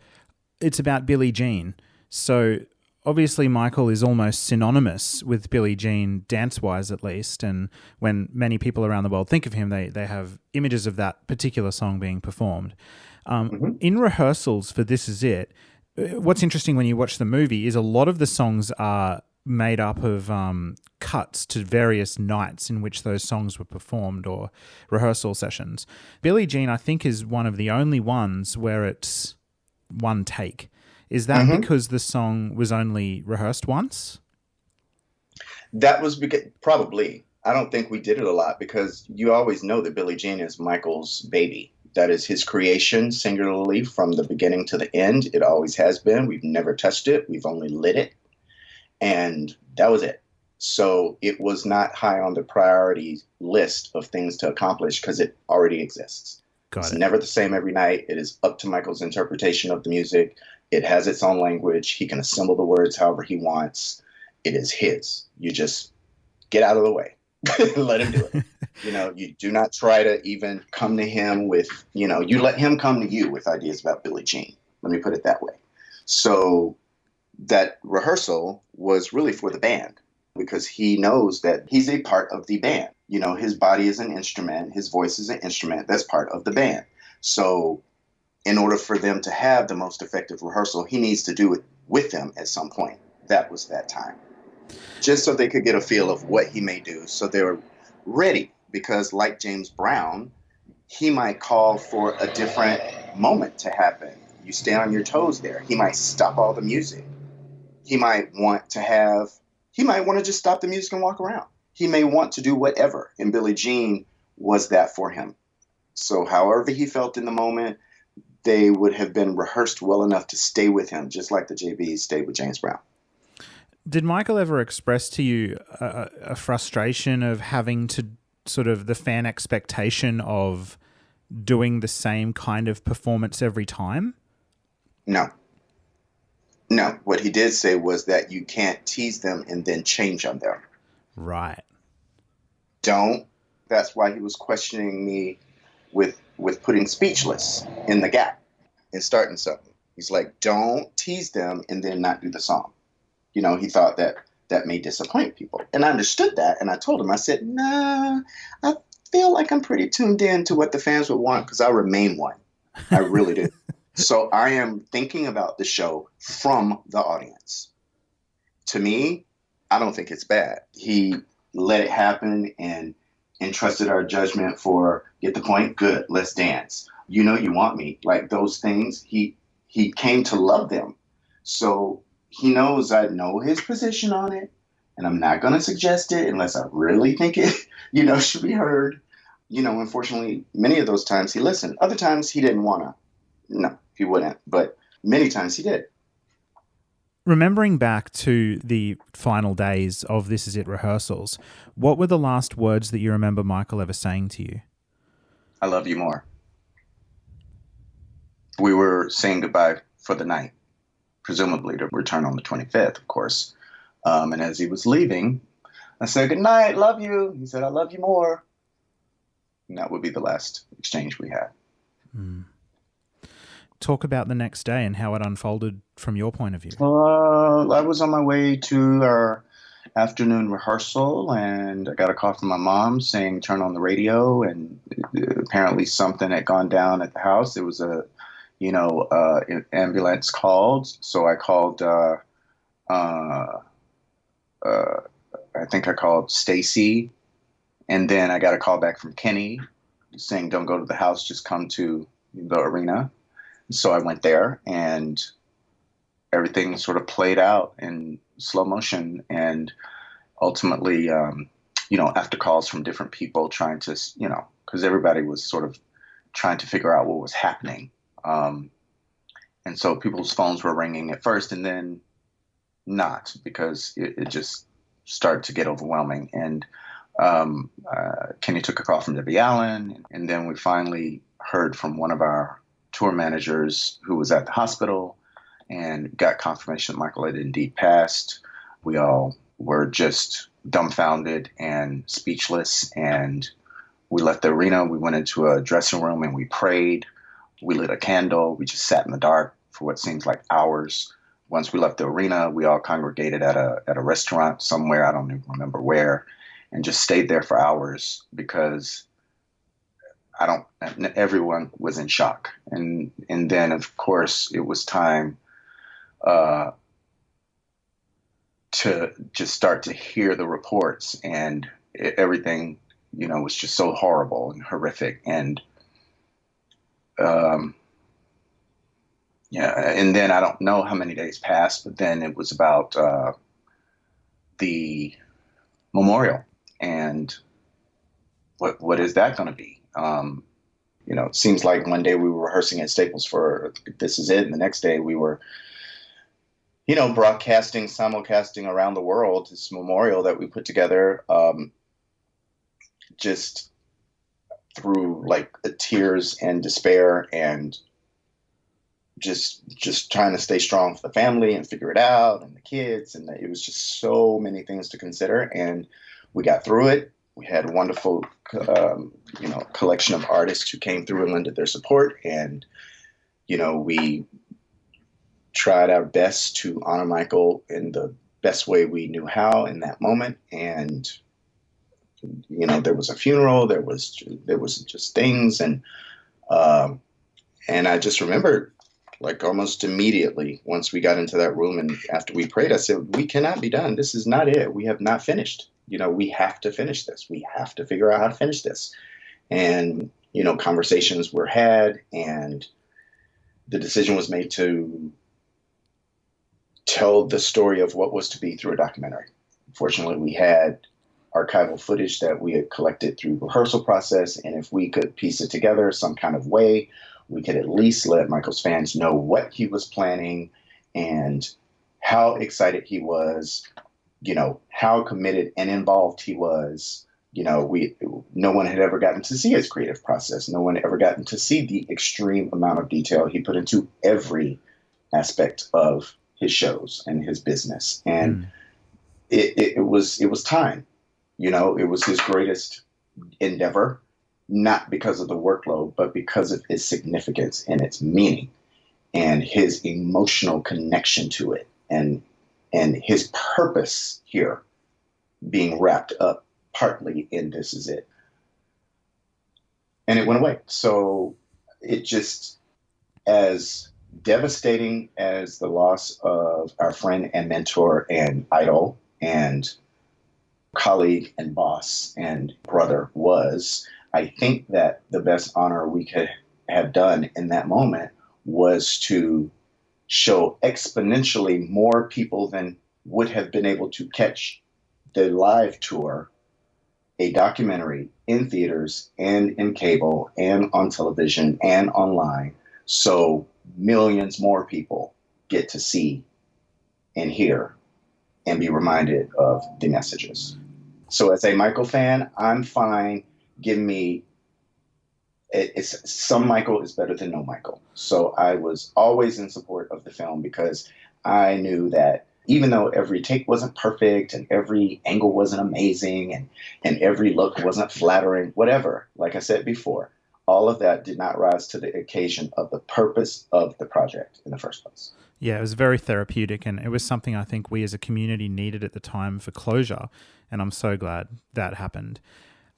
it's about Billie Jean. So obviously Michael is almost synonymous with Billie Jean, dance-wise at least, and when many people around the world think of him, they have images of that particular song being performed. In rehearsals for This Is It, what's interesting when you watch the movie is a lot of the songs are made up of cuts to various nights in which those songs were performed or rehearsal sessions. Billie Jean, I think, is one of the only ones where it's one take. Is that because the song was only rehearsed once? That was probably. I don't think we did it a lot because you always know that Billie Jean is Michael's baby. That is his creation singularly from the beginning to the end. It always has been. We've never touched it. We've only lit it. And that was it. So it was not high on the priority list of things to accomplish because it already exists. It's never the same every night. It is up to Michael's interpretation of the music. It has its own language. He can assemble the words however he wants. It is his. You just get out of the way. Let him do it. You do not try to even come to him with, you let him come to you with ideas about Billie Jean. Let me put it that way. So that rehearsal was really for the band because he knows that he's a part of the band. His body is an instrument. His voice is an instrument. That's part of the band. So in order for them to have the most effective rehearsal, he needs to do it with them at some point. That was that time. Just so they could get a feel of what he may do. So they were ready because like James Brown, he might call for a different moment to happen. You stay on your toes there. He might stop all the music. He might want to just stop the music and walk around. He may want to do whatever. And Billie Jean was that for him. So however he felt in the moment, they would have been rehearsed well enough to stay with him, just like the JBs stayed with James Brown. Did Michael ever express to you a frustration of having to sort of the fan expectation of doing the same kind of performance every time? No. What he did say was that you can't tease them and then change on them. Right. Don't. That's why he was questioning me with putting speechless in the gap and starting something. He's like, don't tease them and then not do the song. He thought that may disappoint people. And I understood that. And I told him, I said, nah, I feel like I'm pretty tuned in to what the fans would want because I remain one. I really do. So I am thinking about the show from the audience. To me, I don't think it's bad. He let it happen and entrusted our judgment for, get the point? Good, let's dance. You want me. Like those things, he came to love them. So he knows I know his position on it, and I'm not going to suggest it unless I really think it, should be heard. Unfortunately, many of those times he listened. Other times he didn't want to. No, he wouldn't. But many times he did. Remembering back to the final days of This Is It rehearsals, what were the last words that you remember Michael ever saying to you? I love you more. We were saying goodbye for the night, presumably to return on the 25th, of course. And as he was leaving, I said, good night, love you. He said, I love you more. And that would be the last exchange we had. Talk about the next day and how it unfolded from your point of view. I was on my way to our afternoon rehearsal, and I got a call from my mom saying, turn on the radio, and apparently something had gone down at the house. It was Ambulance called. So I called, I think I called Stacy. And then I got a call back from Kenny saying, don't go to the house, just come to the arena. So I went there, and everything sort of played out in slow motion. And ultimately, after calls from different people trying to, because everybody was sort of trying to figure out what was happening. And so people's phones were ringing at first, and then not, because it just started to get overwhelming. And Kenny took a call from Debbie Allen, and then we finally heard from one of our tour managers who was at the hospital and got confirmation that Michael had indeed passed. We all were just dumbfounded and speechless, and we left the arena. We went into a dressing room and we prayed. We lit a candle. We just sat in the dark for what seems like hours. Once we left the arena, we all congregated at a restaurant somewhere, I don't even remember where, and just stayed there for hours because everyone was in shock. And then, of course, it was time to just start to hear the reports, and everything, was just so horrible and horrific. And and then I don't know how many days passed, but then it was about the memorial, and what is that going to be? It seems like one day we were rehearsing at Staples for This Is It, and the next day we were, simulcasting around the world this memorial that we put together, just through tears and despair, and just trying to stay strong for the family and figure it out, and the kids, and it was just so many things to consider. And we got through it. We had a wonderful, collection of artists who came through and lended their support. And, we tried our best to honor Michael in the best way we knew how in that moment. And, there was a funeral, there was just things. And I just remember, almost immediately, once we got into that room and after we prayed, I said, we cannot be done. This is not it. We have not finished. We have to finish this. We have to figure out how to finish this. And, conversations were had, and the decision was made to tell the story of what was to be through a documentary. Fortunately, we had archival footage that we had collected through the rehearsal process. And if we could piece it together some kind of way, we could at least let Michael's fans know what he was planning and how excited he was, how committed and involved he was. No one had ever gotten to see his creative process. No one had ever gotten to see the extreme amount of detail he put into every aspect of his shows and his business. And it was time, it was his greatest endeavor, not because of the workload, but because of its significance and its meaning and his emotional connection to it, and his purpose here being wrapped up partly in This Is It. And it went away. So it just, as devastating as the loss of our friend and mentor and idol and colleague and boss and brother was, I think that the best honor we could have done in that moment was to show exponentially more people than would have been able to catch the live tour, a documentary in theaters and in cable and on television and online. So millions more people get to see and hear and be reminded of the messages. So as a Michael fan, I'm fine. Give me, some Michael is better than no Michael. So I was always in support of the film because I knew that even though every take wasn't perfect and every angle wasn't amazing and every look wasn't flattering, whatever, like I said before, all of that did not rise to the occasion of the purpose of the project in the first place. Yeah, it was very therapeutic, and it was something I think we as a community needed at the time for closure, and I'm so glad that happened.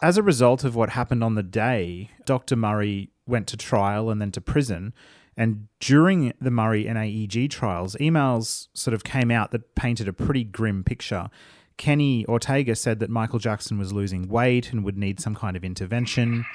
As a result of what happened on the day, Dr. Murray went to trial and then to prison, And during the Murray and AEG trials, emails sort of came out that painted a pretty grim picture. Kenny Ortega said that Michael Jackson was losing weight and would need some kind of intervention.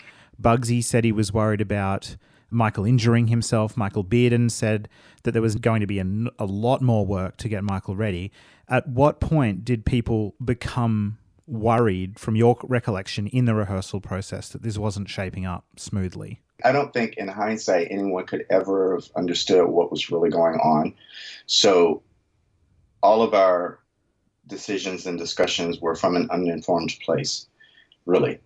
Bugsy said he was worried about Michael injuring himself. Michael Bearden said that there was going to be a lot more work to get Michael ready. At what point did people become worried, from your recollection, in the rehearsal process that this wasn't shaping up smoothly? I don't think in hindsight anyone could ever have understood what was really going on. So all of our decisions and discussions were from an uninformed place, really.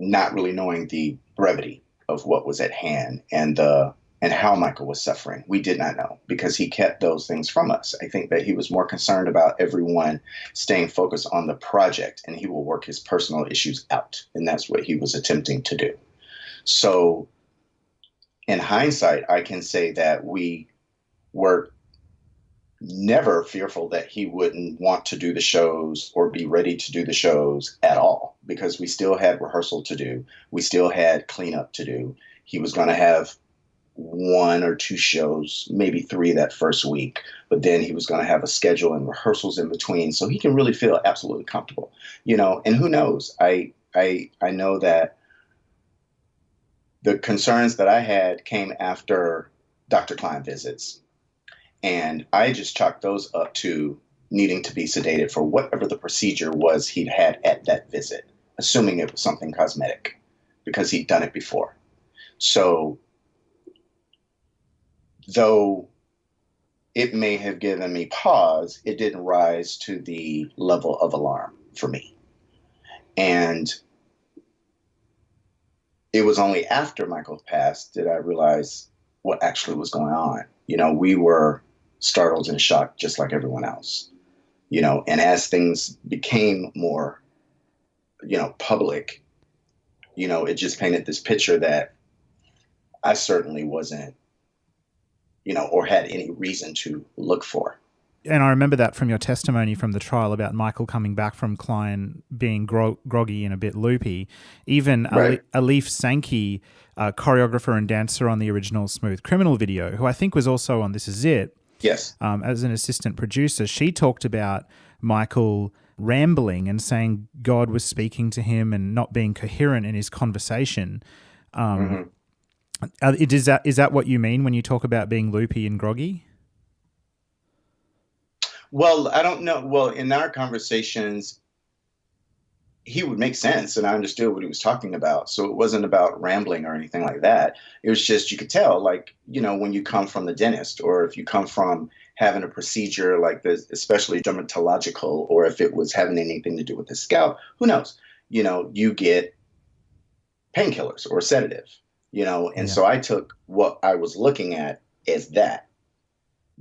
Not really knowing the brevity of what was at hand and how Michael was suffering. We did not know because he kept those things from us. I think that he was more concerned about everyone staying focused on the project, and he will work his personal issues out. And that's what he was attempting to do. So in hindsight, I can say that we were never fearful that he wouldn't want to do the shows or be ready to do the shows at all, because we still had rehearsal to do. We still had cleanup to do. He was going to have 1 or 2 shows, maybe 3 that first week, but then he was going to have a schedule and rehearsals in between. So he can really feel absolutely comfortable, and who knows? I know that the concerns that I had came after Dr. Klein visits. And I just chalked those up to needing to be sedated for whatever the procedure was he'd had at that visit, assuming it was something cosmetic, because he'd done it before. So, though it may have given me pause, it didn't rise to the level of alarm for me. And it was only after Michael passed did I realize what actually was going on. We were startled and shocked just like everyone else, and as things became more, public, it just painted this picture that I certainly wasn't, or had any reason to look for. And I remember that from your testimony from the trial about Michael coming back from Klein being groggy and a bit loopy. Even Right. Alif Sankey, choreographer and dancer on the original Smooth Criminal video, who I think was also on This Is It, Yes. as an assistant producer, she talked about Michael rambling and saying God was speaking to him and not being coherent in his conversation. Is that what you mean when you talk about being loopy and groggy? Well, I don't know. Well, in our conversations, he would make sense and I understood what he was talking about. So it wasn't about rambling or anything like that. It was just, you could tell, like, when you come from the dentist, or if you come from having a procedure like this, especially dermatological, or if it was having anything to do with the scalp, who knows? You get painkillers or sedative, and so I took what I was looking at as that,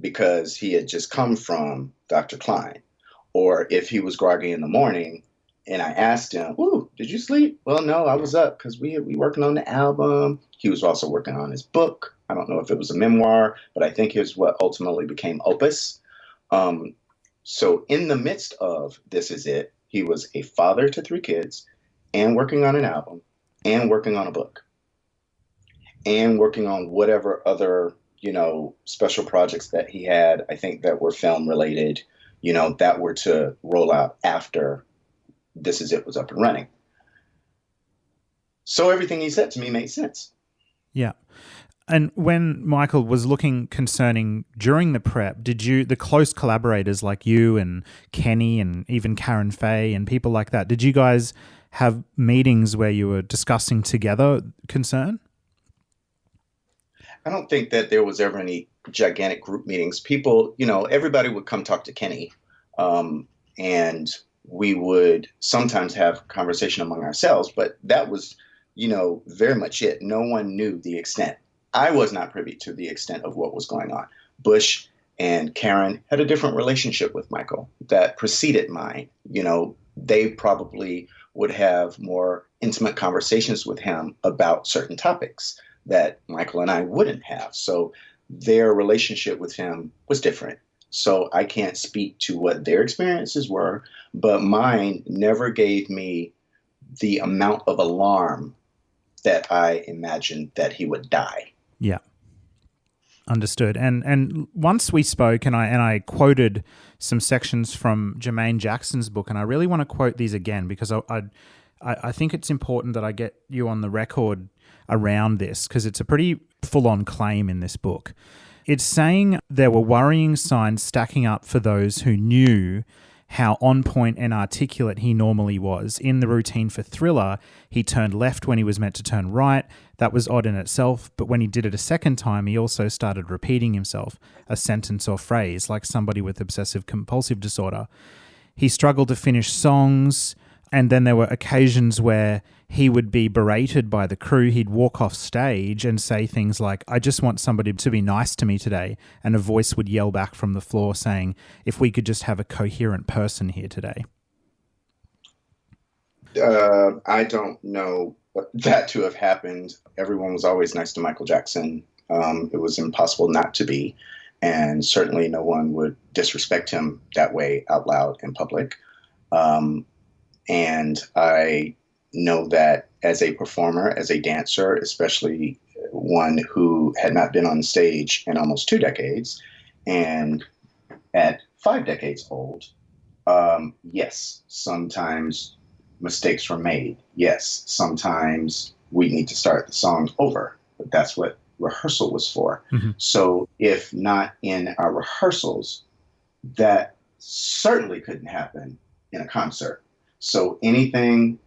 because he had just come from Dr. Klein. Or if he was groggy in the morning, and I asked him, "Ooh, did you sleep?" "Well, no, I was up because we working on the album." He was also working on his book. I don't know if it was a memoir, but I think it's what ultimately became Opus. So in the midst of This Is It, he was a father to 3 kids, and working on an album, and working on a book, and working on whatever other, special projects that he had, I think that were film related, that were to roll out after This Is It was up and running. So everything he said to me made sense. Yeah. And when Michael was looking concerning during the prep, the close collaborators like you and Kenny and even Karen Faye and people like that, did you guys have meetings where you were discussing together concern? I don't think that there was ever any gigantic group meetings. People, everybody would come talk to Kenny, and we would sometimes have conversation among ourselves, but that was, very much it. No one knew the extent. I was not privy to the extent of what was going on. Bush and Karen had a different relationship with Michael that preceded mine. They probably would have more intimate conversations with him about certain topics that Michael and I wouldn't have. So their relationship with him was different. So I can't speak to what their experiences were, but mine never gave me the amount of alarm that I imagined that he would die. Yeah. Understood. And once we spoke, and I quoted some sections from Jermaine Jackson's book, and I really want to quote these again because I think it's important that I get you on the record around this because it's a pretty full-on claim in this book. It's saying there were worrying signs stacking up for those who knew how on point and articulate he normally was. In the routine for Thriller, he turned left when he was meant to turn right. That was odd in itself, but when he did it a second time, he also started repeating himself, a sentence or phrase, like somebody with obsessive-compulsive disorder. He struggled to finish songs, and then there were occasions where he would be berated by the crew. He'd walk off stage and say things like, "I just want somebody to be nice to me today." And a voice would yell back from the floor saying, "If we could just have a coherent person here today." I don't know that to have happened. Everyone was always nice to Michael Jackson. It was impossible not to be. And certainly no one would disrespect him that way out loud in public. And I know that as a performer, as a dancer, especially one who had not been on stage in almost 2 decades, and at 5 decades old, yes, sometimes mistakes were made. Yes, sometimes we need to start the song over, but that's what rehearsal was for. Mm-hmm. So if not in our rehearsals, that certainly couldn't happen in a concert. So anything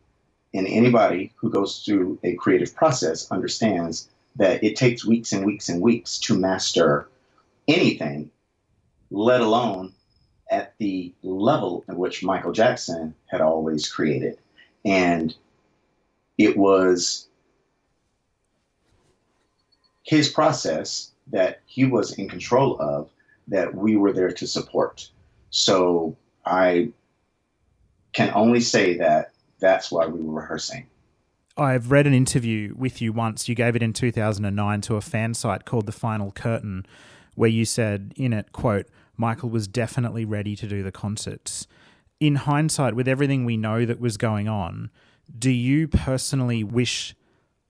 and anybody who goes through a creative process understands that it takes weeks and weeks and weeks to master anything, let alone at the level in which Michael Jackson had always created. And it was his process that he was in control of that we were there to support. So I can only say that that's why we were rehearsing. I've read an interview with you once. You gave it in 2009 to a fan site called The Final Curtain, where you said in it, quote, "Michael was definitely ready to do the concerts." In hindsight, with everything we know that was going on, do you personally wish,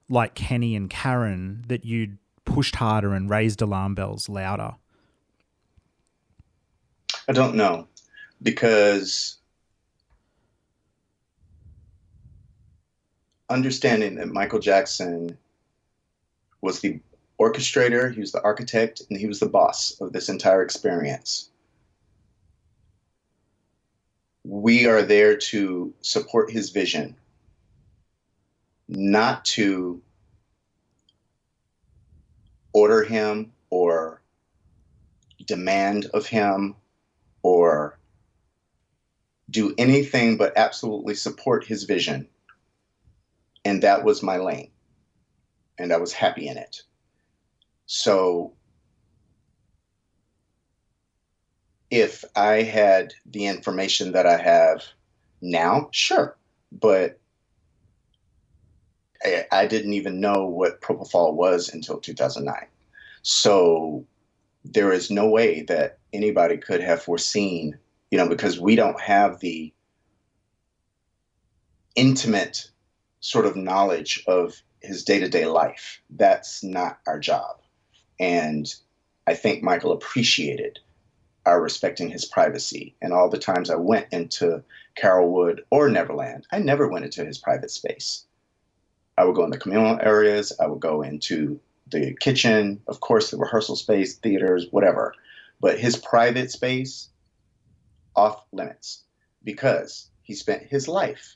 like Kenny and Karen, that you'd pushed harder and raised alarm bells louder? I don't know, because understanding that Michael Jackson was the orchestrator, he was the architect, and he was the boss of this entire experience. We are there to support his vision, not to order him or demand of him or do anything but absolutely support his vision. And that was my lane. And I was happy in it. So if I had the information that I have now, sure. But I didn't even know what propofol was until 2009. So there is no way that anybody could have foreseen, because we don't have the intimate sort of knowledge of his day-to-day life. That's not our job. And I think Michael appreciated our respecting his privacy. And all the times I went into Carrollwood or Neverland, I never went into his private space. I would go in the communal areas. I would go into the kitchen, of course, the rehearsal space, theaters, whatever. But his private space, off limits, because he spent his life,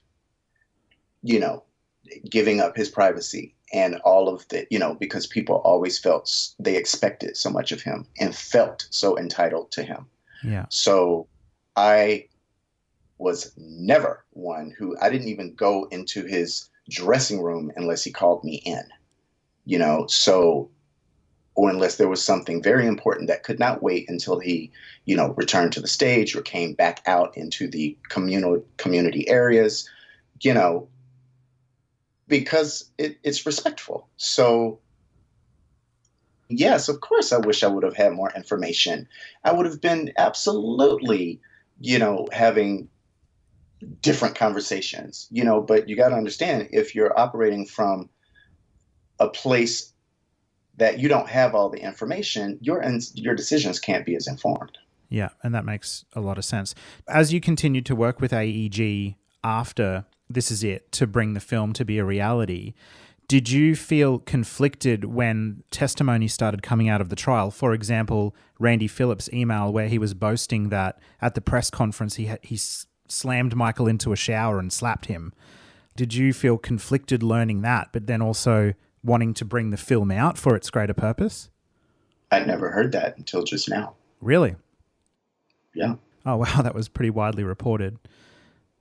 giving up his privacy and all of the, because people always felt they expected so much of him and felt so entitled to him. Yeah. So I was never one who, I didn't even go into his dressing room unless he called me in, or unless there was something very important that could not wait until he, returned to the stage or came back out into the community areas, because it's respectful. So yes, of course, I wish I would have had more information. I would have been absolutely, having different conversations, but you got to understand, if you're operating from a place that you don't have all the information, your decisions can't be as informed. Yeah, and that makes a lot of sense. As you continued to work with AEG after This Is It to bring the film to be a reality, did you feel conflicted when testimony started coming out of the trial? For example, Randy Phillips' email where he was boasting that at the press conference he slammed Michael into a shower and slapped him. Did you feel conflicted learning that, but then also wanting to bring the film out for its greater purpose? I'd never heard that until just now. Really? Yeah. Oh, wow, that was pretty widely reported.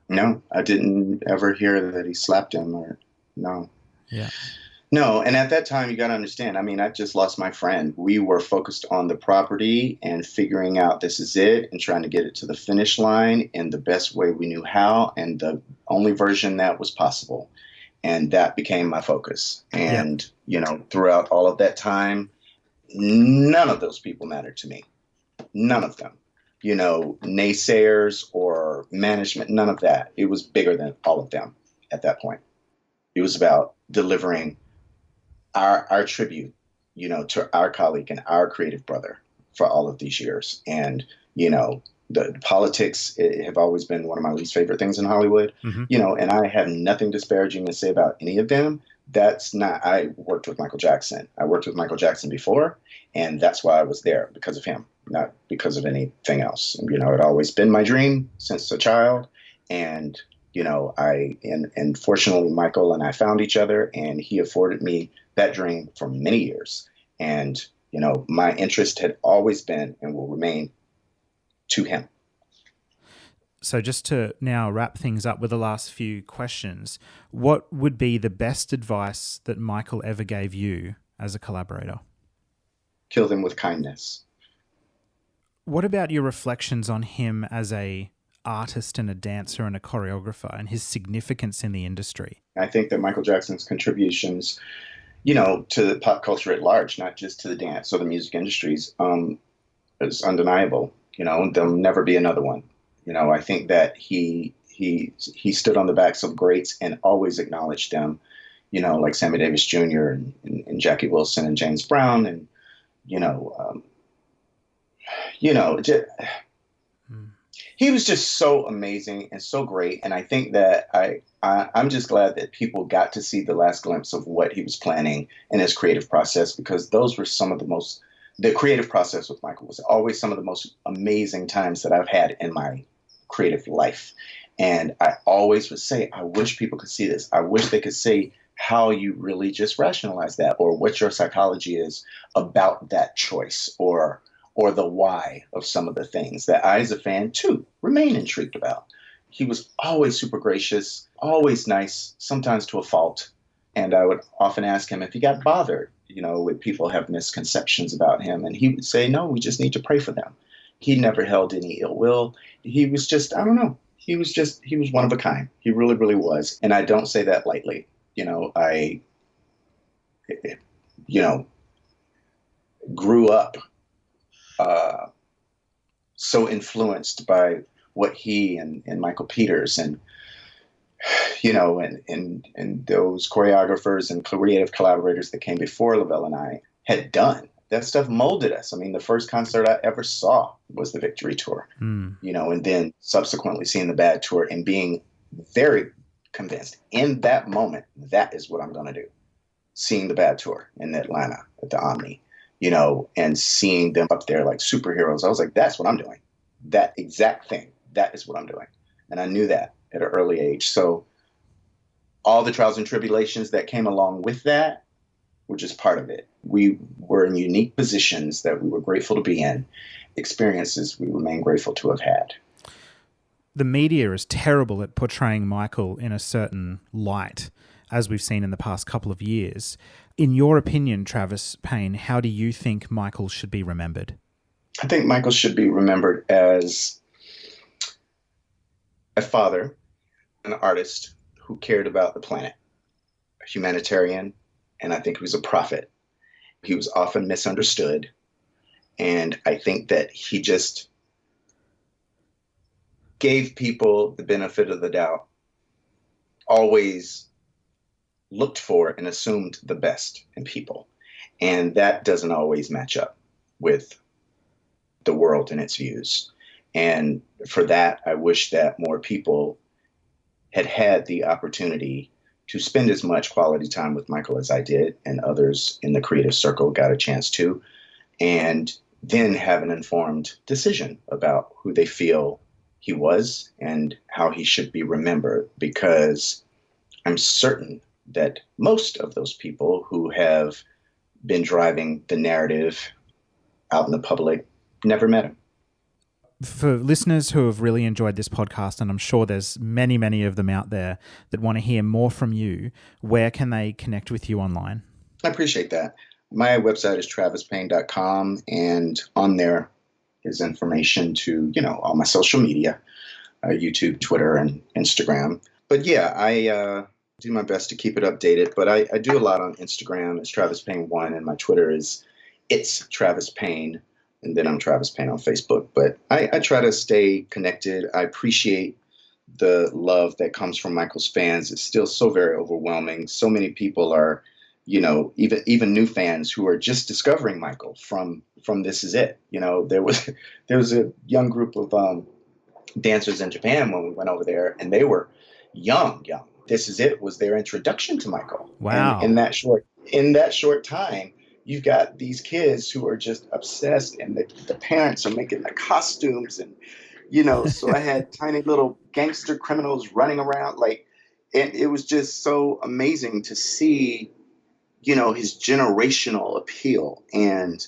No, I didn't ever hear that he slapped him or no. Yeah. No, and at that time, you got to understand, I mean, I just lost my friend. We were focused on the property and figuring out This Is It and trying to get it to the finish line in the best way we knew how and the only version that was possible. And that became my focus. And, throughout all of that time, none of those people mattered to me. None of them. Naysayers or management, none of that. It was bigger than all of them at that point. It was about delivering our tribute, to our colleague and our creative brother for all of these years. And, the politics have always been one of my least favorite things in Hollywood, and I have nothing disparaging to say about any of them. I worked with Michael Jackson. I worked with Michael Jackson before, and that's why I was there, because of him, not because of anything else. It always been my dream since a child. And, and fortunately, Michael and I found each other, and he afforded me that dream for many years. And, my interest had always been and will remain to him. So just to now wrap things up with the last few questions, what would be the best advice that Michael ever gave you as a collaborator? Kill them with kindness. What about your reflections on him as a artist and a dancer and a choreographer and his significance in the industry? I think that Michael Jackson's contributions, to the pop culture at large, not just to the dance or the music industries, is undeniable. There'll never be another one. I think that he stood on the backs of greats and always acknowledged them, like Sammy Davis Jr. and Jackie Wilson and James Brown. And, he was just so amazing and so great. And I think that I'm just glad that people got to see the last glimpse of what he was planning in his creative process, because those were some of the creative process with Michael was always some of the most amazing times that I've had in my creative life. And I always would say, I wish people could see this. I wish they could see how you really just rationalize that, or what your psychology is about that choice, or the why of some of the things that I, as a fan, too, remain intrigued about. He was always super gracious, always nice, sometimes to a fault. And I would often ask him if he got bothered, when people have misconceptions about him. And he would say, no, we just need to pray for them. He never held any ill will. He was just, I don't know. He was one of a kind. He really, really was. And I don't say that lightly. I grew up so influenced by what he and Michael Peters and those choreographers and creative collaborators that came before Lavelle and I had done. That stuff molded us. I mean, the first concert I ever saw was the Victory Tour, and then subsequently seeing the Bad Tour and being very convinced in that moment, that is what I'm going to do. Seeing the Bad Tour in Atlanta at the Omni, and seeing them up there like superheroes. I was like, that's what I'm doing. That exact thing. That is what I'm doing. And I knew that at an early age. So all the trials and tribulations that came along with that were just part of it. We were in unique positions that we were grateful to be in, experiences we remain grateful to have had. The media is terrible at portraying Michael in a certain light, as we've seen in the past couple of years. In your opinion, Travis Payne, how do you think Michael should be remembered? I think Michael should be remembered as a father, an artist who cared about the planet, a humanitarian, and I think he was a prophet. He was often misunderstood, and I think that he just gave people the benefit of the doubt, always looked for and assumed the best in people. And that doesn't always match up with the world and its views. And for that, I wish that more people had had the opportunity to spend as much quality time with Michael as I did, and others in the creative circle got a chance to, and then have an informed decision about who they feel he was and how he should be remembered, because I'm certain that most of those people who have been driving the narrative out in the public never met him. For listeners who have really enjoyed this podcast, and I'm sure there's many, many of them out there that want to hear more from you, where can they connect with you online? I appreciate that. My website is travispayne.com, and on there is information to, all my social media, YouTube, Twitter, and Instagram. But yeah, I do my best to keep it updated, but I do a lot on Instagram. It's Travis Payne 1, and my Twitter is It's Travis Payne. And then I'm Travis Payne on Facebook. But I try to stay connected. I appreciate the love that comes from Michael's fans. It's still so very overwhelming. So many people are, even new fans who are just discovering Michael from This Is It. There was a young group of dancers in Japan when we went over there, and they were young. This Is It was their introduction to Michael. Wow. And in that short time, you've got these kids who are just obsessed, and the parents are making the costumes, and so I had tiny little gangster criminals running around, and it was just so amazing to see, his generational appeal, and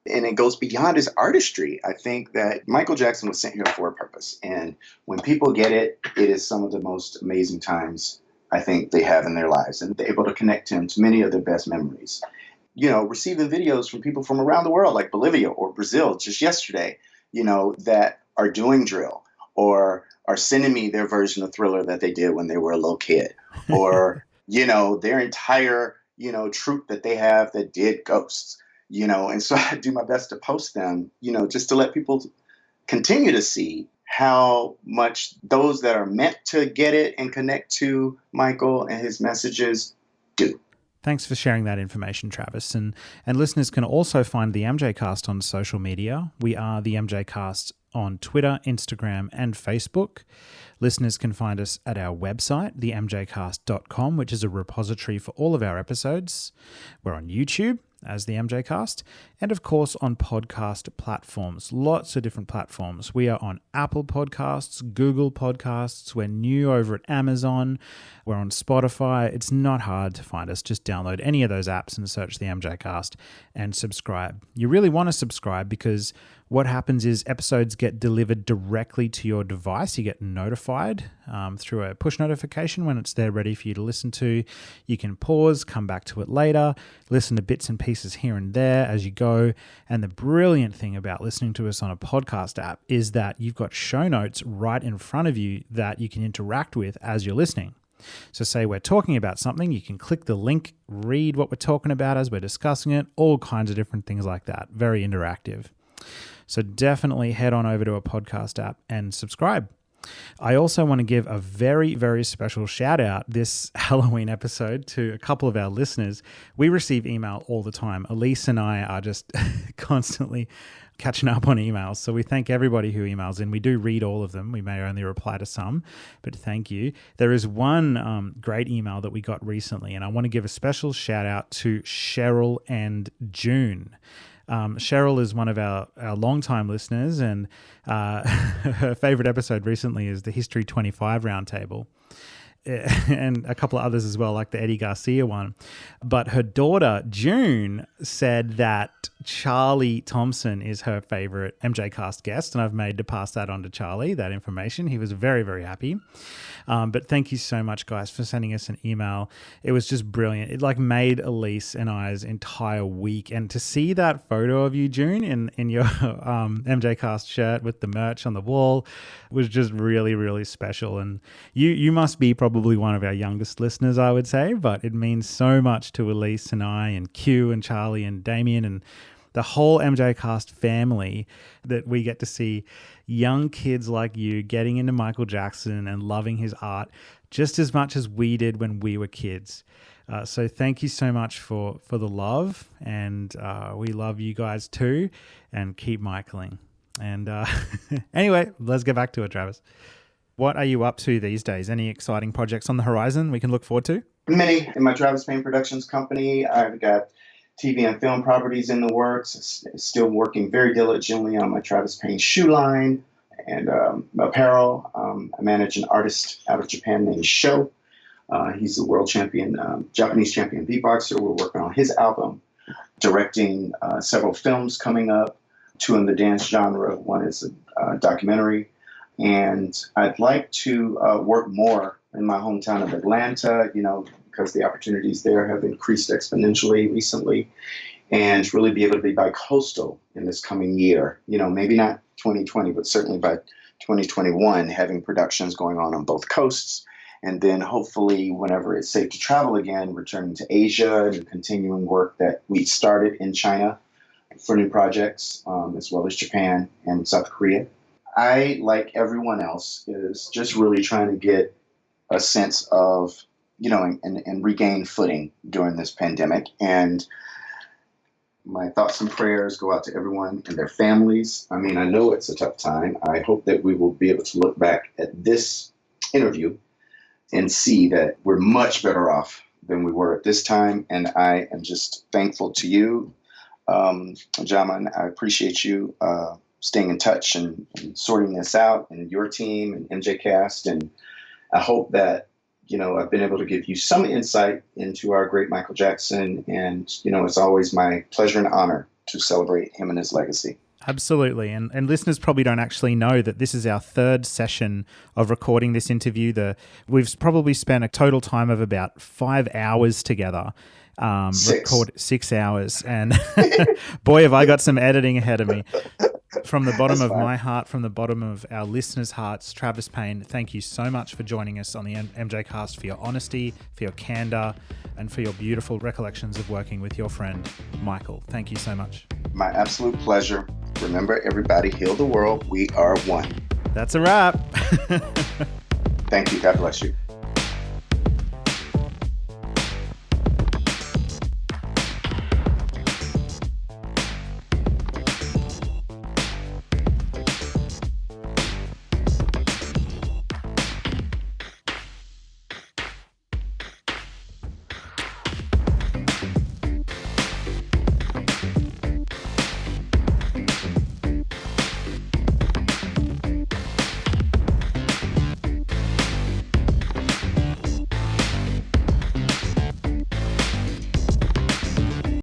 it goes beyond his artistry. I think that Michael Jackson was sent here for a purpose, and when people get it, it is some of the most amazing times I think they have in their lives, and they're able to connect him to many of their best memories. Receiving videos from people from around the world, like Bolivia or Brazil, just yesterday, that are doing drill, or are sending me their version of Thriller that they did when they were a little kid, or, their entire, troupe that they have that did Ghosts, and so I do my best to post them, just to let people continue to see how much those that are meant to get it and connect to Michael and his messages do. Thanks for sharing that information, Travis. And listeners can also find the MJCast on social media. We are the MJCast on Twitter, Instagram, and Facebook. Listeners can find us at our website, themjcast.com, which is a repository for all of our episodes. We're on YouTube as the MJCast, and of course on podcast platforms, lots of different platforms. We are on Apple Podcasts, Google Podcasts, we're new over at Amazon, we're on Spotify. It's not hard to find us. Just download any of those apps and search the MJCast and subscribe. You really want to subscribe, because what happens is episodes get delivered directly to your device. You get notified through a push notification when it's there ready for you to listen to. You can pause, come back to it later, listen to bits and pieces here and there as you go. And the brilliant thing about listening to us on a podcast app is that you've got show notes right in front of you that you can interact with as you're listening. So say we're talking about something, you can click the link, read what we're talking about as we're discussing it, all kinds of different things like that. Very interactive. So definitely head on over to a podcast app and subscribe. I also want to give a very, very special shout out this Halloween episode to a couple of our listeners. We receive email all the time. Elise and I are just constantly catching up on emails. So we thank everybody who emails in. We do read all of them. We may only reply to some, but thank you. There is one great email that we got recently, and I want to give a special shout out to Cheryl and June. Cheryl is one of our longtime listeners, and her favorite episode recently is the History 25 Roundtable, and a couple of others as well, like the Eddie Garcia one. But her daughter, June, said that Charlie Thompson is her favorite MJCast guest, and I've made to pass that on to Charlie, that information. He was very, very happy. But thank you so much, guys, for sending us an email. It was just brilliant. It made Elise and I's entire week. And to see that photo of you, June, in your MJCast shirt with the merch on the wall was just really, really special. And you must be probably one of our youngest listeners, I would say, but it means so much to Elise and I and Q and Charlie and Damien and the whole MJCast family that we get to see young kids like you getting into Michael Jackson and loving his art just as much as we did when we were kids. So thank you so much for the love, and we love you guys too, and keep Michaeling. And anyway, let's get back to it, Travis. What are you up to these days? Any exciting projects on the horizon we can look forward to? Many. In my Travis Payne Productions company, I've got TV and film properties in the works. Still working very diligently on my Travis Payne shoe line and apparel. I manage an artist out of Japan named Sho. He's the world champion, Japanese champion beatboxer. We're working on his album, directing several films coming up, 2 in the dance genre. One is a documentary. And I'd like to work more in my hometown of Atlanta, because the opportunities there have increased exponentially recently, and really be able to be bi-coastal in this coming year. Maybe not 2020, but certainly by 2021, having productions going on both coasts. And then hopefully, whenever it's safe to travel again, returning to Asia and continuing work that we started in China for new projects, as well as Japan and South Korea. I, like everyone else, is just really trying to get a sense of, and regain footing during this pandemic. And my thoughts and prayers go out to everyone and their families. I mean, I know it's a tough time. I hope that we will be able to look back at this interview and see that we're much better off than we were at this time. And I am just thankful to you, Jamon. I appreciate you staying in touch and sorting this out, and your team and MJCast. And I hope that, I've been able to give you some insight into our great Michael Jackson. And, it's always my pleasure and honor to celebrate him and his legacy. Absolutely. And listeners probably don't actually know that this is our 3rd session of recording this interview. We've probably spent a total time of about 5 hours together. 6 hours. And boy, have I got some editing ahead of me. From the bottom of my heart, from the bottom of our listeners' hearts, Travis Payne, thank you so much for joining us on the MJCast, for your honesty, for your candor, and for your beautiful recollections of working with your friend, Michael. Thank you so much. My absolute pleasure. Remember, everybody, heal the world. We are one. That's a wrap. Thank you. God bless you.